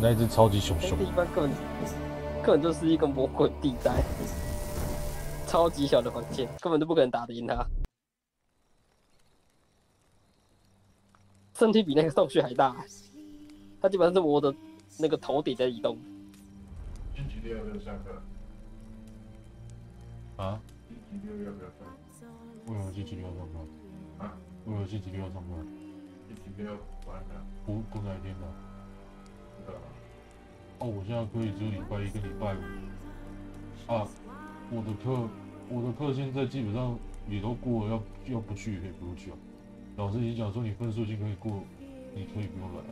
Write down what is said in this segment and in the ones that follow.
那一只超级熊熊。那地方根本就是一个魔鬼地带，超级小的房间，根本就不可能打得赢他。身体比那个洞穴还大，他基本上是我的那个头顶在移动。星期六要不要上课？啊？星期六要不要上课？为什么星期六要上课？啊？为什么星期六要上课？星期六完了。不哪一天的？不知道。哦，我现在可以只有礼拜一跟礼拜五。啊，我的课现在基本上也都过了，要不去也可以不用去啊。老师已经讲说你分数已经可以过，你可以不用来了。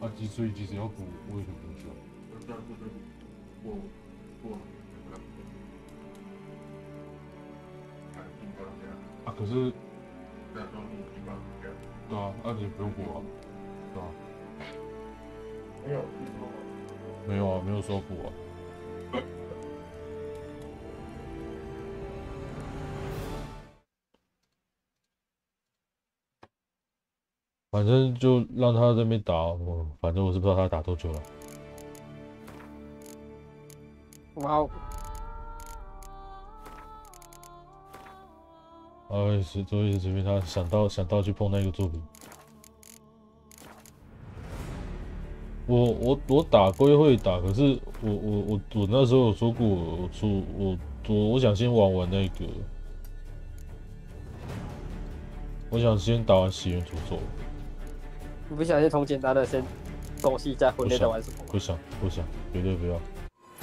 啊，所以即使要补，我也可以不用去啊。这样就是过啊，可是，那时候你地方这样。对啊，那你也不用补啊，对吧？没有听说过。没有啊，没有说补啊。反正就让他在那边打，反正我是不知道他打多久了。哇哦！周一随便他想到去碰那个作品。我打归会打，可是我那时候有说过，我想先玩完那个，我想先打完起源诅咒。你不想先从简单的先狗戏一下魂类在玩什么吗？不想，绝对不要。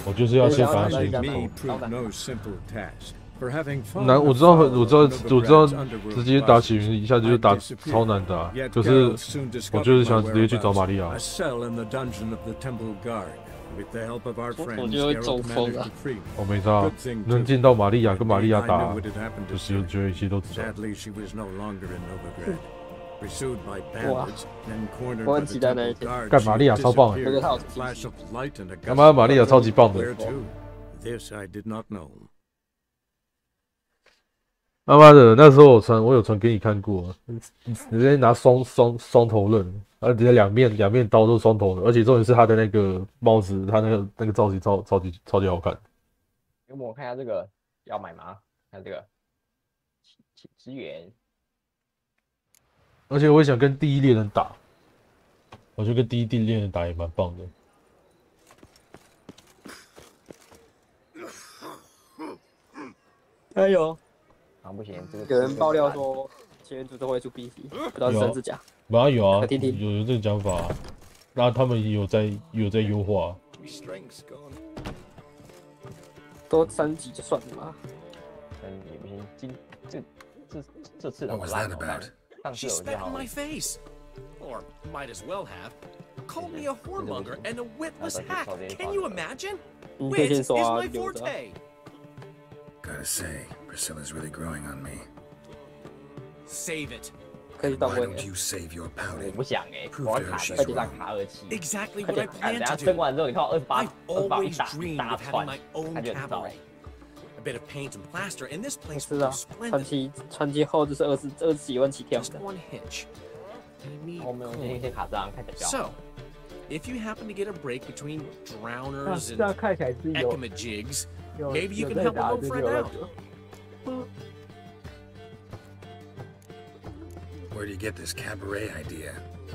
我就是要先把起源诅咒。难，我知道，直接打起源一下就打超难打，可是我就是想直接去找玛利亚。我就会中风了。我没差，能见到玛利亚跟玛利亚打，就是觉得一切都值得。哇！我很期待那一天。干玛利亚超棒那个套他妈玛利亚超级棒的。他妈的，那时候我有传给你看过，直接拿双头刃，直接两面刀都双头的，而且重点是他的那个帽子，他那个造型超级好看。给我看一下这个要买吗？看这个支援。而且我也想跟第一猎人打，我觉得跟第一猎人打也蛮棒的。加油！啊不行，这个有人爆料说起源诅咒会出 BC， 不知道是真是假。本来有啊，可听听有这个讲法、啊，那他们也有在优化、啊。多3集就算了嘛。也不行，这次的好烂哦。上次我就好。Or might as well have called me a whoremonger and a witless hack. Can you imagine? Wit is my forte. Gotta say, Priscilla's really growing on me. Save it. Why don't you save your 我 pouting? 不想我要卡在地上卡2期。Exactly what I 等 planned 下 to 升 do. 完之后，你看我28 Always 一 dreamed 大 of having 串， my own 感觉很糟。 cabaret. A bit of paint and plaster, and this 我 place 知 will 道 look，传奇后就是20几万起跳 Just 的。 one hitch. You 我没有 need 先卡这样，看起来比较好。 So, if you happen to get a break between drowners 这样 and 看起来是有 ecamajigs, 有 maybe you 有 can 在 help 打， a old 就是 friend 有那 out. 个。 Where do you get this cabaret idea?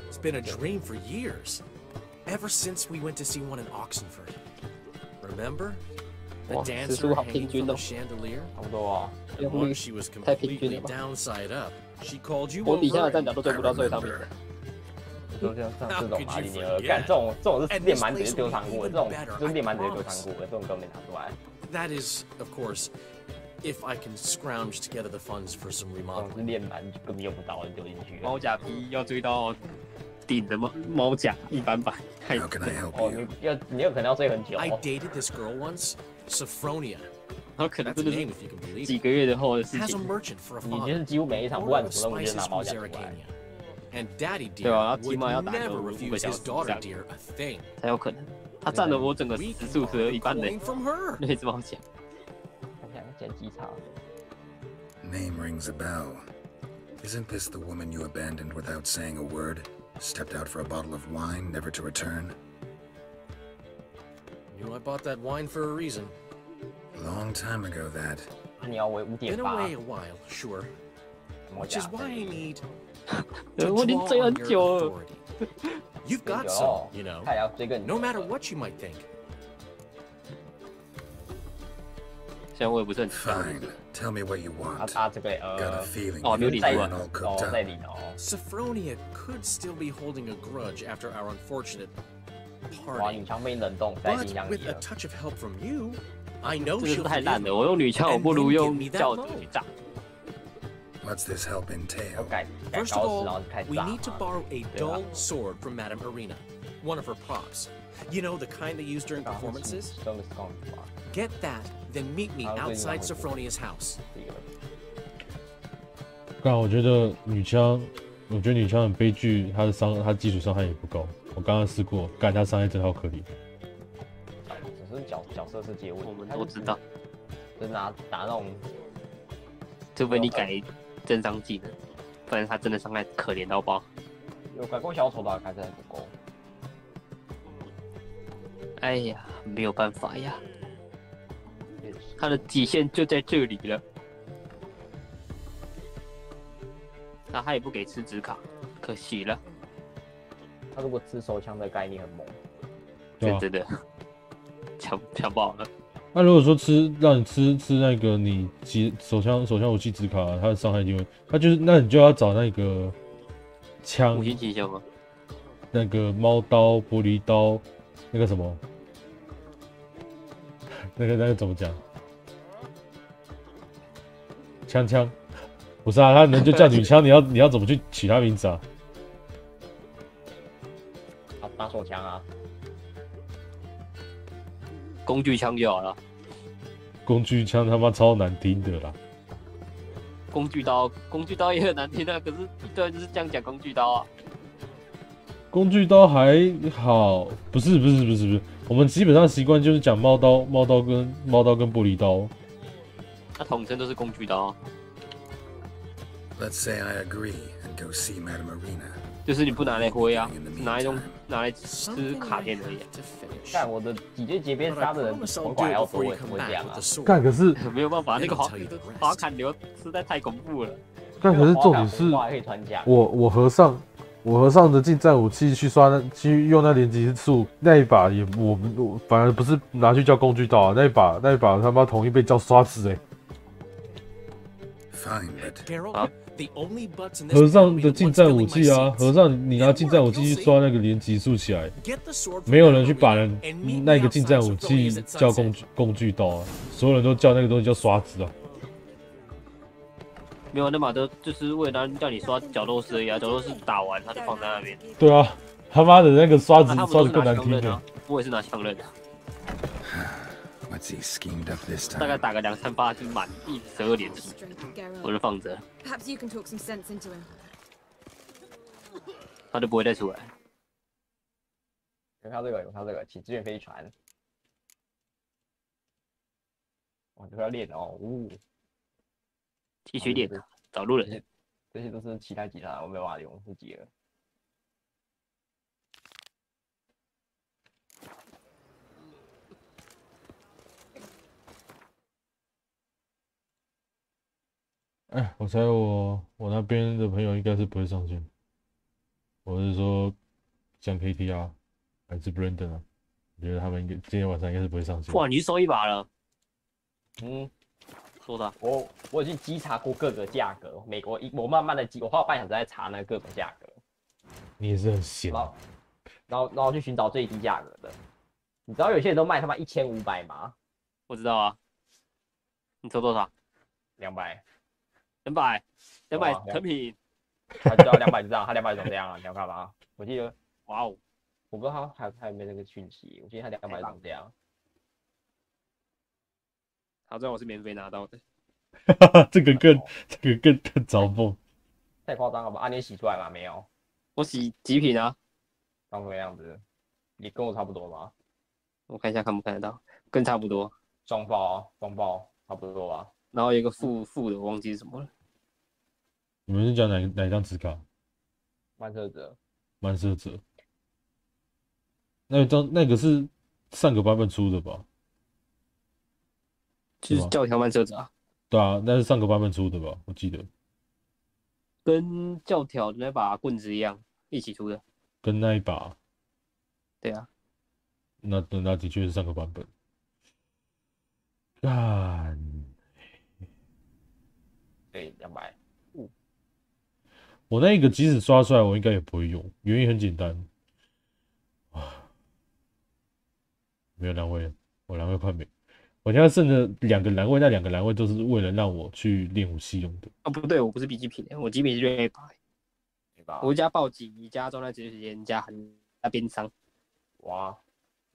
It's been a dream for years. Ever since we went to see one in Oxenford. Remember? The 哇， dancer 时速好 hanging 平均 from 哦 the，chandelier? 差不多啊。用 Once 率 she was 太平均 completely 了吧？ downside up. She called you 我底下 over 的站 and 脚都追不到最上面的。就像上这种马里尼尔，干这种是练满纸就丢仓库的，这种就是练满纸就丢仓库的，这种根本没拿出来。 that is, of course, if I can scrounge together the funds for some 这种 remodeling. 是练满根本用不到就丢进去了。猫甲皮要追到顶的猫甲一般版，太 How can I help 哦， you? 你有可能要追很久。 I dated this girl once, Sophronia. 然后可能 That's 真 a 的 name 是 if you can believe 几 it. 个月后的事 Has a 情。 merchant for a 你就 father. 是几乎每一场不 Owner 管 of 什么任务，就 spices 是拿 from 猫甲出来。 Zeracania. And Daddy 对啊， dear 起 would 码要打个 never 5个 refuse 小 his 时这 daughter 样 dear a thing. 才有可能。他占了我整个 We 时速的一半的 coin from her. 那只猫甲。看起来捡机场。 Name rings a bell. Isn't this the woman you abandoned without saying a word? Stepped out for a bottle of wine, never to return? You know I bought that wine for a reason. Long time ago, that. 你要为 Been 5.8， away a while, sure. 我 Which is 讲 why I need to 我已经 draw 追 on 很 your 久了。 authority. You've 追 got 久 some, 了 you know. 他也要追更久 No matter what you might think. 虽然我也不是很知道。 Fine. Tell me what you 他 want. 他这个 Got a feeling Oh, you're really? getting What? all 哦 cooked 在 up. 里哦， Sophronia could still be holding a grudge after our unfortunate 哇， party. 女枪被冷冻在 But 冰箱 with 里 a 了。 touch of help from you, I know 真的 she'll 是太 forgive 烂了， me. 我用女枪，我不如用教主去炸。 What's this help 我 entail? 改 First 高 of 斯，然后 all, 就开始 we 炸 need to 嘛。 borrow a dull sword from Madame Arena, one of her props. You know, the kind they use during 刚好是 performances? 真的是公主啊， Get that, then meet me 还有最近 outside 还会 Sophronia's house. 这个刚我觉得女枪很悲剧，她基础伤害也不高。我刚刚试过，干她伤害真的好可怜。只是角色设计的问题。我们都知道，就是拿那种除非你改增伤技能，不然他真的伤害可怜到爆。有改过小丑的还是还不够。哎呀，没有办法呀，他的极限就在这里了。那他也不给吃纸卡，可惜了。他如果吃手枪的概念很猛，对吧？真的强爆了。那如果说让你吃那个你手枪武器纸卡，它的伤害就会，那你就要找那个枪五星奇秀吗？那个猫刀、玻璃刀，那个什么，那个怎么讲？枪，不是啊，他人就叫女枪，你要怎么去取他名字啊？打手枪啊，工具枪就好了。工具枪他妈超难听的啦！工具刀也很难听啊，可是一堆人就是这样讲工具刀啊。工具刀还好，不是，我们基本上习惯就是讲猫刀跟玻璃刀。它统称都是工具刀， Let's say I agree and go see Madame Arena. 就是你不拿来挥啊， In the 是拿来 Something 吃 I 卡片而已 have to finish. 干我的几阶级别 But 杀 I 的人 promise 比 I'll 管 do 要 it 多， before 我 you 也不 come 会这 back 样 with 啊 the。sword. 干可是没有办法，那个 Then I'll tell you the 滑 rest. 砍流实在太恐怖了。干可是重点是还可以穿甲，我和尚的近战武器去用那连击术那一把也我反而不是拿去叫工具刀啊，那一把他妈同意被叫刷子欸。 Fine, but Carol, Huh? the only butts in this 和尚 party 的 are 近 ones 战 filling 武 my 器啊， seats. 和尚你拿近战武器去刷那个连击术起来， Get the sword from 没有人 Madame 去把 Arena 人 and meet me 那个近战 outside 武器 Sophronia's at 叫 sunset. 工具刀啊，所有人都叫那个东西叫刷子啊。没有那把都就是为了叫你刷角斗士而已啊，角斗士打完他就放在那边。对啊，他妈的那个刷子那他们刷的更都是拿难听的枪刃啊。，我也是拿枪刃的， what's he schemed up this 大概 time? 打个2-3发就满12连击，我就放着， Perhaps you can talk some sense into him. 他就不会再出来。有看这个起支援飞船，我就要练哦，继续练啊，找路人。这些都是其他吉他，我没有办法用，自己了。哎，我猜我那边的朋友应该是不会上线。我是说，像 KTR 还是 Brandon 啊，我觉得他们今天晚上应该是不会上线。哇，你去收一把了，说的啊。我已经稽查过各个价格，美国我慢慢的我花了半小时在查那个各种价格，你也是很闲啊。然后去寻找最低价格的。你知道有些人都卖他妈1500吗我知道啊。你抽多少？200， ？200哇成品。他知道200就这样，他200怎么这样啊？你要干嘛？我记得，哇哦，我不知道他有没有那个讯息，我记得他200怎么这样。好在我是免费拿到的。这个更嘲讽。太夸张了吧？啊，你也洗出来吗？没有，我洗极品啊，长什么样子？你跟我差不多吗？我看一下看不看得到，跟差不多。双爆差不多吧。然后有一个副的，我忘记是什么了。你们是讲哪一张纸卡？漫射者，漫射者。那个是上个版本出的吧？就是教条慢车子啊。对啊，那是上个版本出的吧？我记得。跟教条的那把棍子一样，一起出的。跟那一把。对啊。那的确是上个版本。干。对，200。我那个即使刷出来，我应该也不会用，原因很简单。没有栏位，我栏位快没。我现在剩着2个栏位，那2个栏位都是为了让我去练武器用的。啊，不对，我不是笔记品，我机品是练一把。我加暴击，加状态持续时间，加边伤。哇！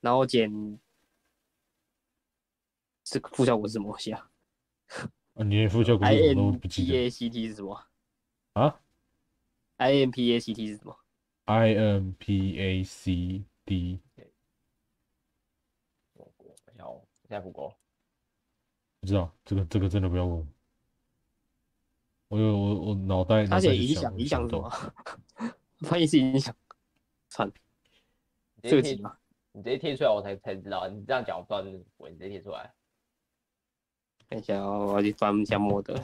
然后减这个副效果是什么东西啊？啊，你连副效果是什么都不记得。INPACT 是什么？啊 ？INPACT 是什么 ？INPACT。现在不够。不知道，这个真的不要问我。我脑袋。它写影响什么？翻译是影响。算了，这个题嘛，你直接贴出来我才知道。你这样讲我不知道是我，你直接贴出来。等一下，我要去翻一下模的。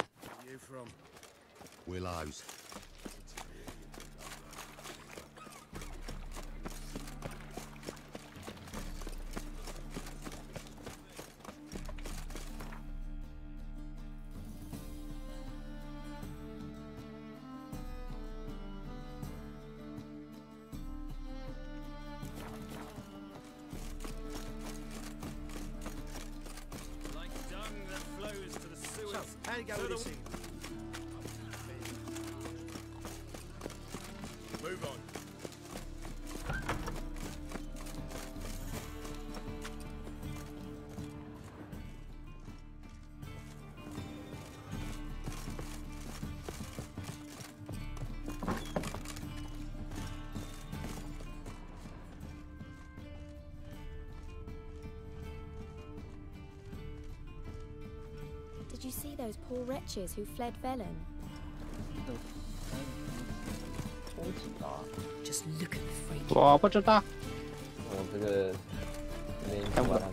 Did you see those poor wretches who fled Velen? Just look at the freak. 我不知道。我这个看不到他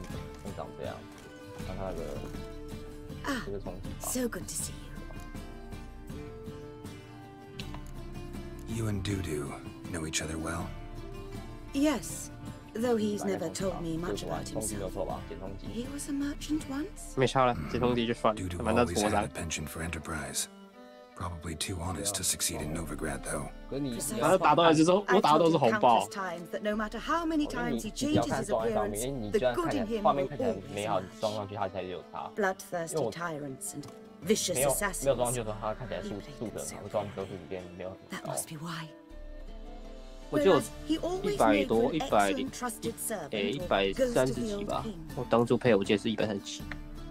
长这样，看他的这个冲击。So good to see you. You and Dudu know each other well? Yes, though he's never told me much about himself. He was a merchant once? 没差了，这通敌就算了， Dudu 反正 always 挫 had 伤 a。penchant for enterprise. Probably too honest to succeed in Novigrad, though. 然后打到来之后，我打的都是红包。 That no matter how many times he 你要 changes 看 his 装在上面， appearance, 因为你 the 这样 good 看起 in 来 him 画面 will 看起来 always 美好，你 survive. 装上去它才有差。 Bloodthirsty tyrants and vicious 没有 assassins. 装上去的时候，它看起来素质嘛，我装都是里边没有很 That 高。 must be why. 我就 He always 100 made 多 for an 100 excellent trusted servant or ghost 130 of the 几 old 吧 king.。我当初配我记得是137。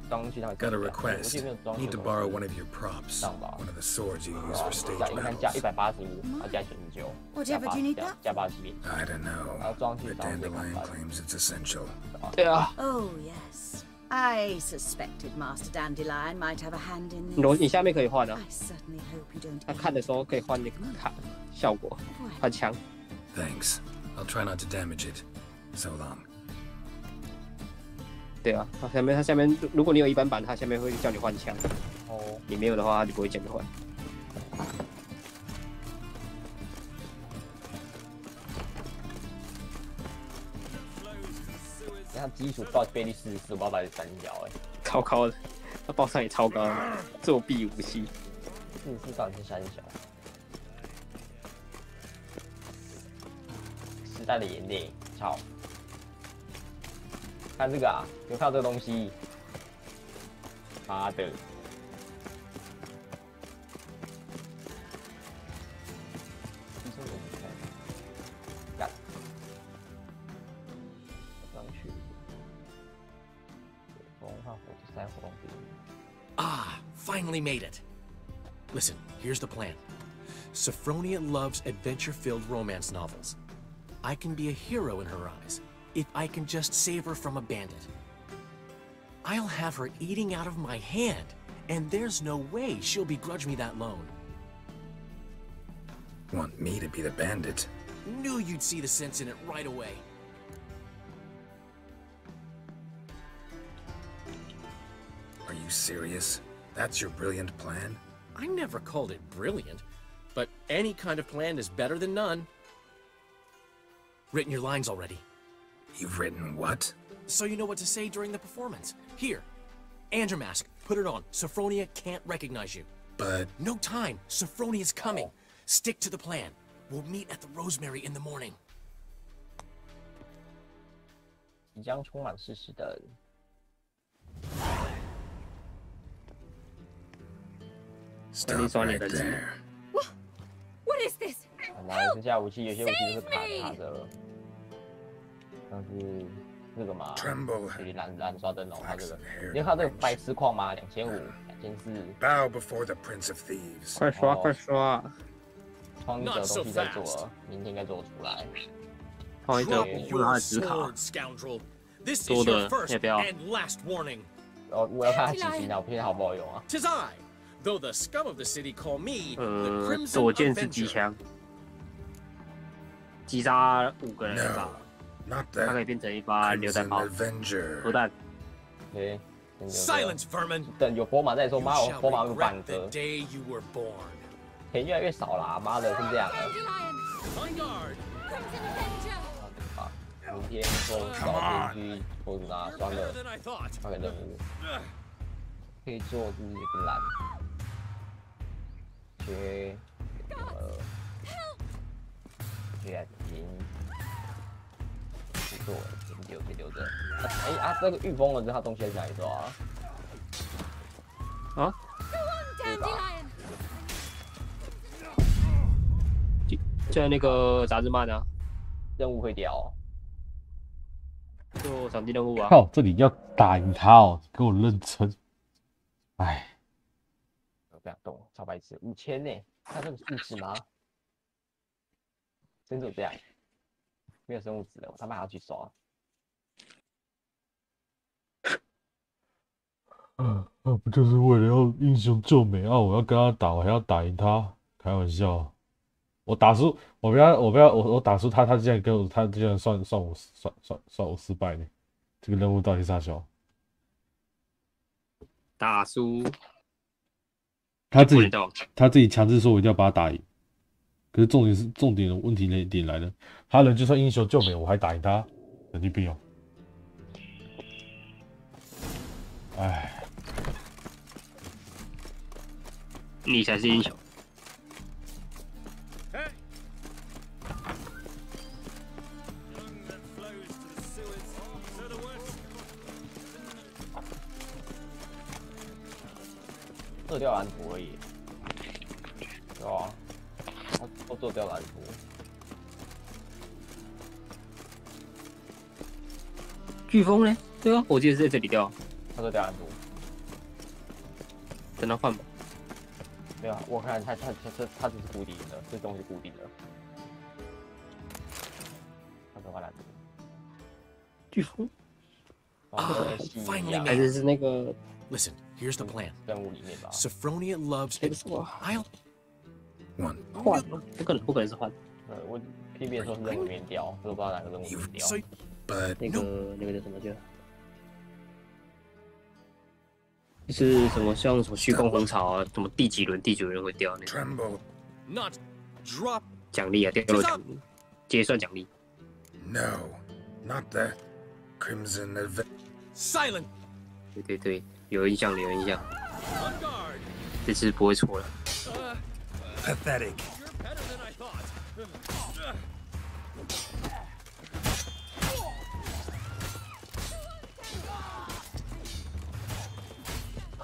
装上去它会 Got a 我 request. 记得没有装 Need to borrow one of your props. 上吧。 One of the swords you use for stage 应该加 battles. 185，加99， Whatever, do you need that? 加87。 I don't know, 然后装上去 but 然后再 Dandelion 看 claims it's essential. 对啊， Oh, yes. I suspected Master Dandelion might have a hand in 你 this. 下面可以换啊 I，certainly hope you don't. 他看的时候可以换那个卡效果，换枪。 Thanks. I'll try not to damage it. So long. 对啊，它下面如果你有一般版，它下面会叫你换枪。哦，你没有的话，它就不会叫你换。它基础爆倍率44，我不知道到底3角哎。超高的，它爆伤也超高的，作弊武器。 44到底是3角？时代的眼泪，操！看这个啊，有看到这个东西？妈的！干！上去。Ah, finally made it. Listen, here's the plan. Sophronia loves adventure-filled romance novels. I can be a hero in her eyes if I can just save her from a bandit. I'll have her eating out of my hand, and there's no way she'll begrudge me that loan. Want me to be the bandit? Knew you'd see the sense in it right away. you serious? That's your brilliant plan? I never called it brilliant, but any kind of plan is better than none. Written your lines already. You've written what? So you know what to say during the performance. Here, and your mask. Put it on. Sophronia can't recognize you. But... No time. Sophronia's coming. Stick to the plan. We'll meet at the Rosemary in the morning. 即将充满事实的 Stop right there. What is this? 哪有剩下武器？有些武器都是卡着，像是这个嘛， Tremble. 这里蓝刷灯笼，它这个，你看这个白痴矿吗？2500、2400。Bow before the Prince of Thieves. 快刷快刷！创意者的东西在做了，明天应该做得出来。创意者 Drop 不拿 your 纸卡， sword, scoundrel. This is 多 your 的 first 要不要？ and last warning. 我要看他几星啊，我不确定好不好用啊。 'Tis I, though the scum of the city call me the 左 Crimson 键是机 Avenger. 枪，击杀5个人一把， Not 它可以 that 变成一把榴弹 Crimson 炮、 Avenger. 核弹。对， Silence, vermin. 等有佛马再说。 You 妈，我 shall 佛马有 regret 板 the 折， day you were born. 钱越来越少啦。妈的，是这样的。 On guard. 明天做找编剧或者拿 You're 双 better 的 than I thought. 那个任务，可以做自己的蓝，缺银，不做先留着。这个御风了，它东西在哪里做啊？啊？对吧？在那个杂志漫啊，任务会掉。就场地任务啊。靠，这里要打赢他哦，给我认真。哎，不想动，超白痴，5000呢？他这个物质吗？真就这样，没有生物质了，我他妈还要去刷。不就是为了要英雄救美啊？我要跟他打，我还要打赢他？开玩笑，我打输，我打输他，他竟然跟我，他竟然算我失败呢？这个任务到底是啥小？打输，他自己强制说我一定要把他打赢，可是重点的问题点来了，他人就算英雄救美，我还打赢他，神经病哦！哎。你才是英雄。做吊蓝图而已，对吧？他做吊蓝图。飓风呢？对啊，我记得是在这里掉。他做吊蓝图。等他换吧。没有，我看他只是固定的，这东西固定的。他做蓝图。飓风。Finally 还 made 是那个。 Listen, here's the plan. 任务里面吧。 Sophronia loves it. I'll 换吗？不可能是换。我偏偏说是任务里面掉，我都不知道哪个任务里面掉。 But 那个叫什么叫？就是什么像什么虚空红潮啊，什么第几轮会掉那个 tremble. not drop 奖励啊，掉落奖结算奖励。No, not the Crimson Avenger. silent. 对，有印象。 On guard. 这次不会错了。 Pathetic. You're better than I thought.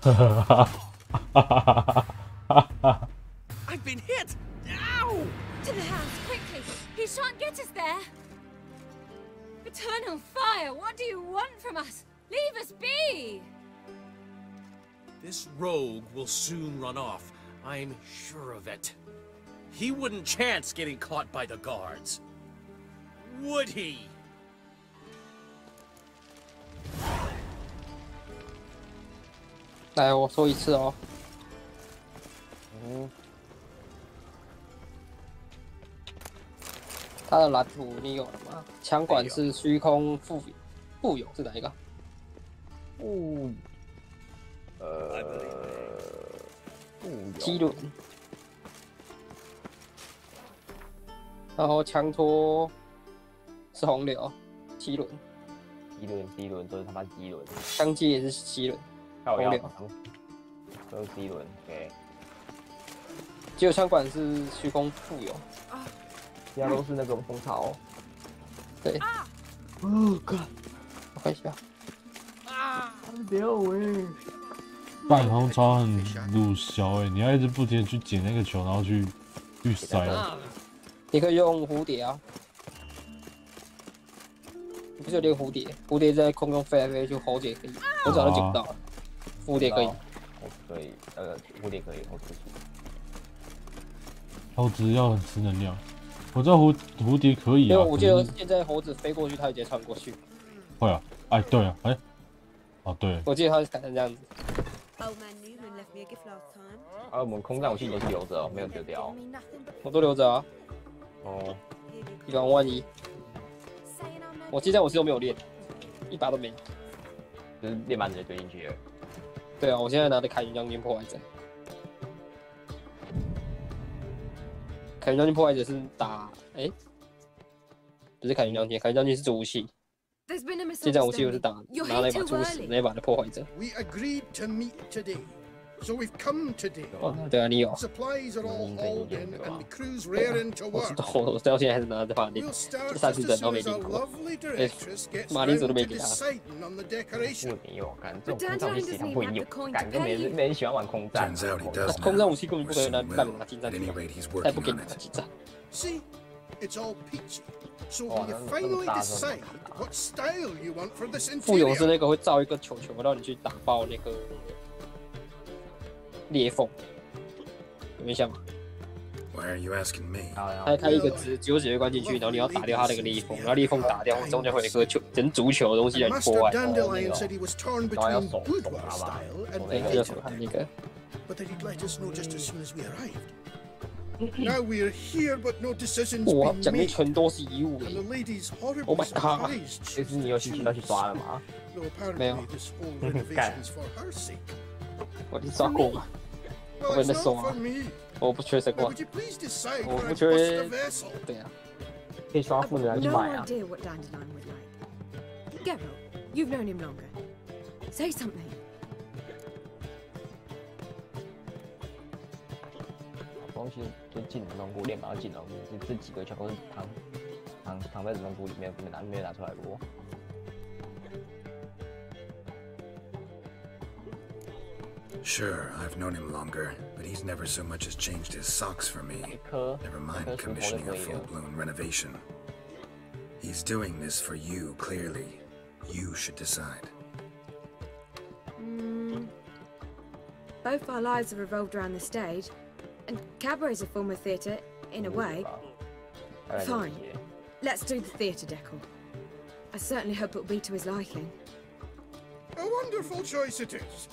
哈哈哈哈 I've been hit. Ow! To the house, quickly! He shan't get us there! Eternal fire, what do you want from us? Leave us be! This rogue will soon run off. I'm sure of it. He wouldn't chance getting caught by the guards. Would he? 来，我说一次哦。他的蓝图你有了吗？枪管是虚空富有是哪一个？基轮，然后枪托是红柳，基轮，基轮都是他妈基轮，枪击也是基轮，红柳，都是基轮 ，OK。只有枪管是虚空富有，其他都是那个蜂巢。对。哦，哥，我看一下。半红超很鲁小你要一直不停地去捡那个球，然后去塞。你可以用蝴蝶啊，你不是有练蝴蝶？蝴蝶在空中飞来飞去，猴子也可以，我早就捡不到了。蝴蝶可以，可以，蝴蝶可以，猴子。猴子要很吃能量，我知道蝴蝶可以啊。因为我记得现在猴子飞过去，它直接穿过去。会啊，哎，对啊，哎，哦对，我记得它是改成这样子。我们空战武器都是留着，没有丢掉。我都留着啊。哦，以防万一。我激战武器都没有练，一把都没。就是练满直接丢进去了。对啊，我现在拿的凯云将军破坏者。凯云将军破坏者是打不是凯云将军，凯云将军是主武器。激战武器我是拿那把初始那把的破坏者。So we've come today. 对啊，你有。 Supplies are all hauled in and the crews raring to 我知 work. 道，我到现在还是拿这把练，这3次整都没练过。马铃薯都没给他。不没有，干这种空战武器他会用，干跟没人喜欢玩空战。空战武器根本不可能让你拿近战去玩，他也不给你拿近战。 See, it's all peachy. So will you finally decide what style you want for this 副勇士 interior? 那个会造一个球球，让你去打爆那个。 裂缝，有印象吗？ Why are you asking me? 它一个只有指挥官进去，然后你要打掉它那个裂缝，然后裂缝打掉，中间会有一个球，整足球的东西让你破坏。然后要手拿吧，对，要手拿那个。 Now we're here, but no decisions 哇， been 奖励 made. 全都是遗物 And the lady's Oh horribly my god! surprised. 其实你有兴趣要去刷了吗？ Though apparently this whole renovation's for her sake. 我已经刷过了， Well, 我 it's 没 not 刷 for，me. 我不缺神 Now, 光， would you please decide 我 where 不 I 缺 bust the vessel? 对啊，可以刷副的拿去 No 买啊。 idea what Dandelion would like. Geralt, you've known him longer. Say something. 东西就进冷冻库，练马要进冷冻库，这几个全都是躺在冷冻库里面，没有拿出来过。 Sure, I've known him longer, but he's never so much as changed his socks for me. Never mind commissioning a full-blown renovation. He's doing this for you, clearly. You should decide. Both our lives have revolved around the stage, and cabaret's a form of theatre, in a way. Fine. Let's do the theatre decor. I certainly hope it'll be to his liking. A wonderful choice it is.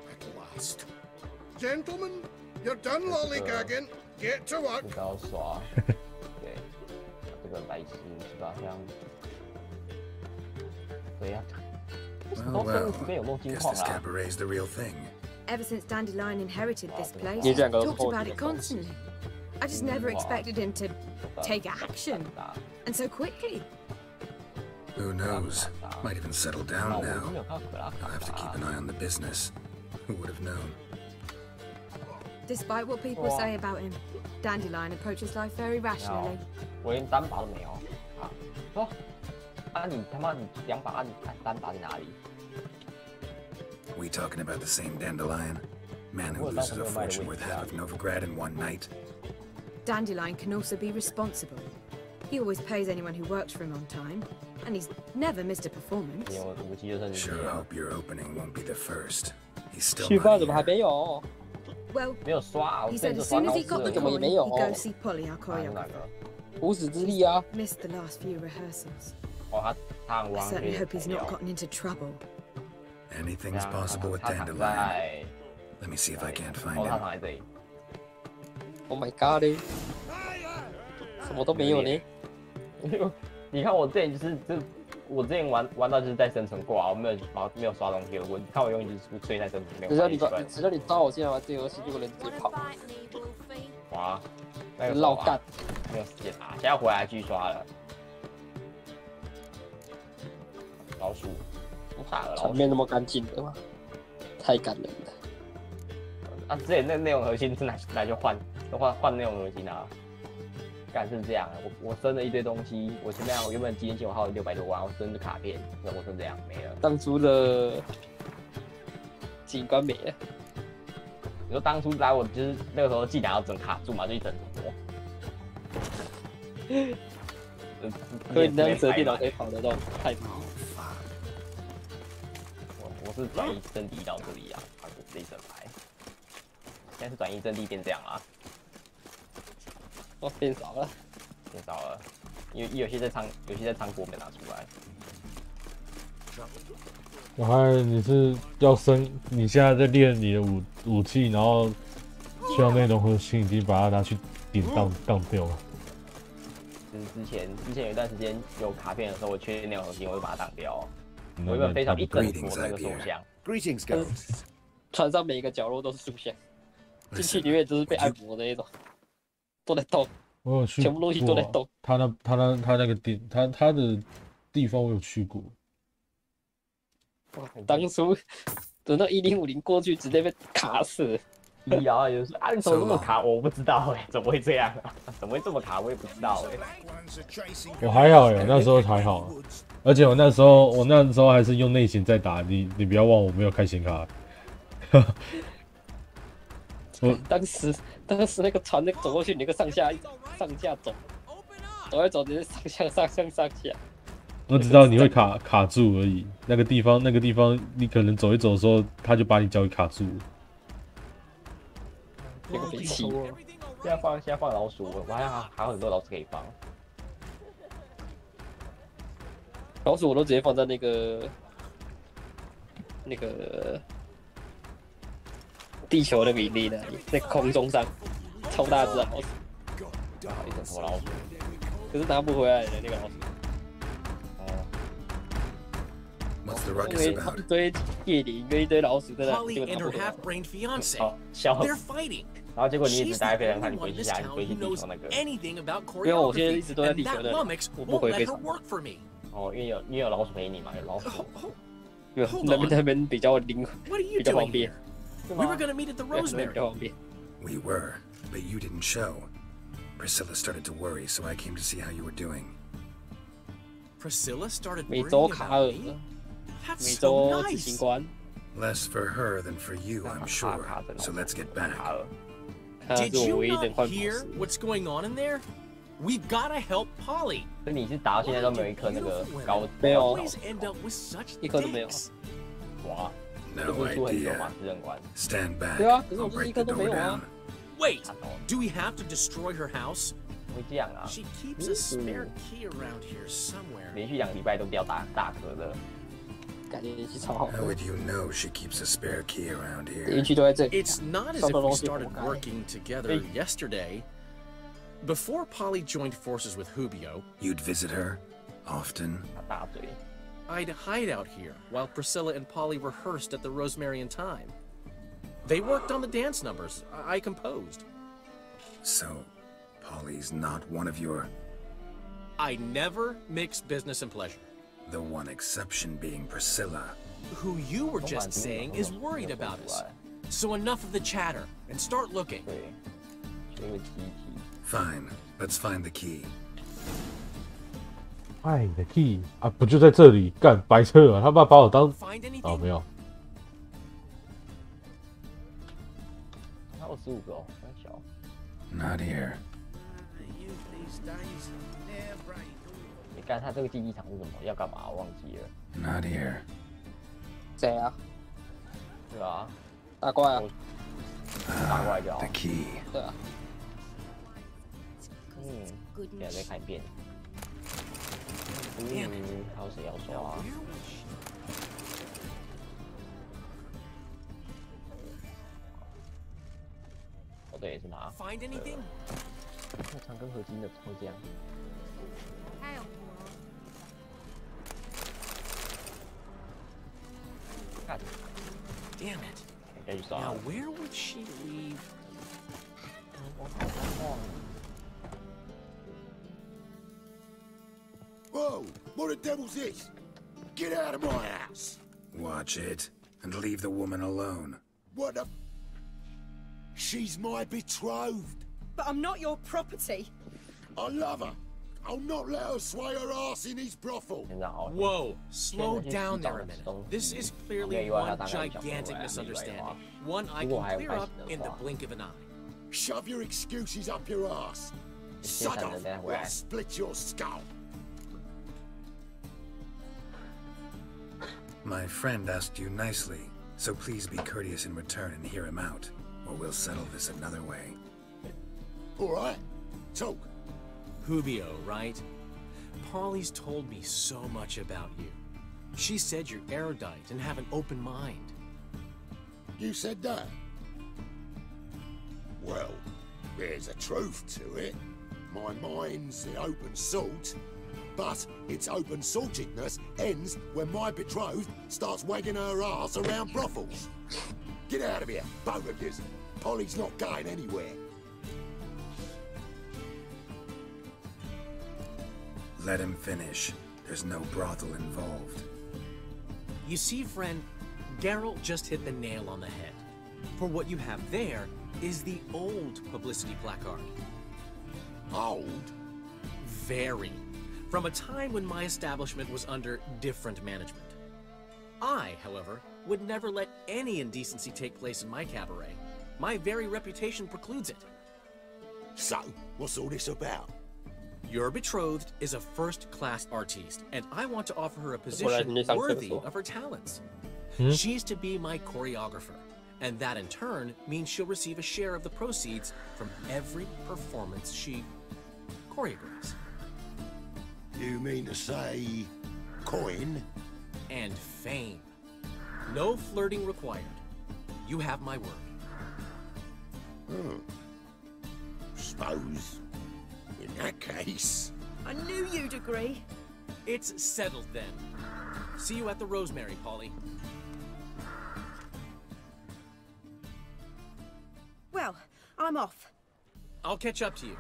At last. Gentlemen, you're done lollygagging. Get to work. 不知道刷，对，这个白痴是吧？像，对呀。 Well, well, guess this cabaret's the real thing. Ever since Dandelion inherited this place, He's he's talked about it constantly. I just never expected him to take action, and so quickly. Who knows? Might even settle down now. I'll have to keep an eye on the business. Who would have known? Despite what people say about him, Dandelion approaches life very rationally. 我连单把都没有啊！说，你他妈你2把你单把在哪里？ We talking about the same Dandelion? Man who loses a fortune worth half of Novigrad in one night? Dandelion can also be responsible. He always pays anyone who works for him on time, and he's never missed a performance. Sure hope your opening won't be the first. He's still 续报 not 怎么还 here. 没有？ Well, 没有刷， he said as soon as he got the 怎么也 coin, 没有 he'd go see Polly, our 哪 choreographer. 个？无始之力啊！ Missed the last few rehearsals. 哦，他很 I 王 certainly hope he's not gotten into trouble. Anything's possible with 他躺 Dandelion. 在， Let me see if I can't find 哦，他 him. 躺在这里。 Oh my god 嘞，什么都没有呢。你看我这里就是我之前玩到就是在生存过啊，我没有刷东西，我看我永远就是睡在生存没有。只要你抓我进来玩这游戏，就可能直接跑。哇，那个绕干，没有时间打，现在回来继续刷了。老鼠，不打了。场面那么干净的吗？太感人了。啊，之前那内容核心是拿去换内容核心啊。干是这样，我升了一堆东西，我前面原本几年前我还有600多万，我升的卡片，我升这样没了。当初的景观没了。你说当初来我就是那个时候技能要整卡住嘛，就一整活。所以你那样子的电脑可以跑得动，太棒了。我是转移阵地到这里啊，这一整排。现在是转移阵地变这样啊。哦，变少了，因为有些在仓库没拿出来。我还你是要升，你现在在练你的武器，然后需要内容核心已经把它拿去顶当掉了。就是之前有一段时间有卡片的时候，我缺内容核心，我就把它挡掉。我原本非常一整坨那个塑像，船上每一个角落都是塑像，进去里面都是被按摩的那种。都在动，我有去过，全部东西都在动。他那个点，他的地方我有去过。当初等到1050过去，直接被卡死。有人说啊，你怎么这么卡？我不知道怎么会这样啊？怎么会这么卡？我也不知道我还好那时候还好，而且我那时候还是用内显在打你不要忘我没有开显卡。当时那个船走过去，你那个上下走，走一走，你是上下。我只知道你会卡住而已。那个地方，你可能走一走的时候，他就把你脚给卡住了。那个飞机，现在放老鼠，我好像还有很多老鼠可以放。老鼠我都直接放在那个地球那个引力那里，在空中上，超大只的老鼠，一整坨老鼠，可是拿不回来的那个老鼠。因为一堆夜灵跟一堆老鼠在那，结果拿不回来。好，笑死。然后结果你一直待在飞船上，你回去下，你回去地球那个。因为我现在一直都在地球那里，我不回飞船。哦，因为有老鼠陪你嘛，有老鼠。那边比较灵活，比较方便。We were gonna meet at the Rosemary. We were, but you didn't show. Priscilla started to worry, so I came to see how you were doing. Priscilla started 美 worrying 洲卡 about 尔， me? That's 美 so 洲执 nice. 行官。Less for her than for you, I'm sure. So let's get back. Did you not hear what's going on in there? We've gotta help Polly. 所以你是打到现在都没有一颗那个高，没有， Always end up with such 一颗都没有。 dicks. 哇， No 不是输很久 idea. 吗？是任官。 Stand back. 对啊，可是 I'll 我就是 break 一 the 颗都没 door 有 down. 啊。 Wait, do we have to destroy her house? 会这样啊？ She keeps a spare key around here somewhere. 连续2个礼拜都掉大颗的。感觉运气超好。 How would you know she keeps a spare key around 运 here? 气都在这里。 It's not as if we started working together yesterday. Before Polly joined forces with Hubio, You'd visit her often. 大嘴。 I'd hide out here while Priscilla and Polly rehearsed at the Rosemary in time. They worked on the dance numbers I composed. So, Polly's not one of your... I never mix business and pleasure. The one exception being Priscilla. Who you were just saying is worried about us. So enough of the chatter and start looking. 对，学个 T Fine, let's find the key. 哎，你的 key 啊，不就在这里？干白痴啊！他爸把我当…… Find 哦， anything? 没有。还有15个哦，很小。 Not here. 你看他这个竞技场是什么？要干嘛？我忘记了。 Not here. 谁啊？对啊，大怪啊？打过来就好 The。key. 对啊。现在在看一遍。还有谁要刷啊？哦，对，是拿。 Find anything? 那长根合金的会这样。Now, where would she leave? Whoa! What the devil's this? Get out of my house! Watch it, and leave the woman alone. What the... She's my betrothed. But I'm not your property. I love her. I'll not let her sway her ass in his brothel. Whoa, slow down there a minute. This is clearly one gigantic misunderstanding. One I can clear up in the blink of an eye. Shove your excuses up your ass. Shut up, or I'll split your skull. My friend asked you nicely, so please be courteous in return and hear him out, or we'll settle this another way. All right, talk. Hubio, right? Polly's told me so much about you. She said you're erudite and have an open mind. You said that? Well, there's a truth to it. My mind's the open salt, but its open saltedness ends when my betrothed starts wagging her ass around brothels. Get out of here, both of you. Polly's not going anywhere. Let him finish. There's no brothel involved. You see, friend, Geralt just hit the nail on the head. For what you have there is the old publicity placard. Old? Very. From a time when my establishment was under different management. I, however, would never let any indecency take place in my cabaret. My very reputation precludes it. So, what's all this about? Your betrothed is a first-class artiste, and I want to offer her a position worthy of her talents. She's to be my choreographer, and that in turn means she'll receive a share of the proceeds from every performance she choreographs. You mean to say coin? And fame. No flirting required. You have my word. Suppose, in that case... I knew you'd agree. It's settled then. See you at the Rosemary, Polly. Well, I'm off. I'll catch up to you.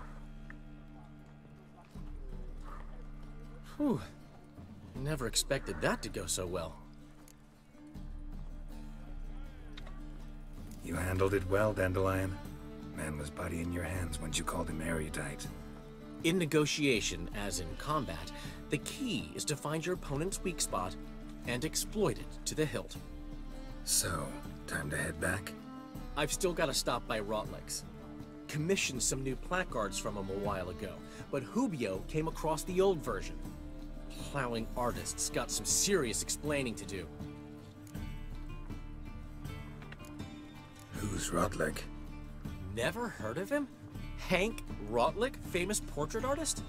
Whew. Never expected that to go so well. You handled it well, Dandelion. Man was body in your hands once you called him erudite. In negotiation, as in combat, the key is to find your opponent's weak spot and exploit it to the hilt. So, time to head back? I've still got to stop by Rotlick's. Commissioned some new placards from him a while ago, but Hubio came across the old version. Plowing artists got some serious explaining to do. Who's Rotlick? Never heard of him? Hank Rotlick, famous portrait artist?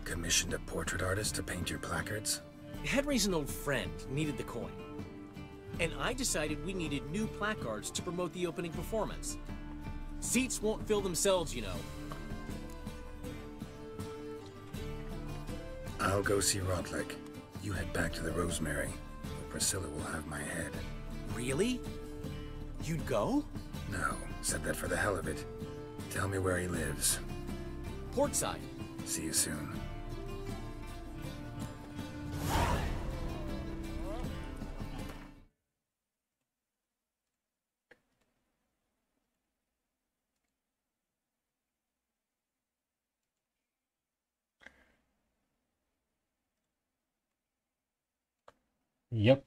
Commissioned a portrait artist to paint your placards? Henry's an old friend, needed the coin. And I decided we needed new placards to promote the opening performance. Seats won't fill themselves, you know. I'll go see Rotlick. You head back to the Rosemary, where Priscilla will have my head. Really? You'd go? No, said that for the hell of it. Tell me where he lives. Portside. See you soon. Yep。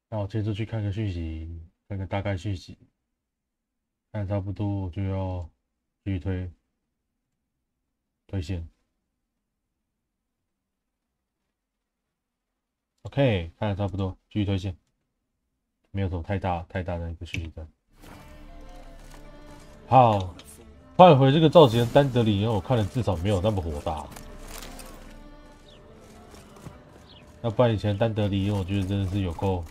那我接着去看个讯息，看个大概讯息，看差不多我就要继续推线。OK， 看差不多，继续推线，没有什么太大的一个讯息在。好，换回这个造型的丹德里，因为我看了至少没有那么火大。要不然以前丹德里，因为我觉得真的是有够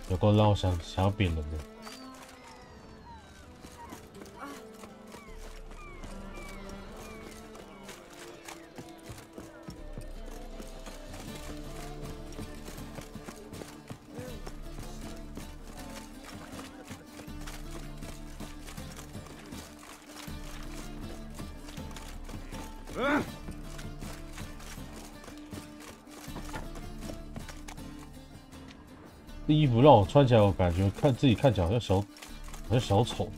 让我想要扁人的。这衣服让我穿起来，我感觉自己看起来好像小丑。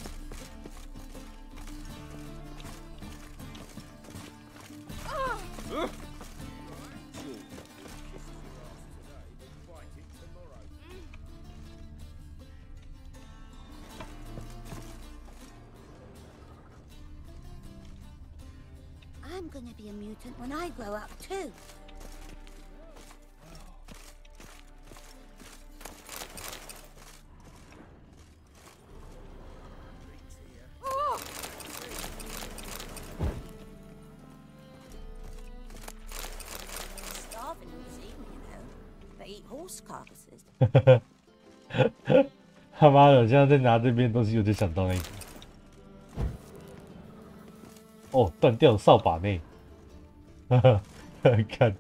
I'm gonna be a mutant when I grow up too. Starving museum, you know. They eat horse carcasses. 他妈的，我现在在拿这边东西，我就想到那个。哦，断掉的扫把呢？哈哈，看。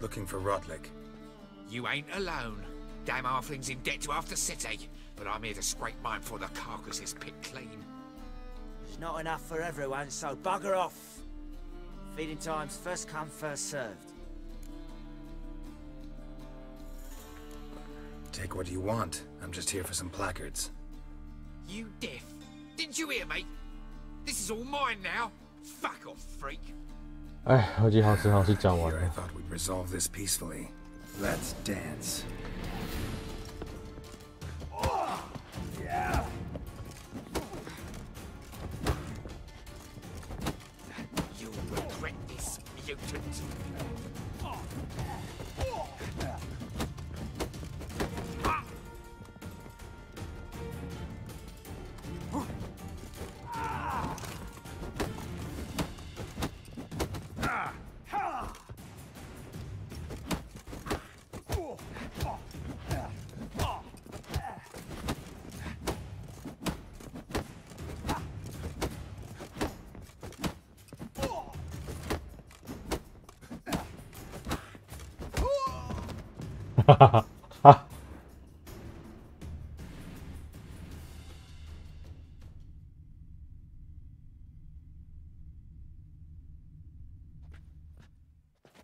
Looking for Rotlick. You ain't alone. Damn halfling's in debt to half the city, but I'm here to scrape mine before the carcass is picked clean. There's not enough for everyone, so bugger off. Feeding time's first come, first served. Take what you want. I'm just here for some placards. You deaf? Didn't you hear me? This is all mine now. Fuck off, freak. 哎，好几行只好是讲完 I 了。 thought we'd resolve this peacefully. Let's dance. You'll regret this, mutant.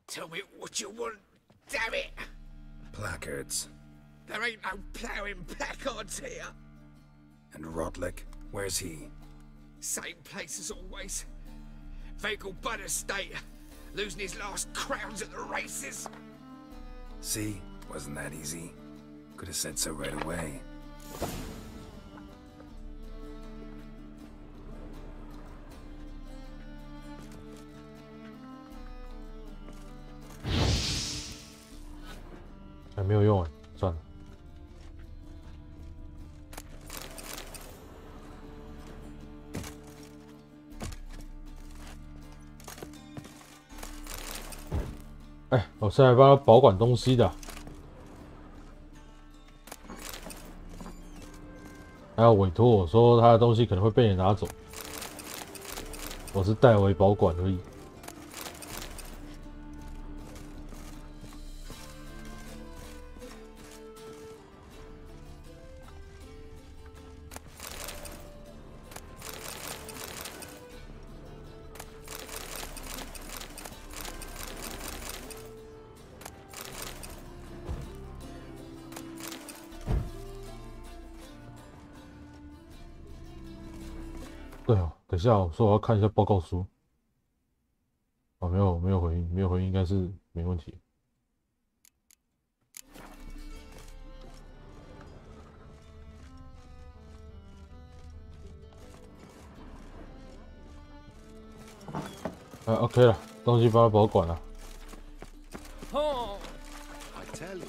Tell me what you want, damn it! Placards. There ain't no ploughing placards here. And Rotlick? Where's he? Same place as always. Vehicle Bud Estate. Losing his last crowns at the races. See? Wasn't that easy? Could have said so right away. I 没有用哎，算了。哎，我是来帮他保管东西的。还要委托我说他的东西可能会被人拿走，我是代为保管而已。对哦，等一下我说我要看一下报告书。哦，没有回应，没有回应应该是没问题。OK 了，东西帮他保管了。I tell you.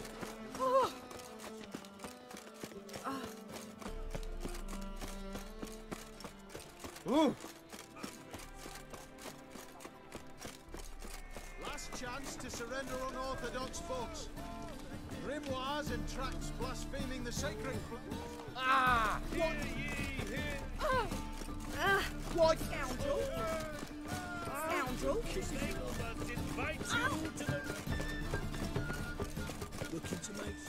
Last chance to surrender unorthodox folks. Grimoires dozen tracks blaspheming the sacred. Ah! What? What scoundrel? Scoundrel? Looking to make.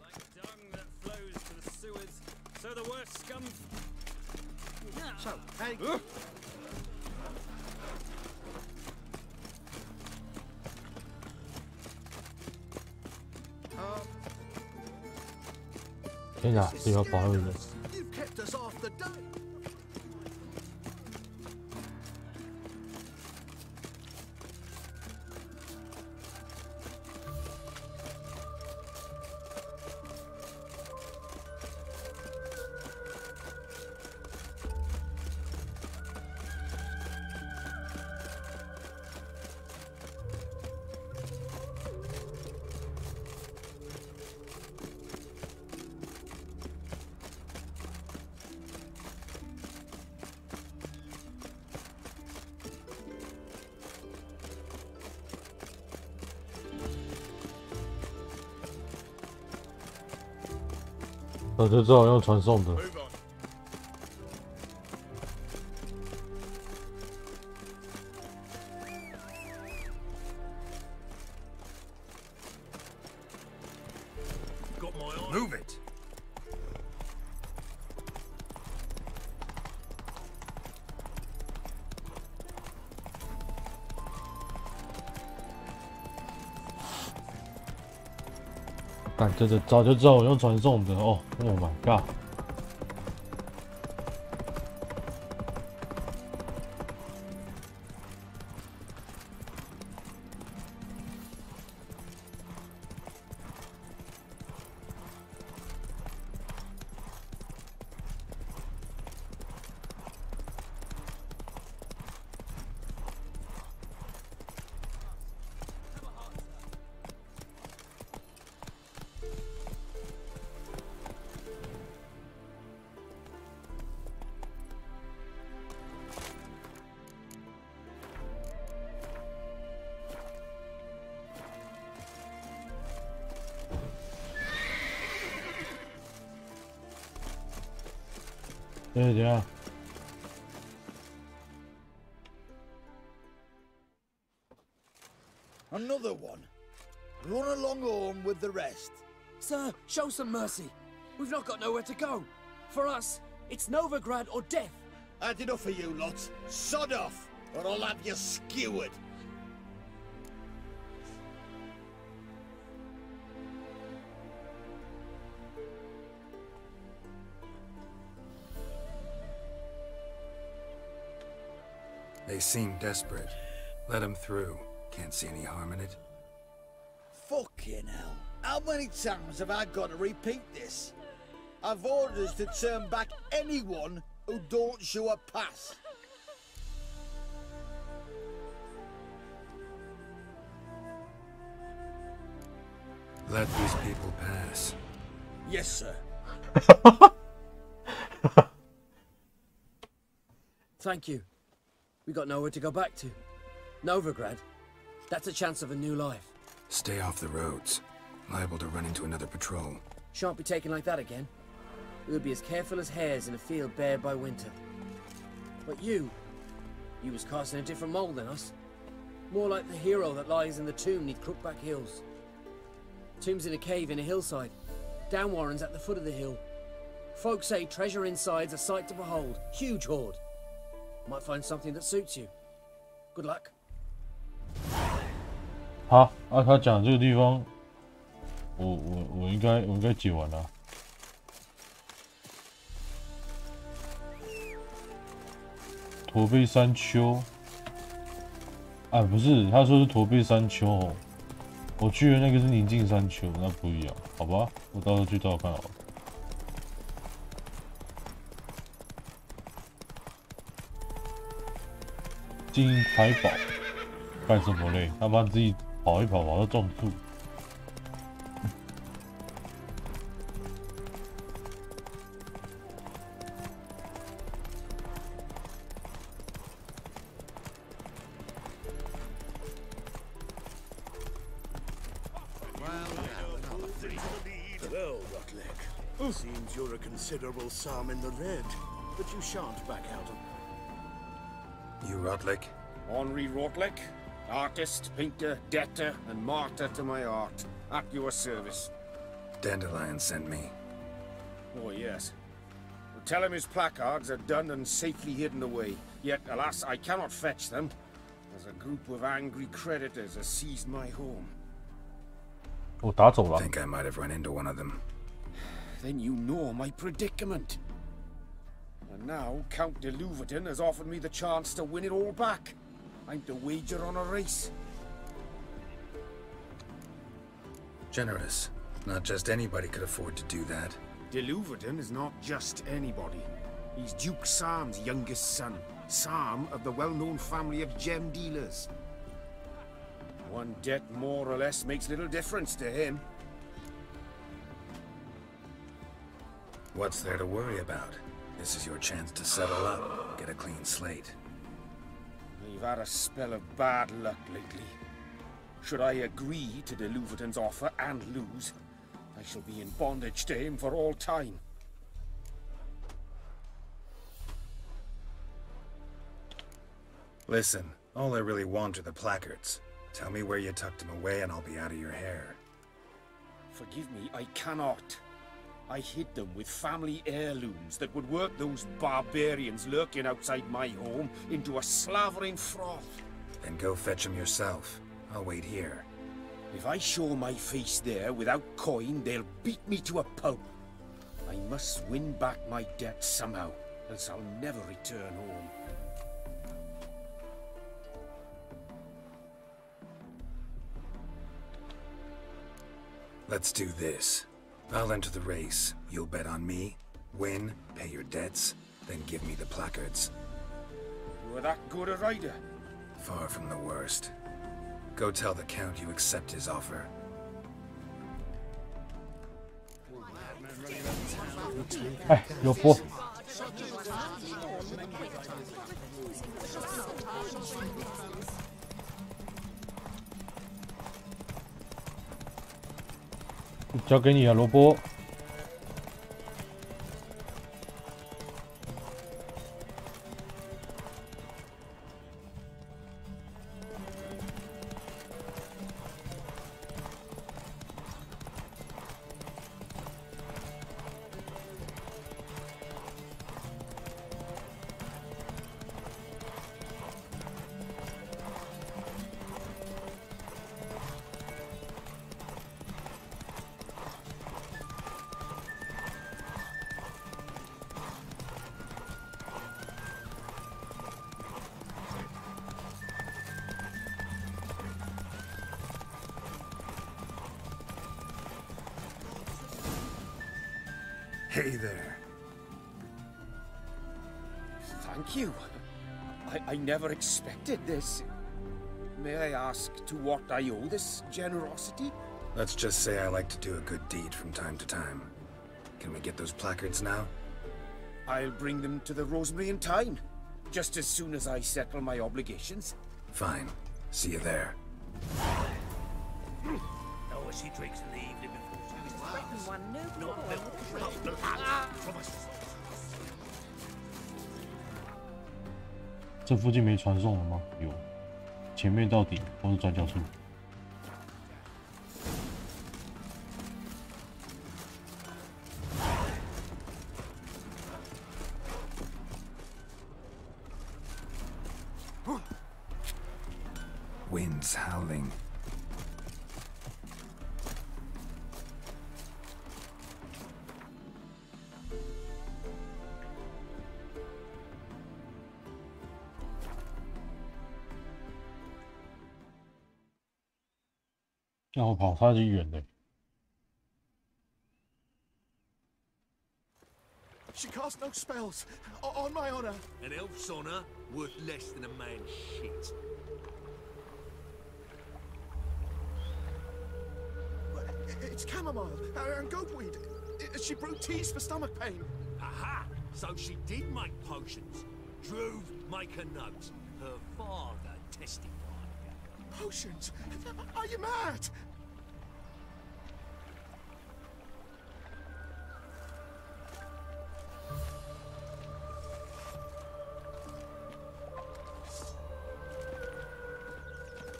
Like dung that flows to the sewers, so the worst scum. So, hey.天哪，这要保护人。 You've kept us off the day. 我就知道用传送的。 Move it. 干，这早就知道我用传送的哦。Oh my god！ 怎样？ Another one. Run along home with the rest. Sir, show some mercy. We've not got nowhere to go. For us, it's Novigrad or death. Had enough of you lot. Sod off, or I'll have you skewered. They seem desperate. Let them through. Can't see any harm in it. Fucking hell. How many times have I got to repeat this? I've orders to turn back anyone who don't show a pass. Let these people pass. Yes, sir. Thank you. We got nowhere to go back to. Novigrad. That's a chance of a new life. Stay off the roads. Liable to run into another patrol. Shan't be taken like that again. We'll be as careful as hares in a field bared by winter. But you was cast in a different mould than us. More like the hero that lies in the tomb neath Crookback Hills. Tomb's in a cave in a hillside. Down Warren's at the foot of the hill. Folk say treasure inside's a sight to behold. Huge hoard. Might find something that suits you. Good luck. 好，他讲这个地方，我应该解完了。驼背山丘，啊，不是，他说是驼背山丘哦，我去的那个是宁静山丘，那不一样，好吧？我到时候去找看好了。金银财宝。 干什么嘞？他妈自己跑一跑，跑到撞树。Well, Rotlick, seems you're a considerable sum in the red, but you shan't back out of... You Rotlick? Henri Rotlick, artist, painter, debtor, and martyr to my art, at your service. Dandelion sent me. Oh, yes. Tell him his placards are done and safely hidden away. Yet, alas, I cannot fetch them, as a group of angry creditors has seized my home. 我打走了。 Think I might have run into one of them. Then you know my predicament. And now Count de Louverton has offered me the chance to win it all back. I'm to wager on a race. Generous. Not just anybody could afford to do that. De Louverton is not just anybody. He's Duke Sam's youngest son. Sam of the well-known family of gem dealers. One debt more or less makes little difference to him. What's there to worry about? This is your chance to settle up, get a clean slate. You've had a spell of bad luck lately. Should I agree to de Louverton's offer and lose, I shall be in bondage to him for all time. Listen, all I really want are the placards. Tell me where you tucked them away and I'll be out of your hair. Forgive me, I cannot. I hid them with family heirlooms that would work those barbarians lurking outside my home into a slavering froth. Then go fetch them yourself. I'll wait here. If I show my face there without coin, they'll beat me to a pulp. I must win back my debt somehow, else I'll never return home. Let's do this. I'll enter the race. You'll bet on me, win, pay your debts, then give me the placards. You're that good a rider? Far from the worst. Go tell the Count you accept his offer. Hey, 有波。交给你了，萝卜。Hey there. Thank you. I never expected this. May I ask to what I owe this generosity? Let's just say I like to do a good deed from time to time. Can we get those placards now? I'll bring them to the Rosemary in time, just as soon as I settle my obligations. Fine. See you there. Oh, she drinks in the evening before she one new boy. 这附近没传送了吗？有，前面到底都是转角处。Winds howling. 让我跑超级远的。 She casts no spells, on my honor. An elf's honor worth less than a man's shit. It's chamomile and goatweed. She brewed teas for stomach pain. Aha! So she did make potions. Drew, make a note. Her father testified. Potions? Are you mad?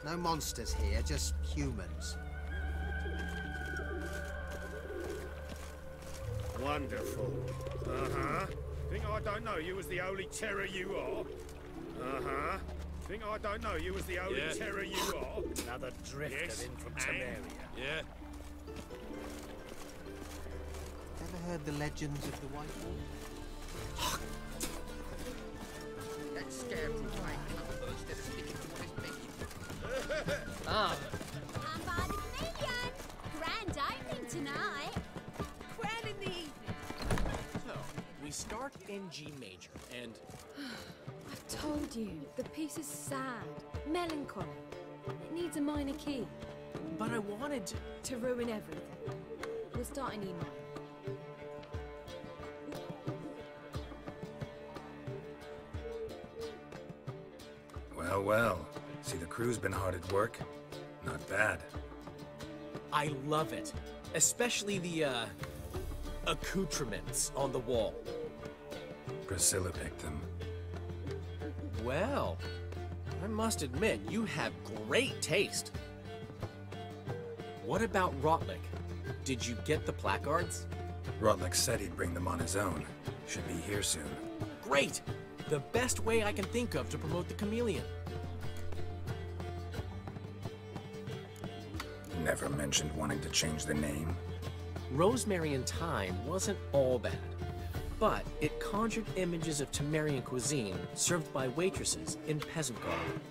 No monsters here, just humans. Wonderful. Uh-huh. Think I don't know you as the holy terror you are? Uh-huh. Think I don't know you as the holy terror you are? Another drifter in from Temeria. Yeah. Ever heard the legends of the White Wall? That scarecrow playing number instead of sticking to what is big. Ah. I'm by the chameleon. Grand opening tonight. Grand in the evening. So, we start in G major, and... I've told you, the piece is sad, melancholy. It needs a minor key. But I wanted to... To ruin everything. We'll start in E minor. Well, well. See, the crew's been hard at work. Not bad. I love it. Especially the, accoutrements on the wall. Priscilla picked them. Well, I must admit, you have great taste. What about Rotlick? Did you get the placards? Rotlick said he'd bring them on his own. Should be here soon. Great! The best way I can think of to promote the chameleon. Never mentioned wanting to change the name. Rosemary and Thyme wasn't all bad, but it conjured images of Temerian cuisine served by waitresses in peasant garb.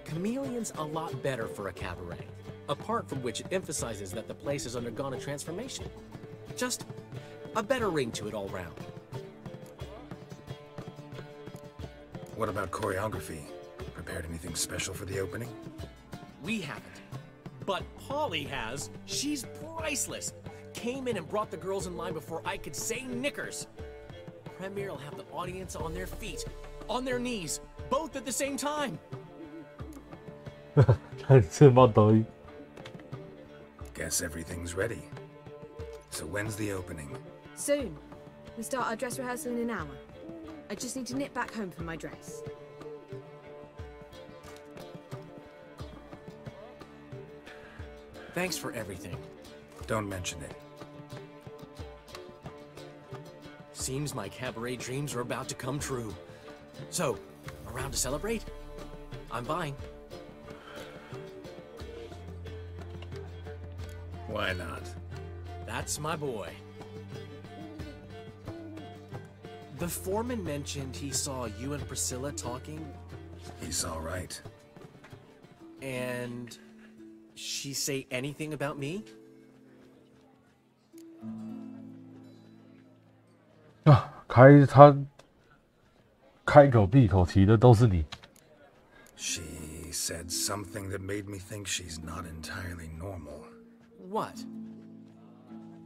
Chameleon's a lot better for a cabaret, apart from which it emphasizes that the place has undergone a transformation. Just a better ring to it all round. What about choreography? Prepared anything special for the opening? We haven't. But Polly has. She's priceless. Came in and brought the girls in line before I could say knickers. Premier will have the audience on their feet, on their knees, both at the same time. Guess everything's ready. So when's the opening? Soon. We start our dress rehearsal in an hour. I just need to nip back home for my dress. Thanks for everything. Don't mention it. Seems my cabaret dreams are about to come true. So, around to celebrate? I'm buying. Why not? That's my boy. The foreman mentioned he saw you and Priscilla talking. He's all right. And she say anything about me? 开口闭口提的都是你。She said something that made me think she's not entirely normal. What?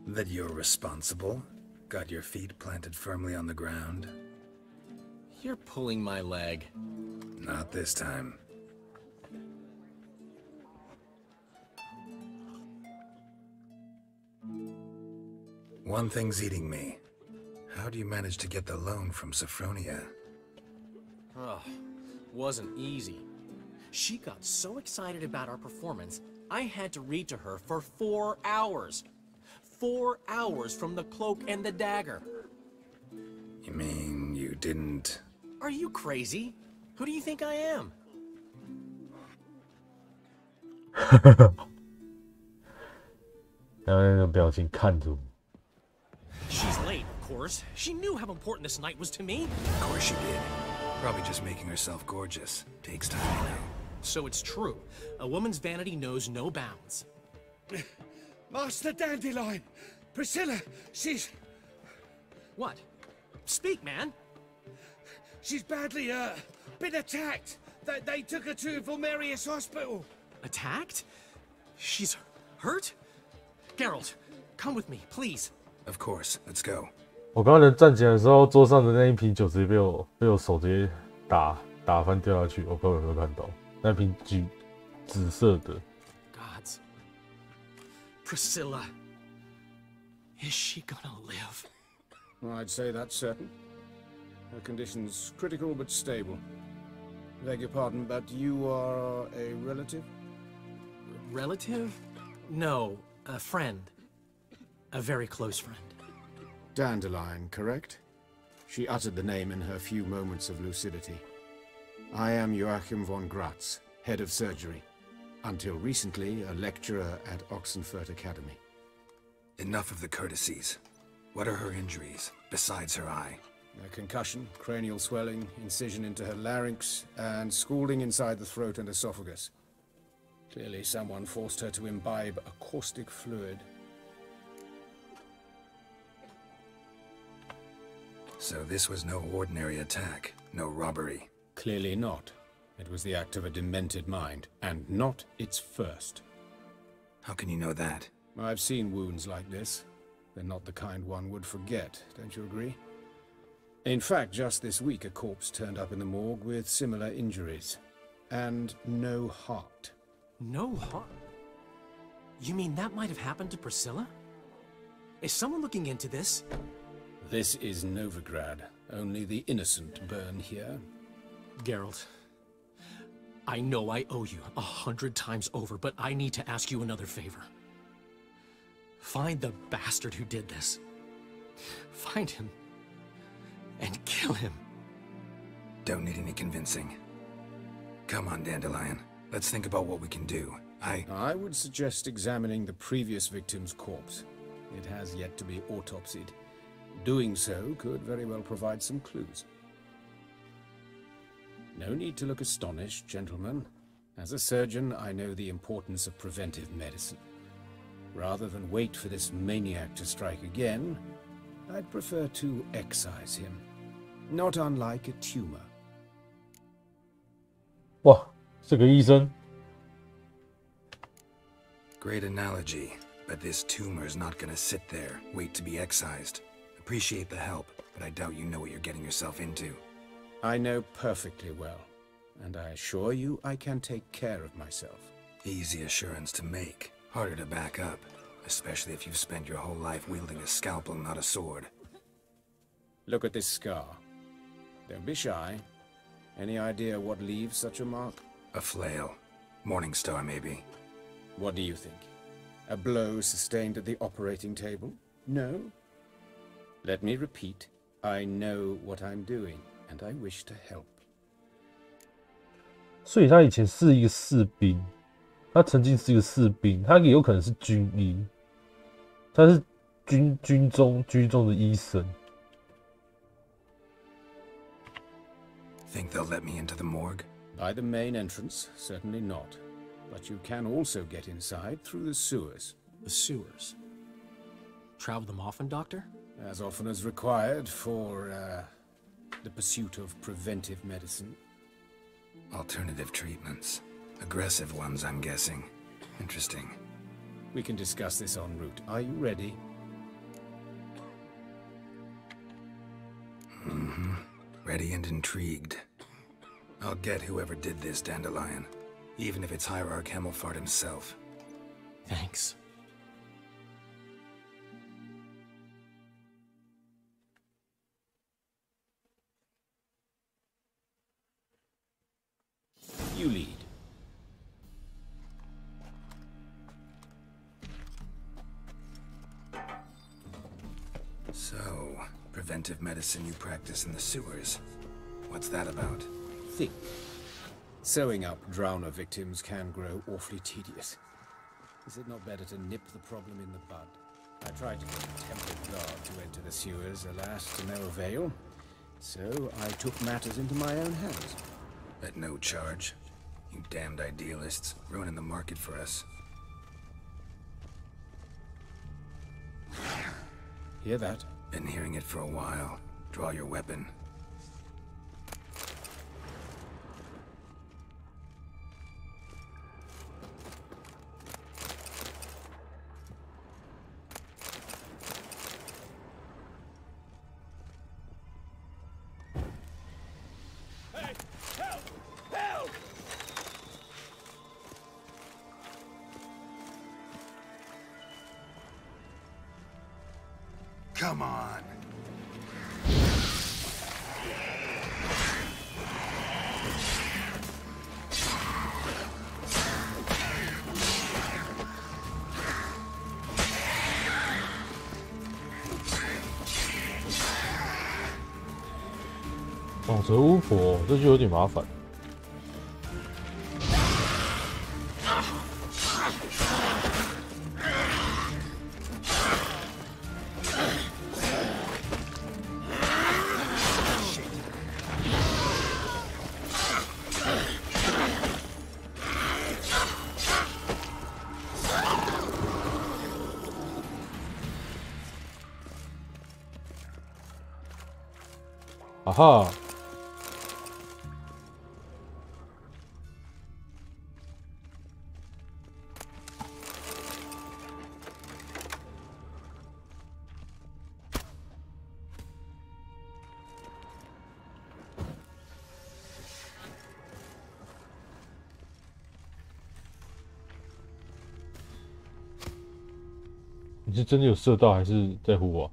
That you're responsible, got your feet planted firmly on the ground. You're pulling my leg. Not this time. One thing's eating me. How do you manage to get the loan from Sophronia? Oh, wasn't easy. She got so excited about our performance, I had to read to her for 4 hours. 4 hours from the cloak and the dagger. You mean you didn't... Are you crazy? Who do you think I am? 然后那个表情看着我。 She's late, of course. She knew how important this night was to me. Of course she did. Probably just making herself gorgeous. Takes time, you know. So it's true. A woman's vanity knows no bounds. Master Dandelion! Priscilla, she's... What? Speak, man. She's badly, been attacked. They took her to Vulmerius Hospital. Attacked? She's hurt? Geralt, come with me, please. Of course, let's go. 我刚才站起来的时候，桌上的那一瓶酒直接被我手直接打翻掉下去。我不知道有没有看到，那瓶紫色的。Gods. Priscilla. Is she gonna live? I'd say that's certain. Her condition's critical but stable. Beg your pardon, but you are a relative? relative? No, a friend. A very close friend. Dandelion, correct? She uttered the name in her few moments of lucidity. I am Joachim von Gratz, head of surgery. Until recently, a lecturer at Oxenfurt Academy. Enough of the courtesies. What are her injuries, besides her eye? A concussion, cranial swelling, incision into her larynx, and scalding inside the throat and esophagus. Clearly someone forced her to imbibe a caustic fluid. So this was no ordinary attack, no robbery. Clearly not. It was the act of a demented mind, and not its first. How can you know that? I've seen wounds like this. They're not the kind one would forget, don't you agree? In fact, just this week a corpse turned up in the morgue with similar injuries. And no heart. No heart? You mean that might have happened to Priscilla? Is someone looking into this? This is Novigrad. Only the innocent burn here. Geralt, I know I owe you 100 times over, but I need to ask you another favor. Find the bastard who did this. Find him and kill him. Don't need any convincing. Come on, Dandelion. Let's think about what we can do. I would suggest examining the previous victim's corpse. It has yet to be autopsied. Doing so could very well provide some clues. No need to look astonished, gentlemen. As a surgeon, I know the importance of preventive medicine. Rather than wait for this maniac to strike again, I'd prefer to excise him. Not unlike a tumor. 哇，这个医生。 Great analogy, but this tumor's not gonna sit there, wait to be excised. Appreciate the help, but I doubt you know what you're getting yourself into. I know perfectly well, and I assure you I can take care of myself. Easy assurance to make, harder to back up, especially if you've spent your whole life wielding a scalpel, not a sword. Look at this scar. Don't be shy. Any idea what leaves such a mark? A flail. Morningstar, maybe. What do you think? A blow sustained at the operating table? No? Let me repeat. I know what I'm doing, and I wish to help. 所以他以前是一个士兵，他曾经是一个士兵，他也有可能是军医，他是军中的医生。 Think they'll let me into the morgue? By the main entrance, certainly not. But you can also get inside through the sewers. The sewers? Travel them often, Doctor? As often as required for, the pursuit of preventive medicine. Alternative treatments. Aggressive ones, I'm guessing. Interesting. We can discuss this en route. Are you ready? Mm-hmm. Ready and intrigued. I'll get whoever did this, Dandelion. Even if it's Hierarch Hemelfart himself. Thanks. You lead. So, preventive medicine you practice in the sewers. What's that about? Think. Sewing up drowner victims can grow awfully tedious. Is it not better to nip the problem in the bud? I tried to get a temple guard to enter the sewers, alas, to no avail. So I took matters into my own hands. At no charge. You damned idealists, ruining the market for us. Hear that? Been hearing it for a while. Draw your weapon. Come on. 蟒蛇巫婆，这就有点麻烦。啊哈！你是真的有射到，还是在唬我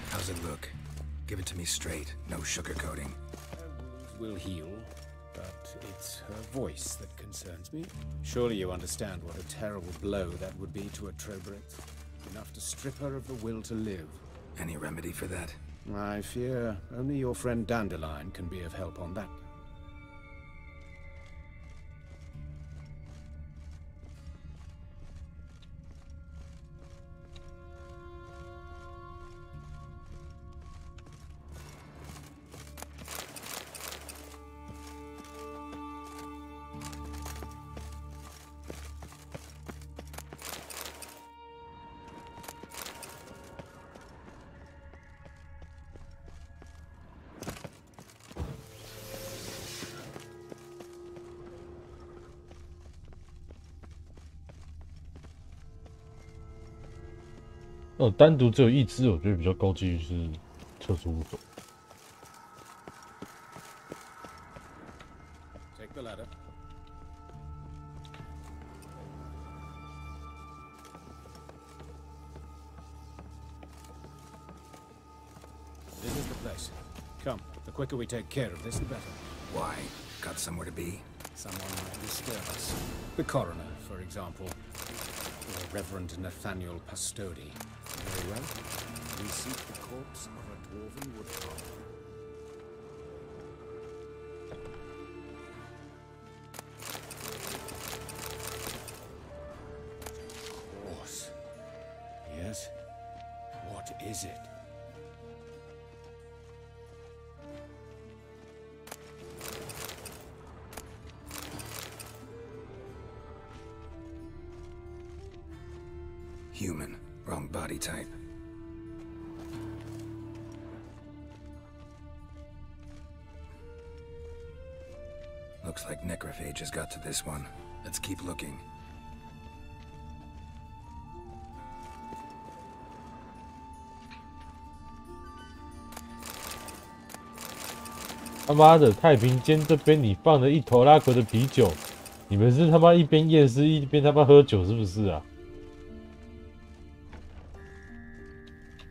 ？How's it look? Give it to me straight, no sugarcoating. Will heal, but it's her voice that concerns me. Surely you understand what a terrible blow that would be to a Trobrit. Enough to strip her of the will to live. Any remedy for that? I fear only your friend Dandelion can be of help on that.哦，单独只有一只，我觉得比较高几率是特殊物种。Take the ladder. This is the place. Come, the quicker we take care of this, the better. Why? Got somewhere to be? Someone might disturb us. The coroner, for example. Or Reverend Nathaniel Pastodi. Very well. We seek the corpse of a dwarven woodcarver. Horse. Yes? What is it? Human. Wrong body type. Looks like necrophages got to this one. Let's keep looking. 他妈的，太平间这边你放了一头拉克的啤酒，你们是他妈一边验尸一边他妈喝酒是不是啊？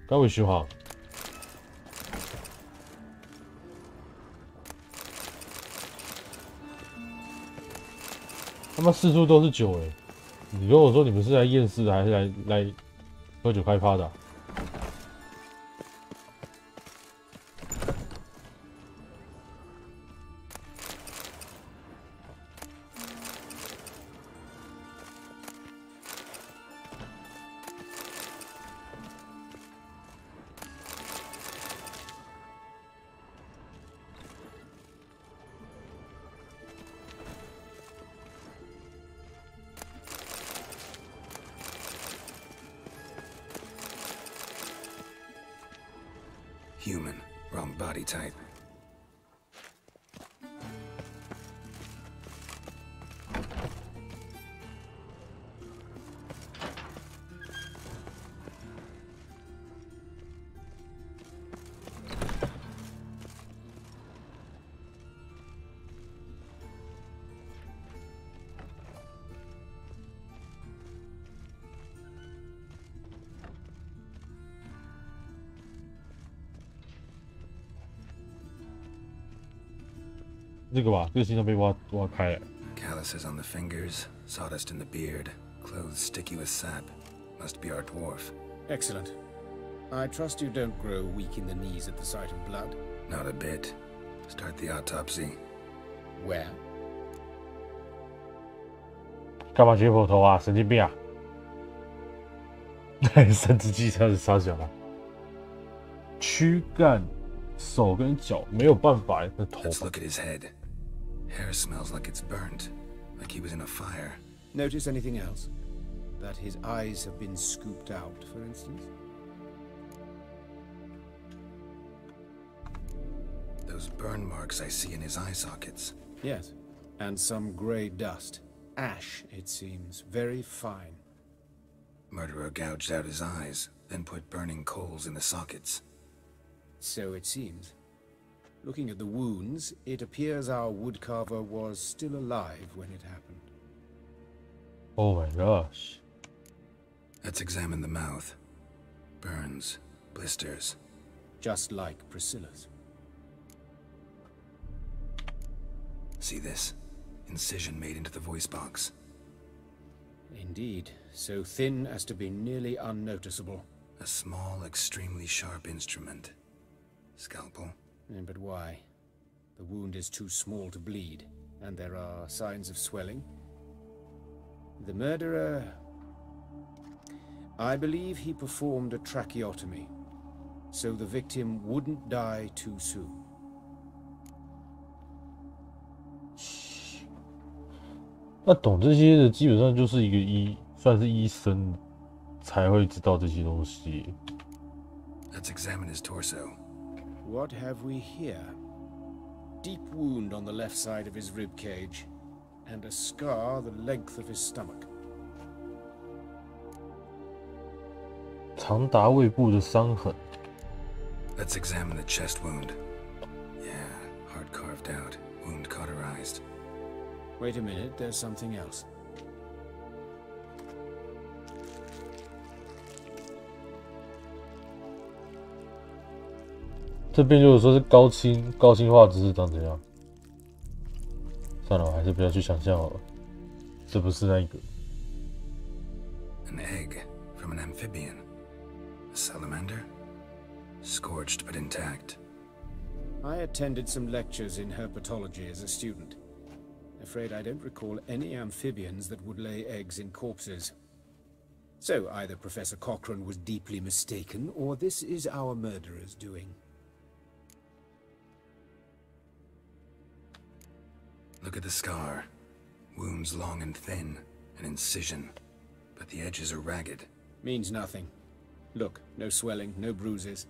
刚尾修好。他妈四处都是酒哎！你跟我说你们是来验尸还是来喝酒开趴的啊？Human. Wrong body type. 这个吧，这个心脏被挖开了。Calluses on the fingers, sawdust in the beard, clothes sticky with sap. Must be our dwarf. Excellent. I trust you don't grow weak in the knees at the sight of blood. Not a bit. Start the autopsy. Where? 干嘛解剖头啊？神经病啊！生殖器它是啥小了？躯干、手跟脚没有办法，那头。Let's look at his head. Hair smells like it's burnt, like he was in a fire. Notice anything else? That his eyes have been scooped out, for instance? Those burn marks I see in his eye sockets. Yes, and some grey dust. Ash, it seems. Very fine. Murderer gouged out his eyes, then put burning coals in the sockets. So it seems. Looking at the wounds, it appears our woodcarver was still alive when it happened. Oh my gosh. Let's examine the mouth. Burns, blisters. Just like Priscilla's. See this? Incision made into the voice box. Indeed, so thin as to be nearly unnoticeable. A small, extremely sharp instrument. Scalpel. But why? The wound is too small to bleed, and there are signs of swelling. The murderer... I believe he performed a tracheotomy, so the victim wouldn't die too soon. 那懂这些的基本上就是一个算是医生才会知道这些东西。Let's examine his torso. What have we here? Deep wound on the left side of his rib cage, and a scar the length of his stomach. 长达胃部的伤痕。Let's examine the chest wound. Yeah, heart carved out, wound cauterized. Wait a minute, there's something else. 这边如果说是高清化知识长怎样？算了，我还是不要去想象好了。这不是那一个。An egg from an amphibian. A salamander? Scorched but intact. I attended some lectures in herpetology as a student. Afraid I don't recall any amphibians that would lay eggs in corpses. So either Professor Cochrane was deeply mistaken, or this is our murderer's doing. Look at the scar. Wounds long and thin, an incision. But the edges are ragged. Means nothing. Look, no swelling, no bruises.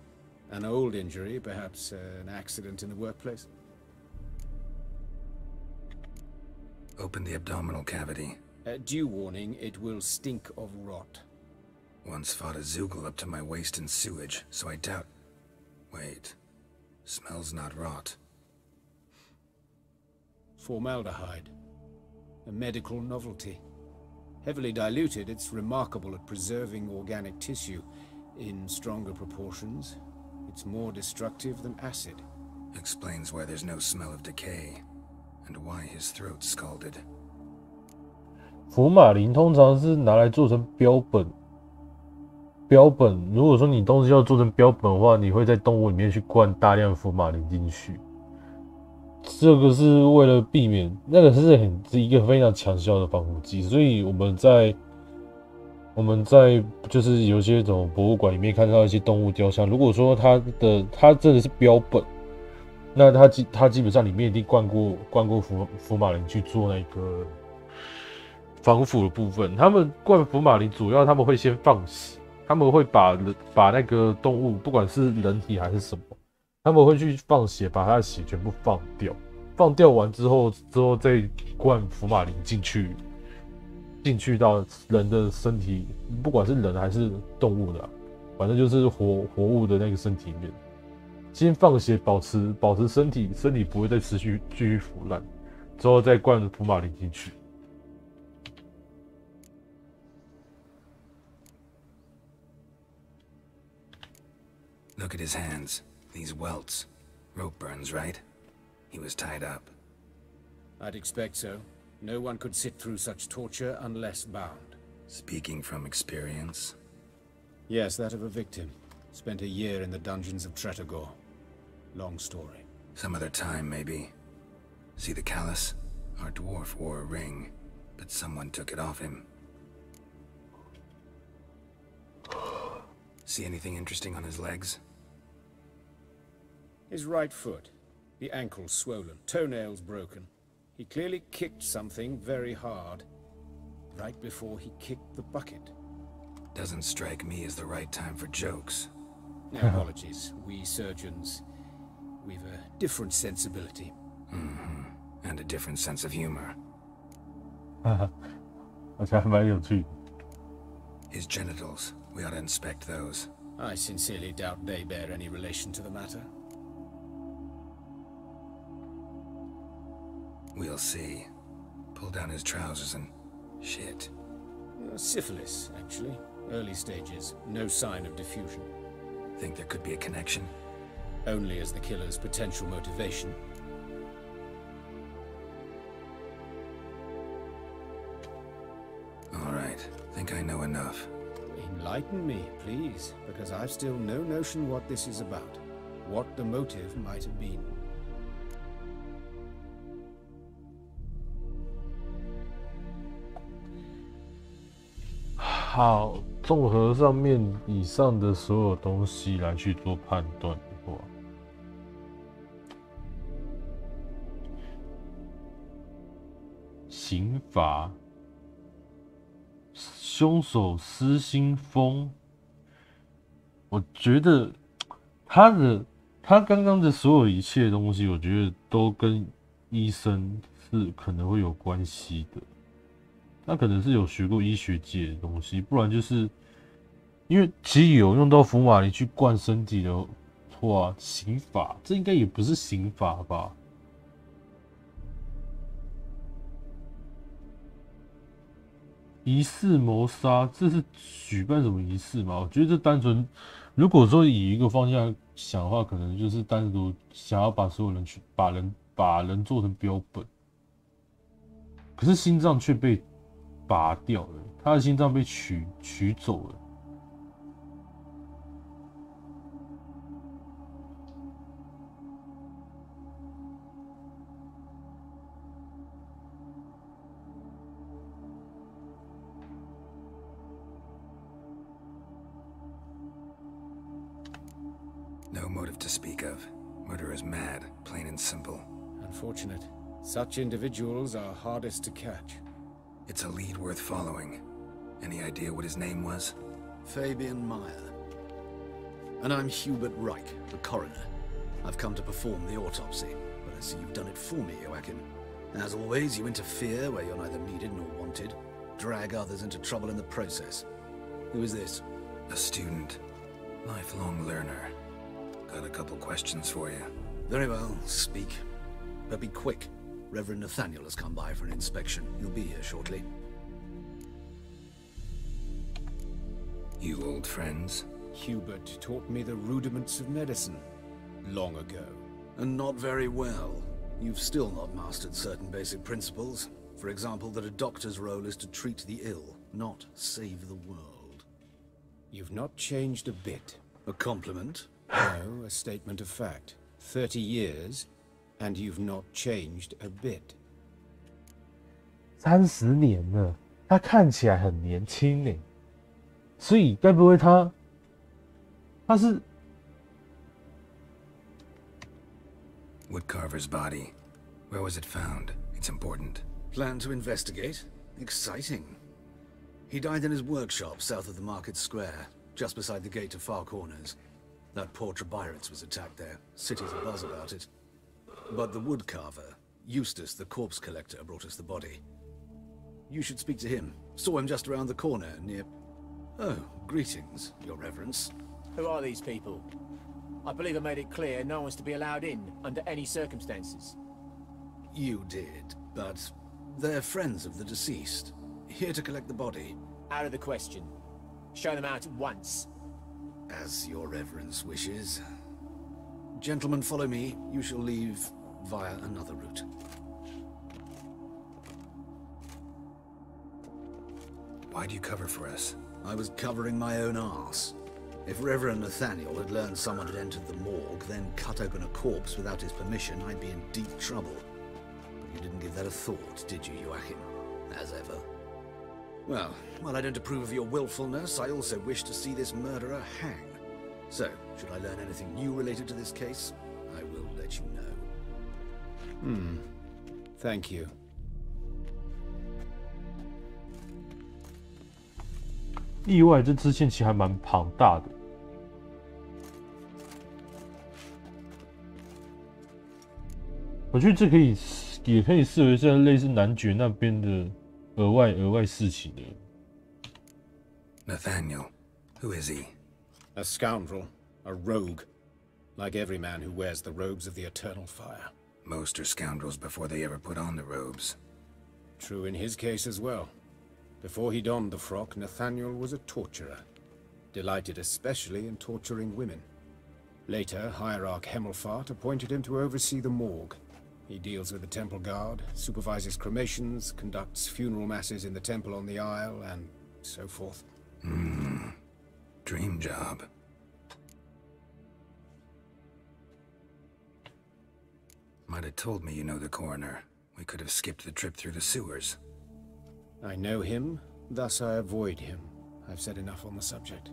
An old injury, perhaps an accident in the workplace. Open the abdominal cavity. Due warning, it will stink of rot. Once fought a Zoogle up to my waist in sewage, so I doubt... Wait. Smells not rot. Formaldehyde. A medical novelty. Heavily diluted, it's remarkable at preserving organic tissue. In stronger proportions, it's more destructive than acid. Explains why there's no smell of decay, and why his throat's scalded. 福马林通常是拿来做成标本。标本，如果说你东西要做成标本的话，你会在动物里面去灌大量福马林进去。这个是为了避免，那个是一个非常强效的防腐剂，所以我们在就是有些种博物馆里面看到一些动物雕像，如果说它真的是标本，那它基本上里面一定灌过福马林去做那个防腐的部分。他们灌福马林主要他们会先放血，他们会把那个动物不管是人体还是什么，他们会去放血，把它的血全部放掉。放掉完之后再灌福马林进去到人的身体，不管是人还是动物的，反正就是活物的那个身体里面，先放血保持身体不会再继续腐烂，之后再灌福马林进去。Look at his hands. These welts. Rope burns, right? He was tied up. I'd expect so. No one could sit through such torture unless bound. Speaking from experience? Yes, that of a victim. Spent a year in the dungeons of Tretogor. Long story. Some other time, maybe. See the callus? Our dwarf wore a ring, but someone took it off him. See anything interesting on his legs? His right foot. The ankle swollen, toenails broken. He clearly kicked something very hard. Right before he kicked the bucket. Doesn't strike me as the right time for jokes. Apologies. We surgeons, we've a different sensibility. Mm-hmm. And a different sense of humor. His genitals. We ought to inspect those. I sincerely doubt they bear any relation to the matter. We'll see. Pull down his trousers and... shit. Syphilis, actually. Early stages. No sign of diffusion. Think there could be a connection? Only as the killer's potential motivation. All right. Think I know enough. Enlighten me, please, because I've still no notion what this is about. What the motive might have been.好，综合上面以上的所有东西来去做判断的话，刑罚，凶手失心疯，我觉得他刚刚的所有一切东西，我觉得都跟医生是可能会有关系的。他可能是有学过医学界的东西，不然就是因为其实有用到福马林去灌身体的话，刑法这应该也不是刑法吧？疑似谋杀，这是举办什么仪式吗？我觉得这单纯，如果说以一个方向想的话，可能就是单独想要把所有人去把人做成标本，可是心脏却被拔掉了，他的心脏被取走了。No motive to speak of. Murder is mad, plain and simple. Unfortunate. Such individuals are hardest to catch. It's a lead worth following. Any idea what his name was? Fabian Meyer. And I'm Hubert Reich, the coroner. I've come to perform the autopsy, but I see you've done it for me, Joachim. As always, you interfere where you're neither needed nor wanted. Drag others into trouble in the process. Who is this? A student. Lifelong learner. Got a couple questions for you. Very well, speak. But be quick. Reverend Nathaniel has come by for an inspection. He'll be here shortly. You old friends? Hubert taught me the rudiments of medicine long ago. And not very well. You've still not mastered certain basic principles. For example, that a doctor's role is to treat the ill, not save the world. You've not changed a bit. A compliment? No, a statement of fact. 30 years, and you've not changed a bit. 30年了，他看起来很年轻呢，所以该不会他是 Woodcarver's body. Where was it found? It's important. Plan to investigate? Exciting. He died in his workshop south of the market square, just beside the gate to Far Corners. That poor Trebirates was attacked there. City's abuzz about it. But the woodcarver, Eustace the corpse collector, brought us the body. You should speak to him. Saw him just around the corner near... Oh, greetings, Your Reverence. Who are these people? I believe I made it clear no one's to be allowed in under any circumstances. You did, but they're friends of the deceased. Here to collect the body. Out of the question. Show them out at once. As Your Reverence wishes. Gentlemen, follow me. You shall leave via another route. Why'd you cover for us? I was covering my own arse. If Reverend Nathaniel had learned someone had entered the morgue, then cut open a corpse without his permission, I'd be in deep trouble. But you didn't give that a thought, did you, Joachim? As ever. Well, while I don't approve of your willfulness, I also wish to see this murderer hang. So, should I learn anything new related to this case, I will let you know. Thank you. 意外，这支线其实还蛮庞大的。我觉得这也可以视为是类似男爵那边的额外事情的。Nathaniel, who is he? A scoundrel, a rogue, like every man who wears the robes of the eternal fire. Most are scoundrels before they ever put on the robes. True in his case as well. Before he donned the frock, Nathaniel was a torturer, delighted especially in torturing women. Later, Hierarch Hemmelfart appointed him to oversee the morgue. He deals with the temple guard, supervises cremations, conducts funeral masses in the temple on the Isle, and so forth. Dream job. Might have told me you know the coroner. We could have skipped the trip through the sewers. I know him, thus I avoid him. I've said enough on the subject.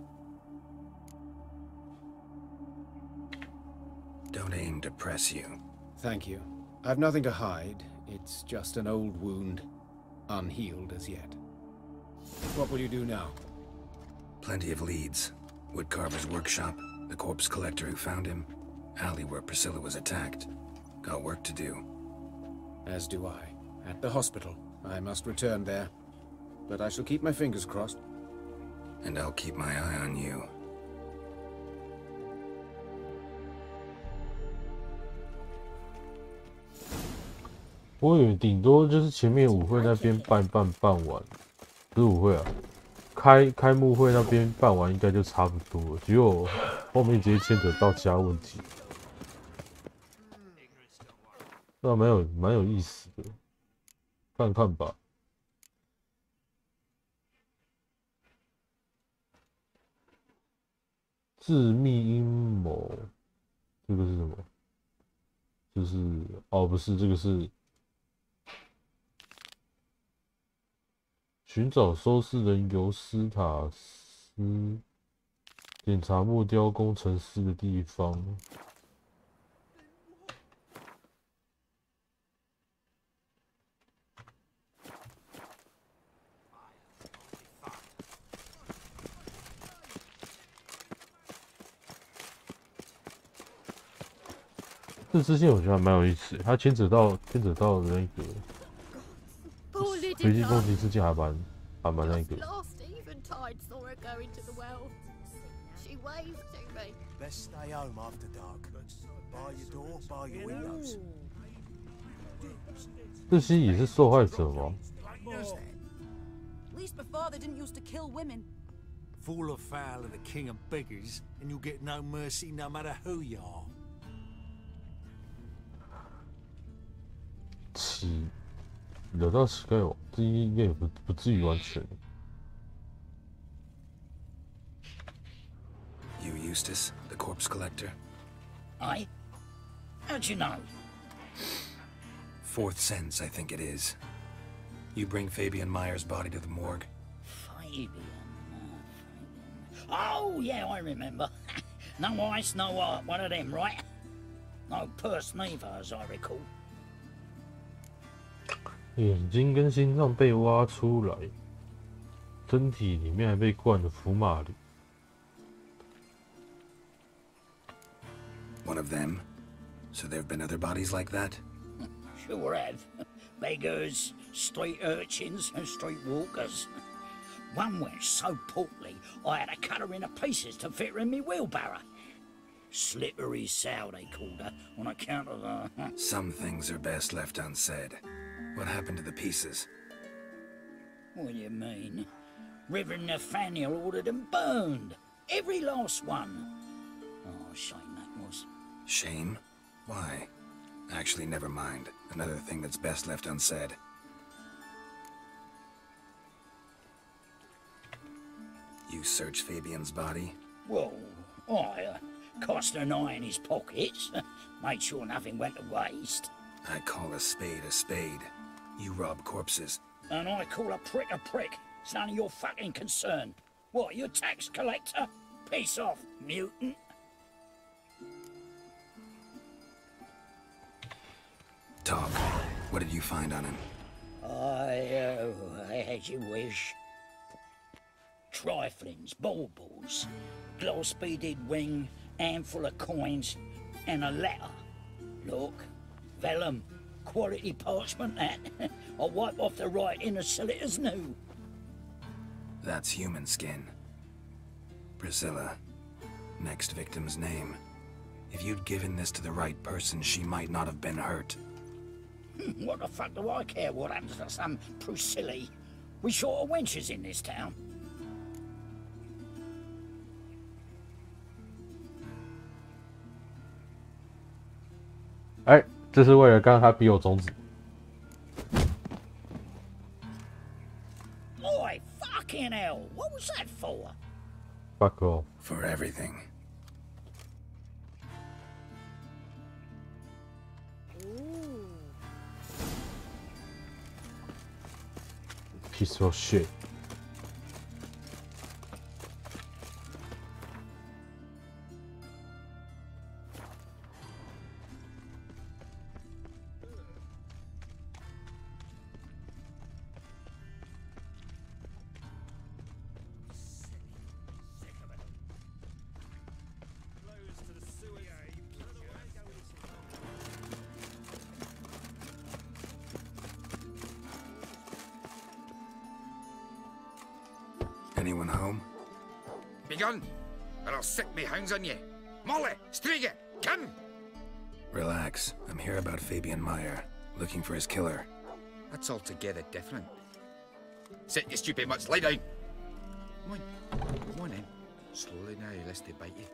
Don't aim to press you. Thank you. I've nothing to hide. It's just an old wound, unhealed as yet. What will you do now? Plenty of leads. Woodcarver's workshop, the corpse collector who found him, alley where Priscilla was attacked. Got work to do. As do I. At the hospital. I must return there. But I shall keep my fingers crossed. And I'll keep my eye on you. 我以为顶多就是前面舞会那边办完，不是舞会啊，开幕会那边办完应该就差不多了，结果后面直接牵扯到其他问题，那蛮有意思的，看看吧。致密阴谋，这个是什么？就是哦，不是，这个是寻找收尸人尤斯塔斯，检查木雕工程师的地方。这支线我觉得还蛮有意思的，它牵扯到那个随机攻击事件，还蛮那个。这些也是受害者吗？ Fall afoul of the king of beggars, and you'll get no mercy no matter who you are. 惹到乞丐王，这应该也不至于完全。You, Eustace, the corpse collector? Aye? How'd you know? Fourth sense, I think it is. You bring Fabian Meyer's body to the morgue. Fabian. Oh, yeah, I remember. No ice, no art, one of them, right? No purse neither, as I recall. 眼睛跟心脏被挖出来，身体里面还被灌了福马林。One of them? So there have been other bodies like that? Sure have. Beggars, street urchins, and street walkers. One went so portly, I had to cut her into pieces to fit her in me wheelbarrow. Slippery sow, they called her, on account of her. Some things are best left unsaid. What happened to the pieces? What do you mean? Reverend Nathaniel ordered them burned. Every last one. Oh, shame that was. Shame? Why? Actually, never mind. Another thing that's best left unsaid. You search Fabian's body? Well, I cast an eye in his pockets, made sure nothing went to waste. I call a spade a spade. You rob corpses. And I call a prick a prick. It's none of your fucking concern. What, you tax collector? Piss off, mutant. Talk. What did you find on him? As you wish. Triflings, baubles, gloss-beaded wing, handful of coins, and a letter. Look, vellum, quality parchment that. I'll wipe off the writing and sell it as new. That's human skin. Priscilla. Next victim's name. If you'd given this to the right person, she might not have been hurt. What the fuck do I care what happens to some Priscilla? We short of wenches in this town.哎，这是为了让他逼我终止。Oi, fucking hell! What was that for? Fuck off. For everything. Piece of shit. Anyone home? Begun, or I'll sick me hounds on you. Molly, Striga, come! Relax. I'm here about Fabian Meyer, looking for his killer. That's altogether different. Sit, you stupid mutts, lie down. Come on in. Slowly now, lest they bite you.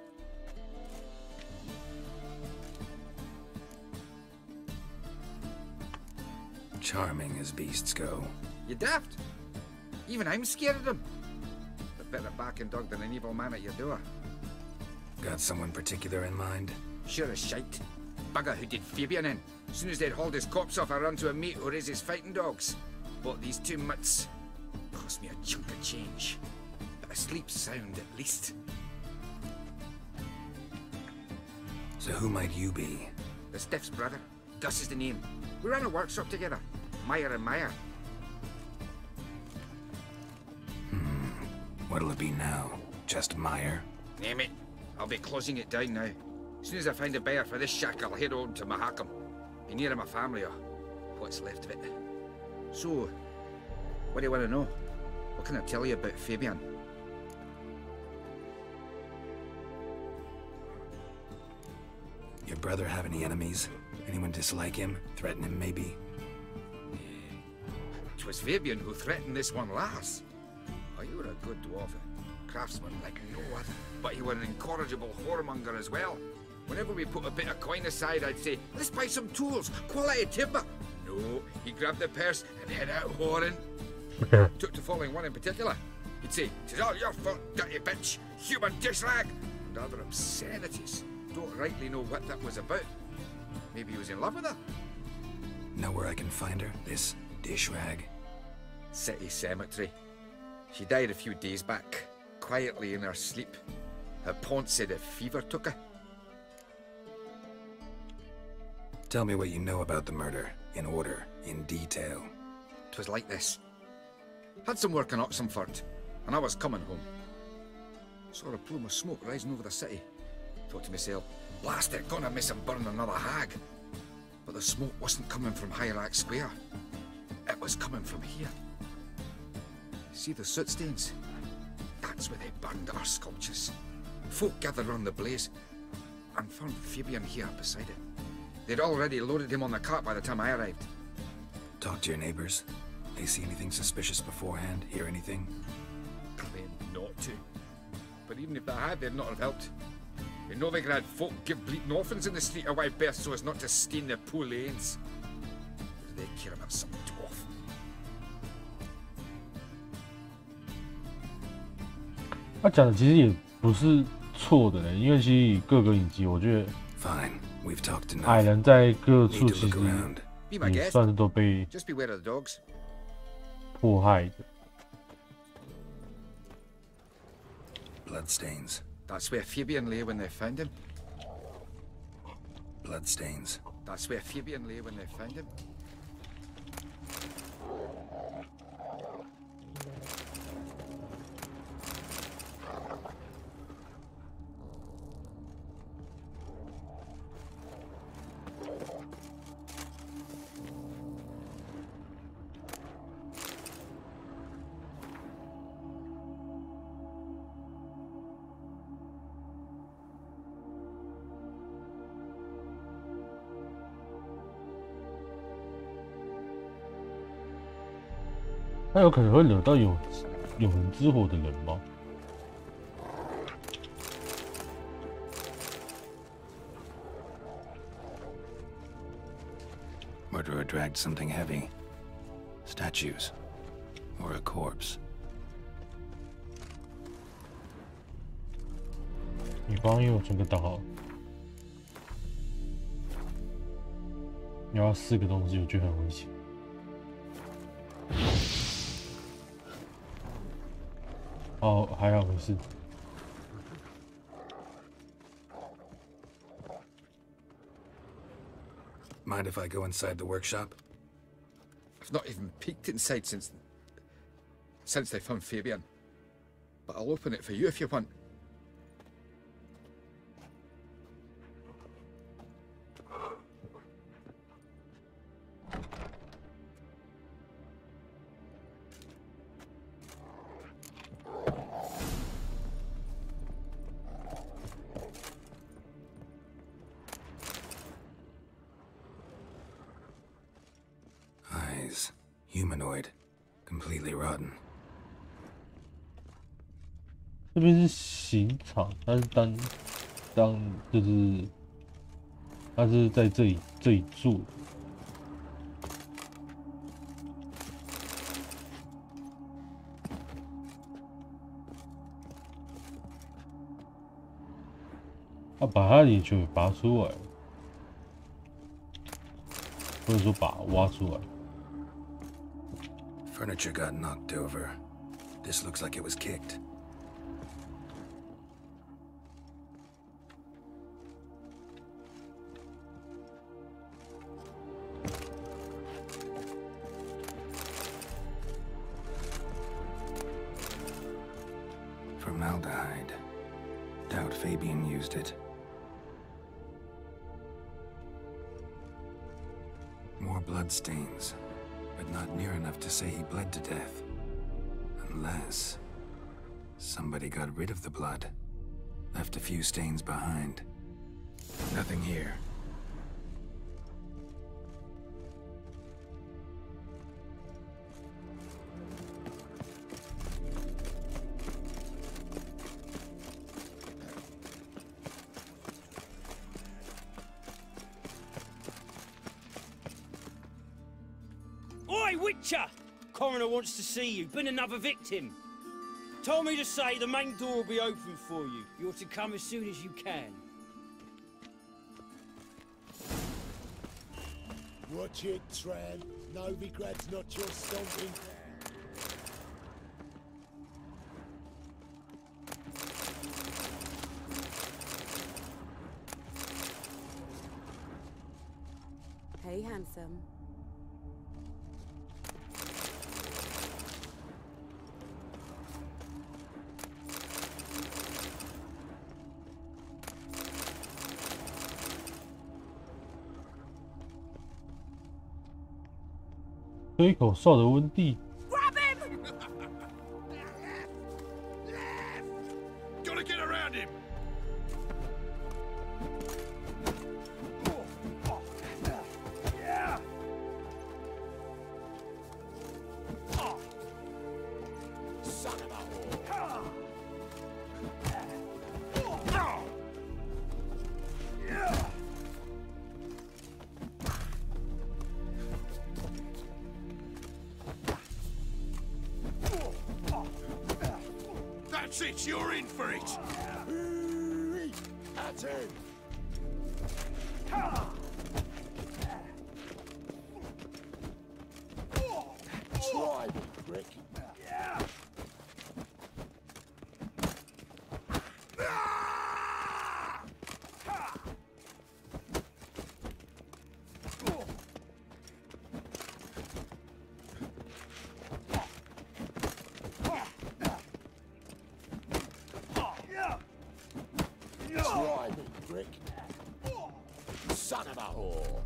Charming as beasts go. You daft? Even I'm scared of them. A better barking dog than an evil man at your door. Got someone particular in mind? Sure as shite. Bugger who did Fabian in. As soon as they'd hauled his corpse off, I run to a mate who raises fighting dogs. Bought these two mutts. Cost me a chunk of change. But I sleep sound at least. So who might you be? The Stiff's brother. Gus is the name. We ran a workshop together. Meyer and Meyer. What'll it be now? Just Meyer? Name it. I'll be closing it down now. As soon as I find a buyer for this shack, I'll head on to Mahakam. Be near my family or what's left of it. So, what do you want to know? What can I tell you about Fabian? Your brother have any enemies? Anyone dislike him? Threaten him, maybe? 'Twas Fabian who threatened this one last. Oh, you were a good dwarf, craftsman like no other. But you were an incorrigible whoremonger as well. Whenever we put a bit of coin aside, I'd say, let's buy some tools, quality timber. No, he grabbed the purse and head out whoring. Took to following one in particular. He'd say, 'tis all your fault, dirty bitch, human dish rag, and other obscenities. Don't rightly know what that was about. Maybe he was in love with her. Know where I can find her? This dish rag? City cemetery. She died a few days back, quietly in her sleep. Her pont said a fever took her. Tell me what you know about the murder, in order, in detail. 'Twas like this. Had some work in Oxenford, and I was coming home. Saw a plume of smoke rising over the city. Thought to myself, blast it, gonna miss him burn another hag. But the smoke wasn't coming from Hierarch Square. It was coming from here. See the soot stains? That's where they burned our sculptures. Folk gathered around the blaze and found Fabian here beside it. They'd already loaded him on the cart by the time I arrived. Talk to your neighbors. They see anything suspicious beforehand? Hear anything? Claimed not to. But even if they had, they'd not have helped. In Novigrad, folk give bleating orphans in the street a wide berth so as not to stain their poor lanes. What do they care about some dwarf? 他讲的其实也不是错的嘞，因为其实以各个影集，我觉得矮人在各处其实也算是都被迫害的。Bloodstains. That's where Fabian lay when they found him. Bloodstains. That's where Fabian lay when they found him.他有可能会惹到永恒之火的人吗？ Murderer dragged something heavy. Statues. Or a corpse. 你刚刚又整个打好，你要4个东西，我觉得很危险。哦，还好没事。 Mind if I go inside the workshop? I've not even peeked inside since they found Fabian. But I'll open it for you if you want. Humanoid. Completely rotten. 这边是刑场，他是就是他是在这里住。他把他的眼球给拔出来，或者说把挖出来。 Furniture got knocked over. This looks like it was kicked. Formaldehyde. Doubt Fabian used it. More bloodstains. But not near enough to say he bled to death. Unless somebody got rid of the blood. Left a few stains behind. Nothing here. Oi, Witcher! Coroner wants to see you. Been another victim. Told me to say the main door will be open for you. You're to come as soon as you can. Watch it, Tran. Novigrad's not your stomping. Hey, handsome.吹口哨的温蒂。 Gotta get around him. Son of a That's it, you're in for it. That's it. Try me, prick. Try me, prick. Son of a whore.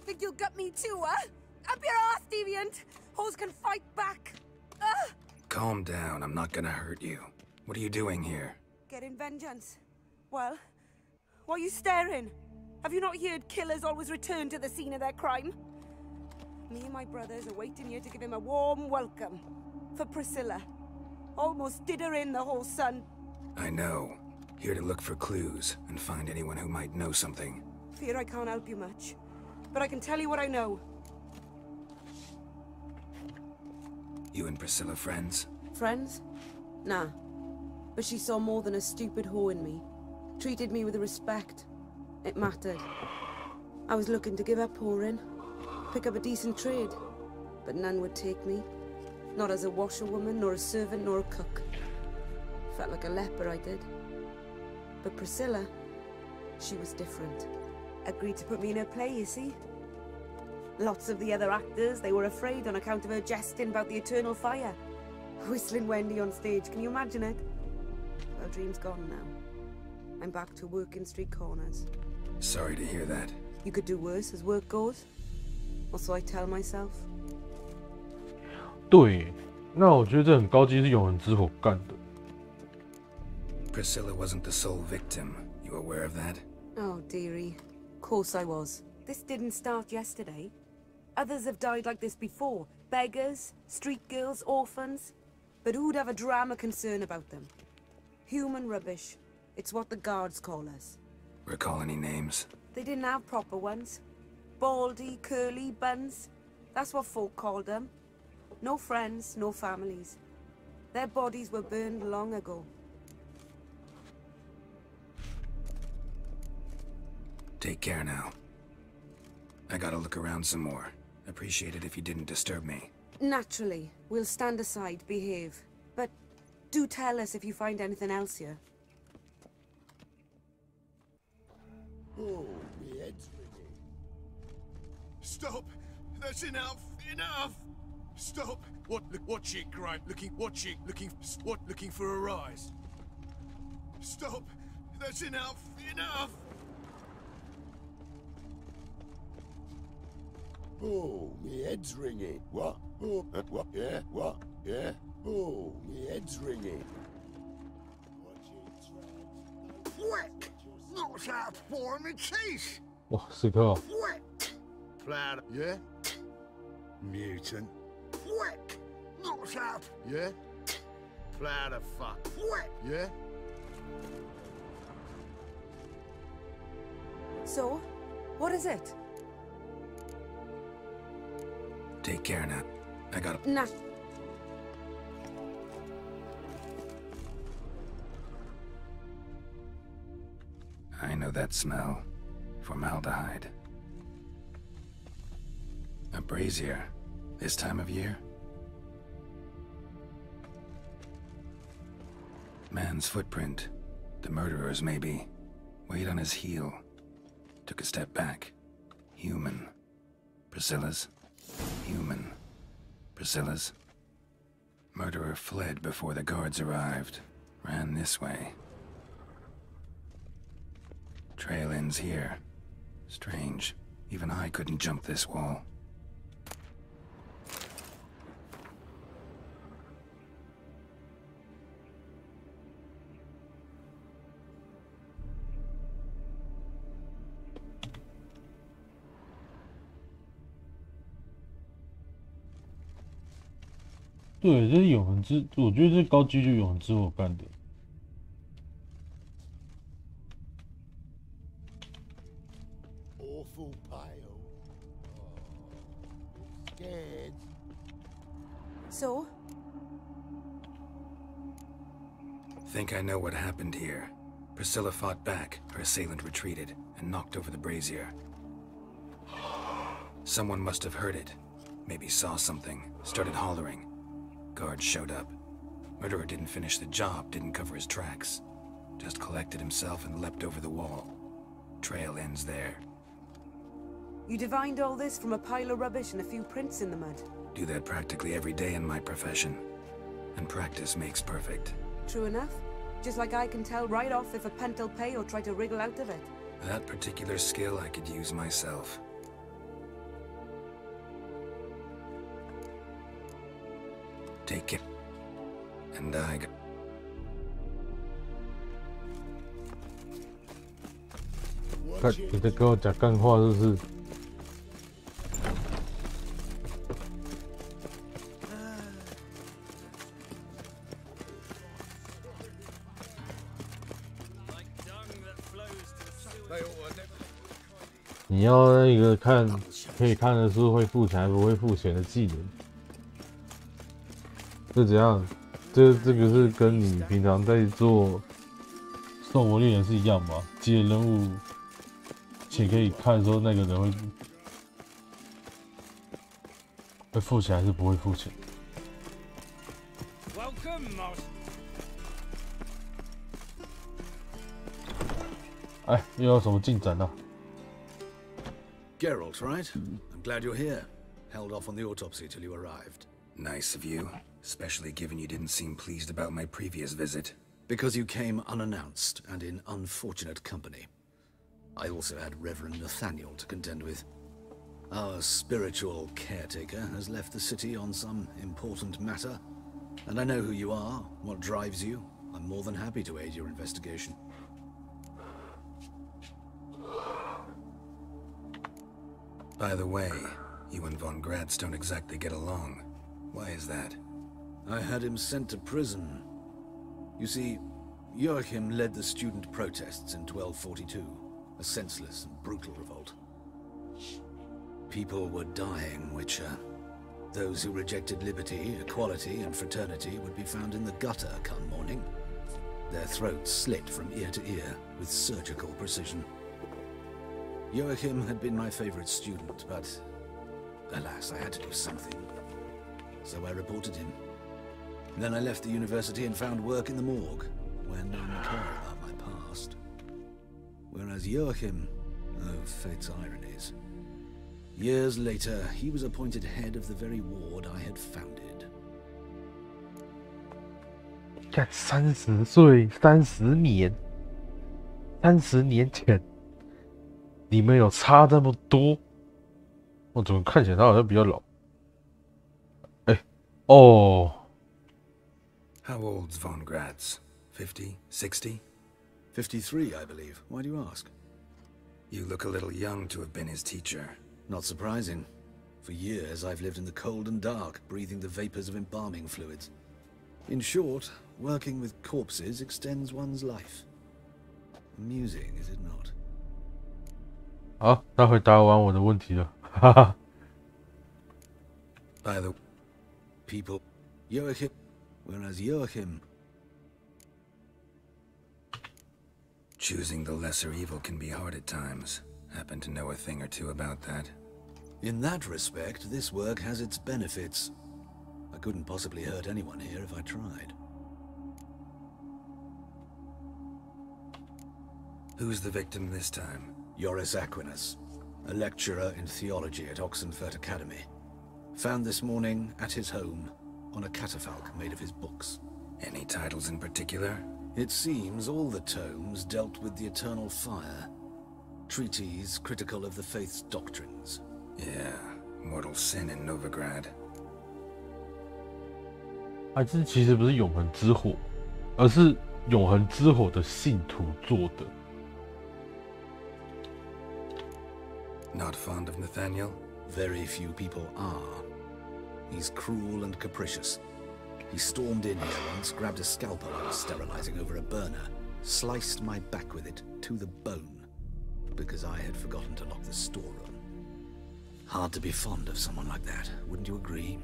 Think you'll gut me too, huh? Up your ass, deviant! Hoes can fight back! Calm down, I'm not gonna hurt you. What are you doing here? Getting vengeance. Well, why are you staring? Have you not heard killers always return to the scene of their crime? Me and my brothers are waiting here to give him a warm welcome. For Priscilla. Almost did her in, the whole son. I know. Here to look for clues and find anyone who might know something. Fear I can't help you much. But I can tell you what I know. You and Priscilla friends? Friends? Nah. But she saw more than a stupid whore in me. Treated me with respect. It mattered. I was looking to give up whoring. Pick up a decent trade. But none would take me. Not as a washerwoman, nor a servant, nor a cook. Felt like a leper, I did. But Priscilla, she was different. Agreed to put me in her play, you see? Lots of the other actors, they were afraid on account of her jesting about the eternal fire. Whistling Wendy on stage, can you imagine it? Well, dream's gone now. I'm back to working street corners. Sorry to hear that. You could do worse as work goes. Or so I tell myself. 对，那我觉得这很高级是永恒之火干的。Priscilla wasn't the sole victim. You aware of that? Oh, dearie. Of course I was. This didn't start yesterday. Others have died like this before. Beggars, street girls, orphans. But who'd have a drama concern about them? Human rubbish. It's what the guards call us. Recall any names? They didn't have proper ones. Baldy, curly, buns. That's what folk called them. No friends, no families. Their bodies were burned long ago. Take care now. I gotta look around some more. Appreciate it if you didn't disturb me. Naturally. We'll stand aside, behave. But do tell us if you find anything else here. Oh, my head's ringing. Stop! That's enough! Enough! Stop! Watch it, Grant. Looking for a rise. Stop! That's enough! Enough! Oh, my head's ringing. What? Oh, what? Yeah, what? Yeah. Oh, my head's ringing. Quick! Not that for me teeth! 哇，死磕哦！ Quick! Plaid. Yeah? Mutant. Quick! Not that. Yeah? Plaid of fuck. Quick! Yeah? So, what is it? Take care now. I gotta... Nah. I know that smell. Formaldehyde. A brazier. This time of year? Man's footprint. The murderer's maybe. Weight on his heel. Took a step back. Human. Priscilla's. Human. Priscilla's. Murderer fled before the guards arrived. Ran this way. Trail ends here. Strange. Even I couldn't jump this wall.对，这是永恒之，我觉得这高级就永恒之火干的。Awful pale. Oh, scared. So? Think I know what happened here. Priscilla fought back, her assailant retreated, and knocked over the brazier. Someone must have heard it. Maybe saw something, started hollering. Guards showed up. Murderer didn't finish the job, didn't cover his tracks. Just collected himself and leapt over the wall. Trail ends there. You divined all this from a pile of rubbish and a few prints in the mud? Do that practically every day in my profession. And practice makes perfect. True enough. Just like I can tell right off if a pent'll pay or try to wriggle out of it. That particular skill I could use myself. Take it. And I...看，你在跟我讲干话是不是？你要那个看，可以看的是会付钱还不会付钱的技能，是怎样？这个是跟你平常在做兽魔猎人是一样吗？接任务且可以看说那个人会付钱还是不会付钱？哎，又有什么进展啊？ Geralt, right? I'm glad you're here. Held off on the autopsy till you arrived. Nice of you, especially given you didn't seem pleased about my previous visit. Because you came unannounced and in unfortunate company. I also had Reverend Nathaniel to contend with. Our spiritual caretaker has left the city on some important matter, and I know who you are, what drives you. I'm more than happy to aid your investigation. By the way, you and Von Gratz don't exactly get along. Why is that? I had him sent to prison. You see, Joachim led the student protests in 1242, a senseless and brutal revolt. People were dying, Witcher. Those who rejected liberty, equality, and fraternity would be found in the gutter come morning. Their throats slit from ear to ear with surgical precision. Joachim had been my favorite student, but alas, I had to do something. So I reported him. Then I left the university and found work in the morgue, where no one cared about my past. Whereas Joachim, oh, fate's ironies. Years later, he was appointed head of the very ward I had founded. 看30岁，30年，30年前。 你们有差这么多？我怎么看起来他好像比较老？哎，哦。How old's Von Gratz? 50, 60? 53, I believe. Why do you ask? You look a little young to have been his teacher. Not surprising. For years, I've lived in the cold and dark, breathing the vapors of embalming fluids. In short, working with corpses extends one's life. Amusing, is it not? 好，他回答完我的问题了，哈哈。By the people, Joachim, whereas Joachim. Choosing the lesser evil can be hard at times. Happen to know a thing or two about that. In that respect, this work has its benefits. I couldn't possibly hurt anyone here if I tried. Who's the victim this time? Joris Aquinas, a lecturer in theology at Oxenfurt Academy. Found this morning at his home on a catafalque made of his books. Any titles in particular? It seems all the tomes dealt with the eternal fire. Treatises critical of the faith's doctrines. Yeah, mortal sin in Novigrad. 还是其实不是永恒之火，而是永恒之火的信徒做的。 Not fond of Nathaniel? Very few people are. He's cruel and capricious. He stormed in here once, grabbed a scalpel I was sterilizing over a burner, sliced my back with it to the bone, because I had forgotten to lock the storeroom. Hard to be fond of someone like that, wouldn't you agree?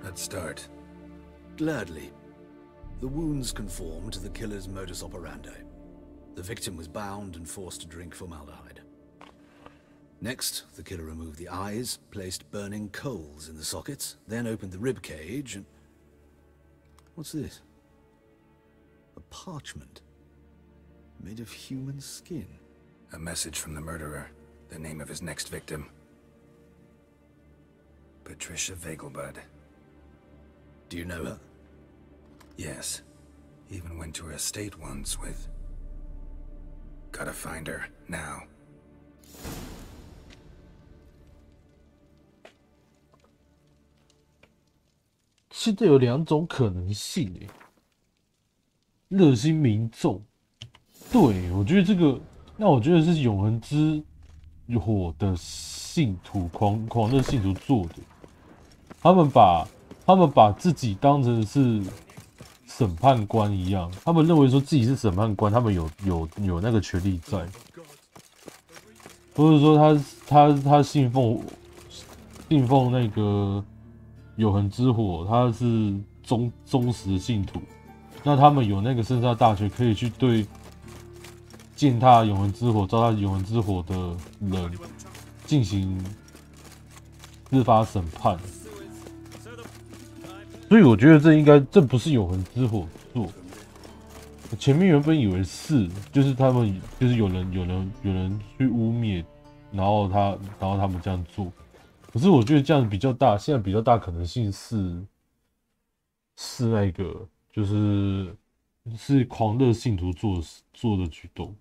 Let's start. Gladly. The wounds conform to the killer's modus operandi. The victim was bound and forced to drink formaldehyde. Next, the killer removed the eyes, placed burning coals in the sockets, then opened the rib cage and... What's this? A parchment. Made of human skin. A message from the murderer. The name of his next victim. Patricia Vegelbud. Do you know her? Yes. Even went to her estate once with... Gotta find her, now. 现在有2种可能性诶，热心民众，对我觉得这个，那我觉得是永恒之火的信徒狂热信徒做的，他们把自己当成是审判官一样，他们认为说自己是审判官，他们有那个权利在，或者说他信奉那个。永恒之火，他是忠实的信徒，那他们有那个生杀大权，可以去对践踏永恒之火、糟蹋永恒之火的人进行司法审判。所以我觉得这不是永恒之火做。前面原本以为是，就是他们就是有人去污蔑，然后他们这样做。可是我觉得这样比较大，现在比较大可能性是那个，是狂热信徒做的举动。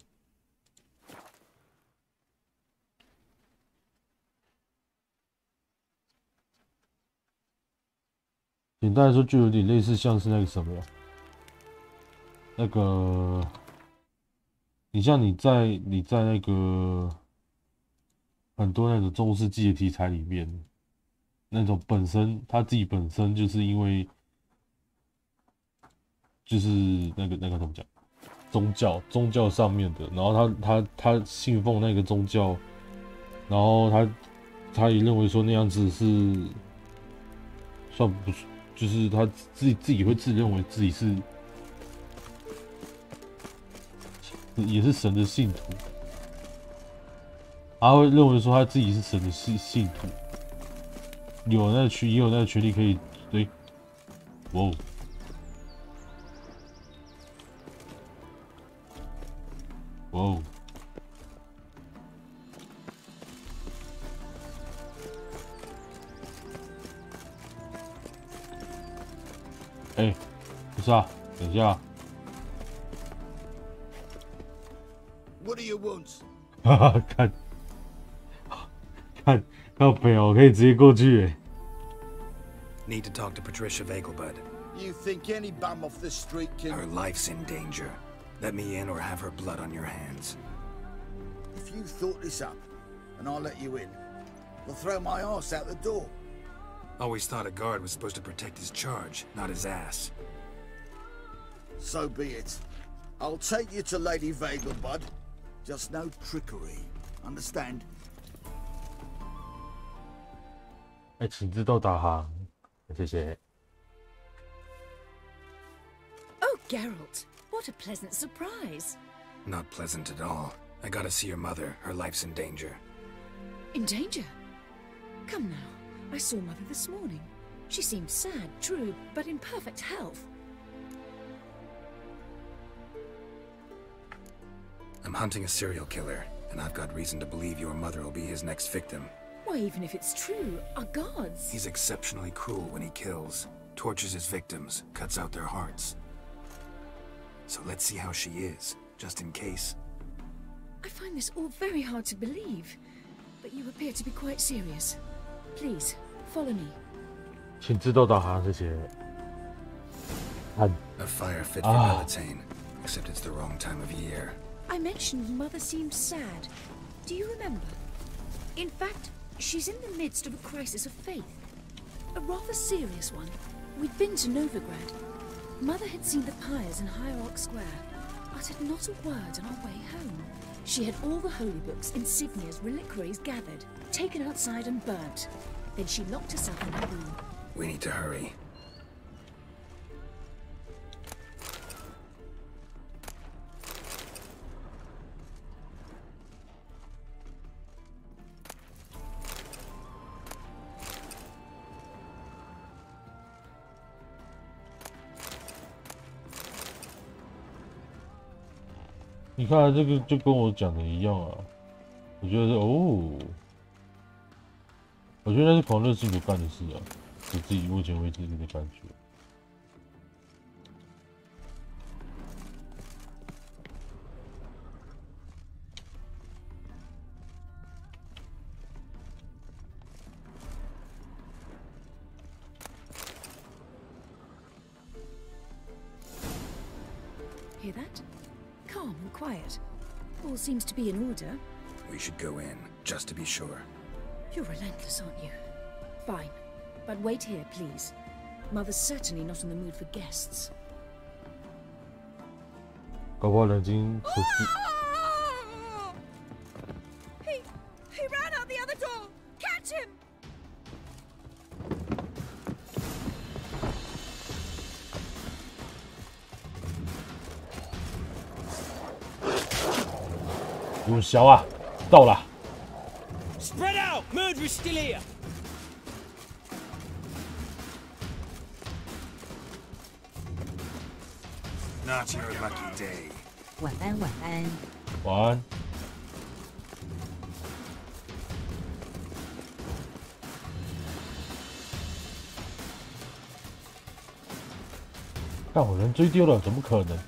简单来说，就有点类似像是那个什么呀，那个，你在那个。很多那种中世纪的题材里面，那种他自己本身就是因为，就是那个怎么讲，宗教上面的，然后他信奉那个宗教，然后他也认为说那样子是算不，就是他自己会自认为自己是也是神的信徒。他会认为说他自己是神的信徒，也有那个权利可以对，哇，哇，哎，不是啊，等一下。What do you want? 哈哈，看朋友可以直接过去哎。Need to talk to Patricia Vegelbud. You think any bum off the street can... Her life's in danger. Let me in or have her blood on your hands. If you thought this up, and I'll let you in, I'll throw my ass out the door. Always thought a guard was supposed to protect his charge, not his ass. So be it. I'll take you to Lady Vegelbud. Just no trickery. Understand? 哎，请自动导航，谢谢。Oh, Geralt, what a pleasant surprise. Not pleasant at all. I gotta see your mother. Her life's in danger. In danger? Come now. I saw Mother this morning. She seemed sad, true, but in perfect health. I'm hunting a serial killer, and I've got reason to believe your mother will be his next victim. Why, even if it's true, our gods... He's exceptionally cruel when he kills, tortures his victims, cuts out their hearts. So let's see how she is, just in case. I find this all very hard to believe, but you appear to be quite serious. Please, follow me. 请自动导航，谢谢。A fire fit for Bellatane, except it's the wrong time of year. I mentioned Mother seemed sad. Do you remember? In fact, she's in the midst of a crisis of faith. A rather serious one. We'd been to Novigrad. Mother had seen the pyres in Hierarch Square, uttered not a word on our way home. She had all the holy books, insignias, reliquaries gathered, taken outside and burnt. Then she locked herself in her room, We need to hurry.你看这个就跟我讲的一样啊，我觉得是哦，我觉得那是狂热性格干的事啊，我自己目前为止的感觉。Hear that? Calm and quiet. All seems to be in order. We should go in, just to be sure. You're relentless, aren't you? Fine. But wait here, please. Mother's certainly not in the mood for guests. 搞不好人已经出去。He ran out the other door! Catch him! 有小啊，到了。Spread out! Murderer's still here! Not your lucky day. 晚安，晚安。晚安。看我人追丢了，怎么可能？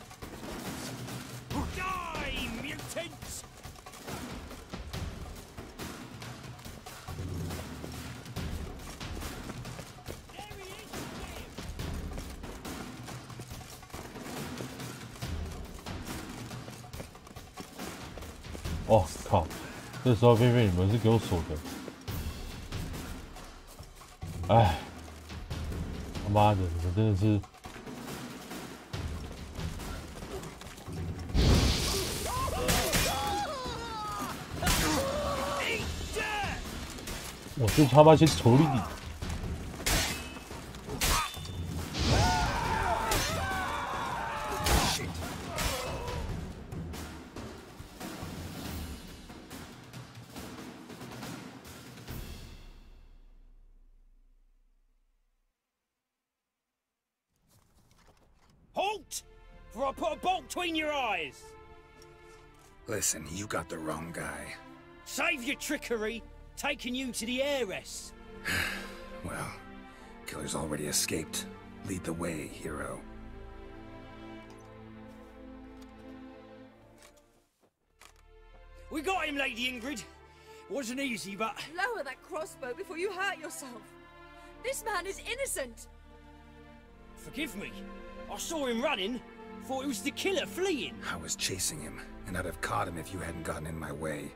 哦靠！这时候偏偏你们是给我锁的，哎，他妈的，你们真的是！我就他妈先处理你！ Halt! For I put a bolt between your eyes! Listen, you got the wrong guy. Save your trickery, taking you to the heiress. Well, killer's already escaped. Lead the way, hero. We got him, Lady Ingrid. Wasn't easy, but... Lower that crossbow before you hurt yourself. This man is innocent. Forgive me. I saw him running. Thought it was the killer fleeing. I was chasing him, and I'd have caught him if you hadn't gotten in my way.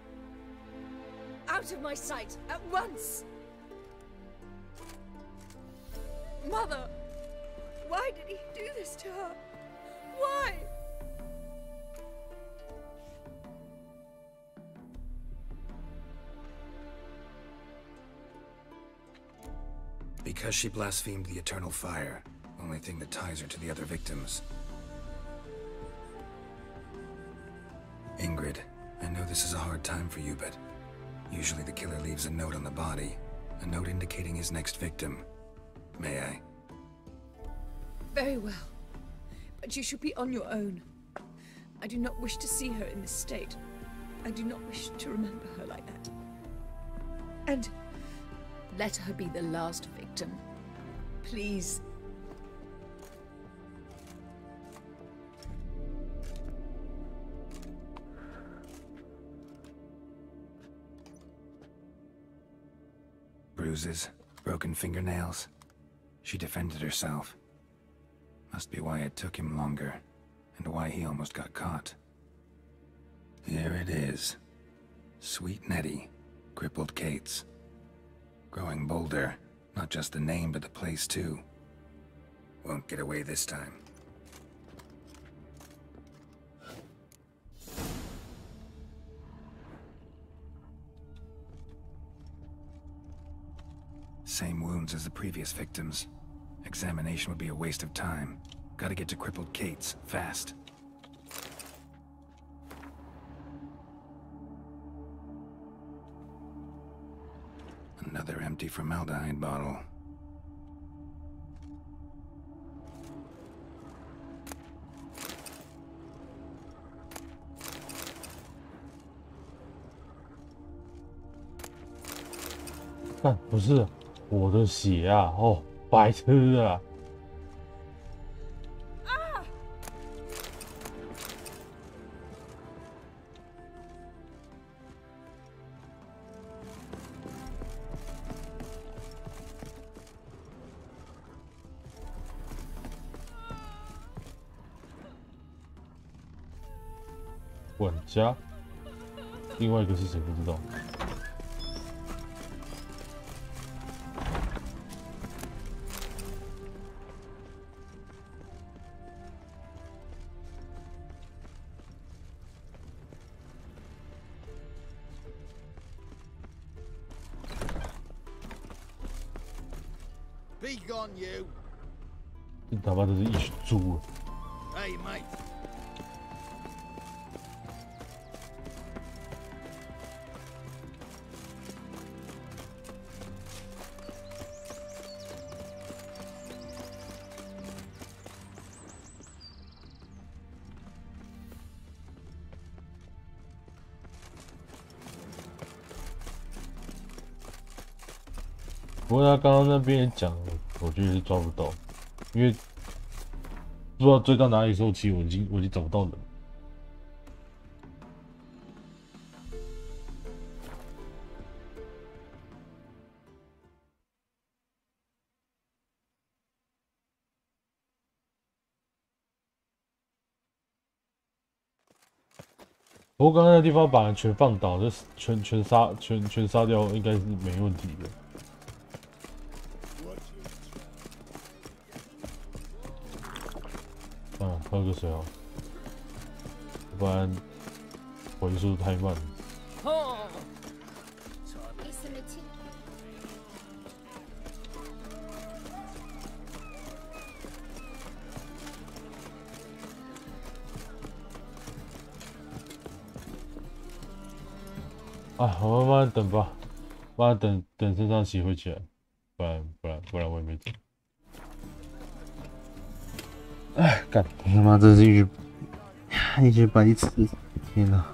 Out of my sight, at once! Mother! Why did he do this to her? Why? Because she blasphemed the eternal fire. Only thing that ties her to the other victims. Ingrid, I know this is a hard time for you, but usually the killer leaves a note on the body. A note indicating his next victim. May I? Very well. But you should be on your own. I do not wish to see her in this state. I do not wish to remember her like that. And let her be the last victim. Please. Bruises, broken fingernails. She defended herself. Must be why it took him longer, and why he almost got caught. Here it is. Sweet Nettie, crippled Kate's. Growing bolder, not just the name but the place too. Won't get away this time. same wounds as the previous victims. Examination would be a waste of time. Gotta get to crippled Kate's, fast. Another empty formaldehyde bottle.但不是我的血啊！哦，白痴啊！管家，另外一个是谁不知道？Be gone, you. 这他妈的是一群猪啊！ Hey, mate. 不过他刚刚那边也讲了，我觉得是抓不到，因为不知道追到哪里的时候，其实我已经找不到人。不过刚刚那地方把人全放倒，就全杀掉，应该是没问题的。喝个水哦，不然回速太慢了。啊，我慢慢等吧，慢慢等身上血会起来，不然我也没走。哎，干！他妈真是一群白痴！天哪！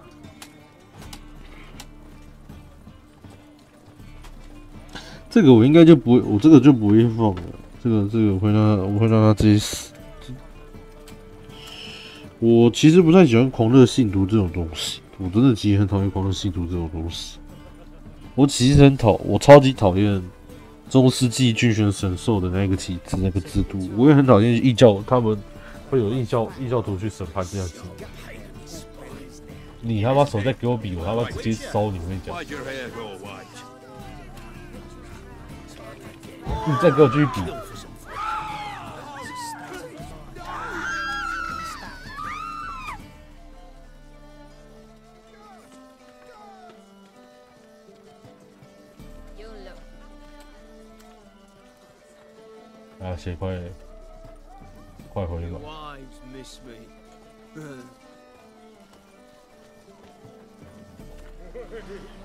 这个我应该就不会，我这个就不会放了。这个我会让他自己死。我其实不太喜欢狂热信徒这种东西，我真的其实很讨厌狂热信徒这种东西。我其实我超级讨厌中世纪君权神授的那个体制、那个制度，我也很讨厌异教他们。会有异教徒去审判这样子，你他妈手再给我比，我他妈直接烧你！我跟你讲，你再给我继续比，啊，血快回吧。Miss me.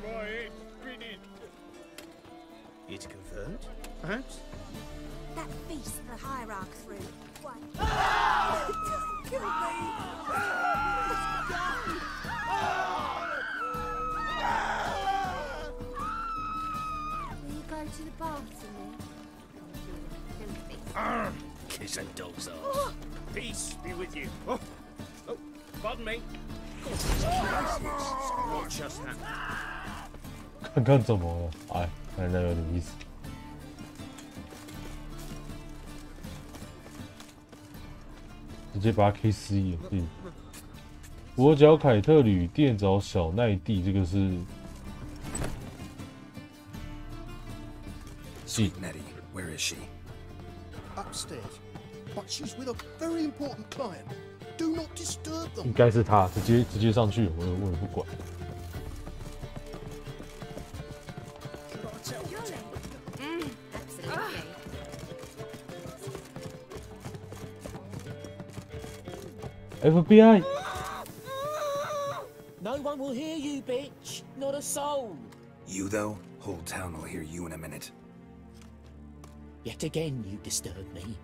My head's spinning. It's confirmed, perhaps? That beast the hierarch threw. What? Kill me! Will you go to the bath for me? Kiss a dog's arse. Peace be with you. Oh, pardon me. What just happened? 看看怎么了？哎，看来有点意思。直接把他 K 死眼镜。佛脚凯特旅店找小奈蒂，这个是。Sweet Nettie, where is she? Upstairs. But she's with a very important client. Do not disturb them. 应该是他，直接上去，我也不管。FBI. No one will hear you, bitch. Not a soul. You, though? Whole town will hear you in a minute. Yet again you disturb me,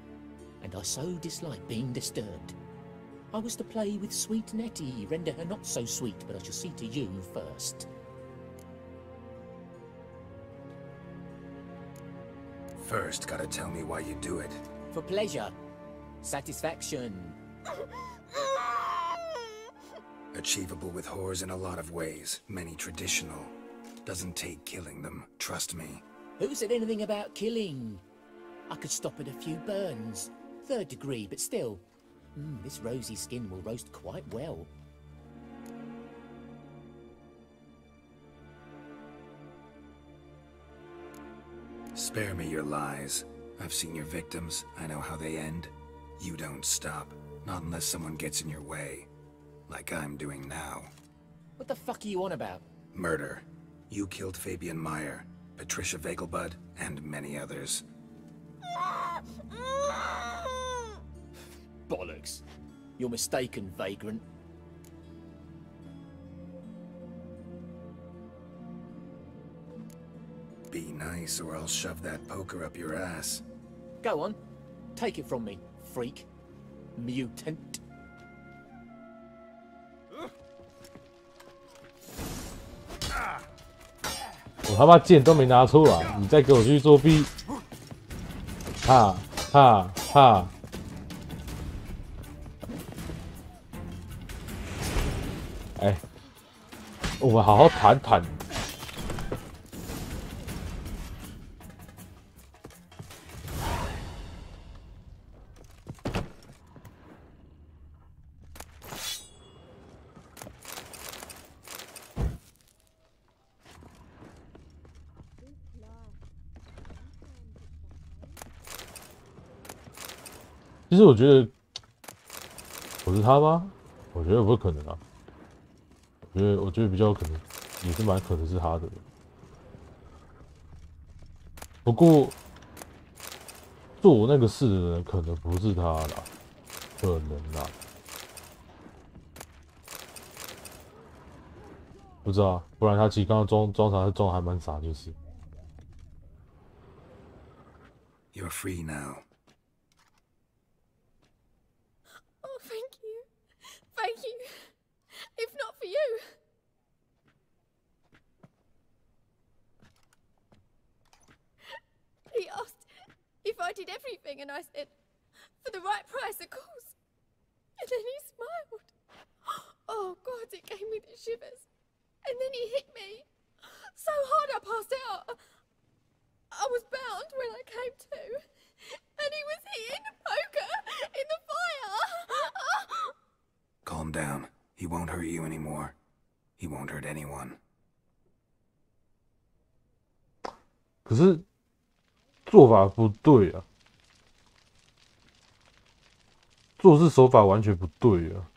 and I so dislike being disturbed. I was to play with sweet Nettie, render her not so sweet, but I shall see to you first. First, gotta tell me why you do it. For pleasure. Satisfaction. Achievable with whores in a lot of ways, many traditional. Doesn't take killing them, trust me. Who said anything about killing? I could stop at a few burns. 3rd degree, but still. This rosy skin will roast quite well. Spare me your lies. I've seen your victims, I know how they end. You don't stop, not unless someone gets in your way. Like I'm doing now. What the fuck are you on about? Murder. You killed Fabian Meyer, Patricia Vegelbud, and many others. Bollocks. You're mistaken, vagrant. Be nice or I'll shove that poker up your ass. Go on. Take it from me, freak. Mutant. 我他妈剑都没拿出来，你再给我去作弊！哈哈哈！哎，我们好好谈谈。其实我觉得我是他吗？我觉得不可能啊。我觉得比较有可能，也是蛮可能是他的。不过做那个事的人可能不是他啦，可能啦，不知道。不然他其实刚刚装傻，装还蛮傻，就是。You're free now. Thank you. If not for you. He asked if I did everything, and I said, for the right price, of course. And then he smiled. Oh, God, it gave me the shivers. And then he hit me so hard I passed out. I was bound when I came to. And he was hitting the poker in the fire. Calm down. He won't hurt you anymore. He won't hurt anyone. 可是做法不对啊，做事手法完全不对啊。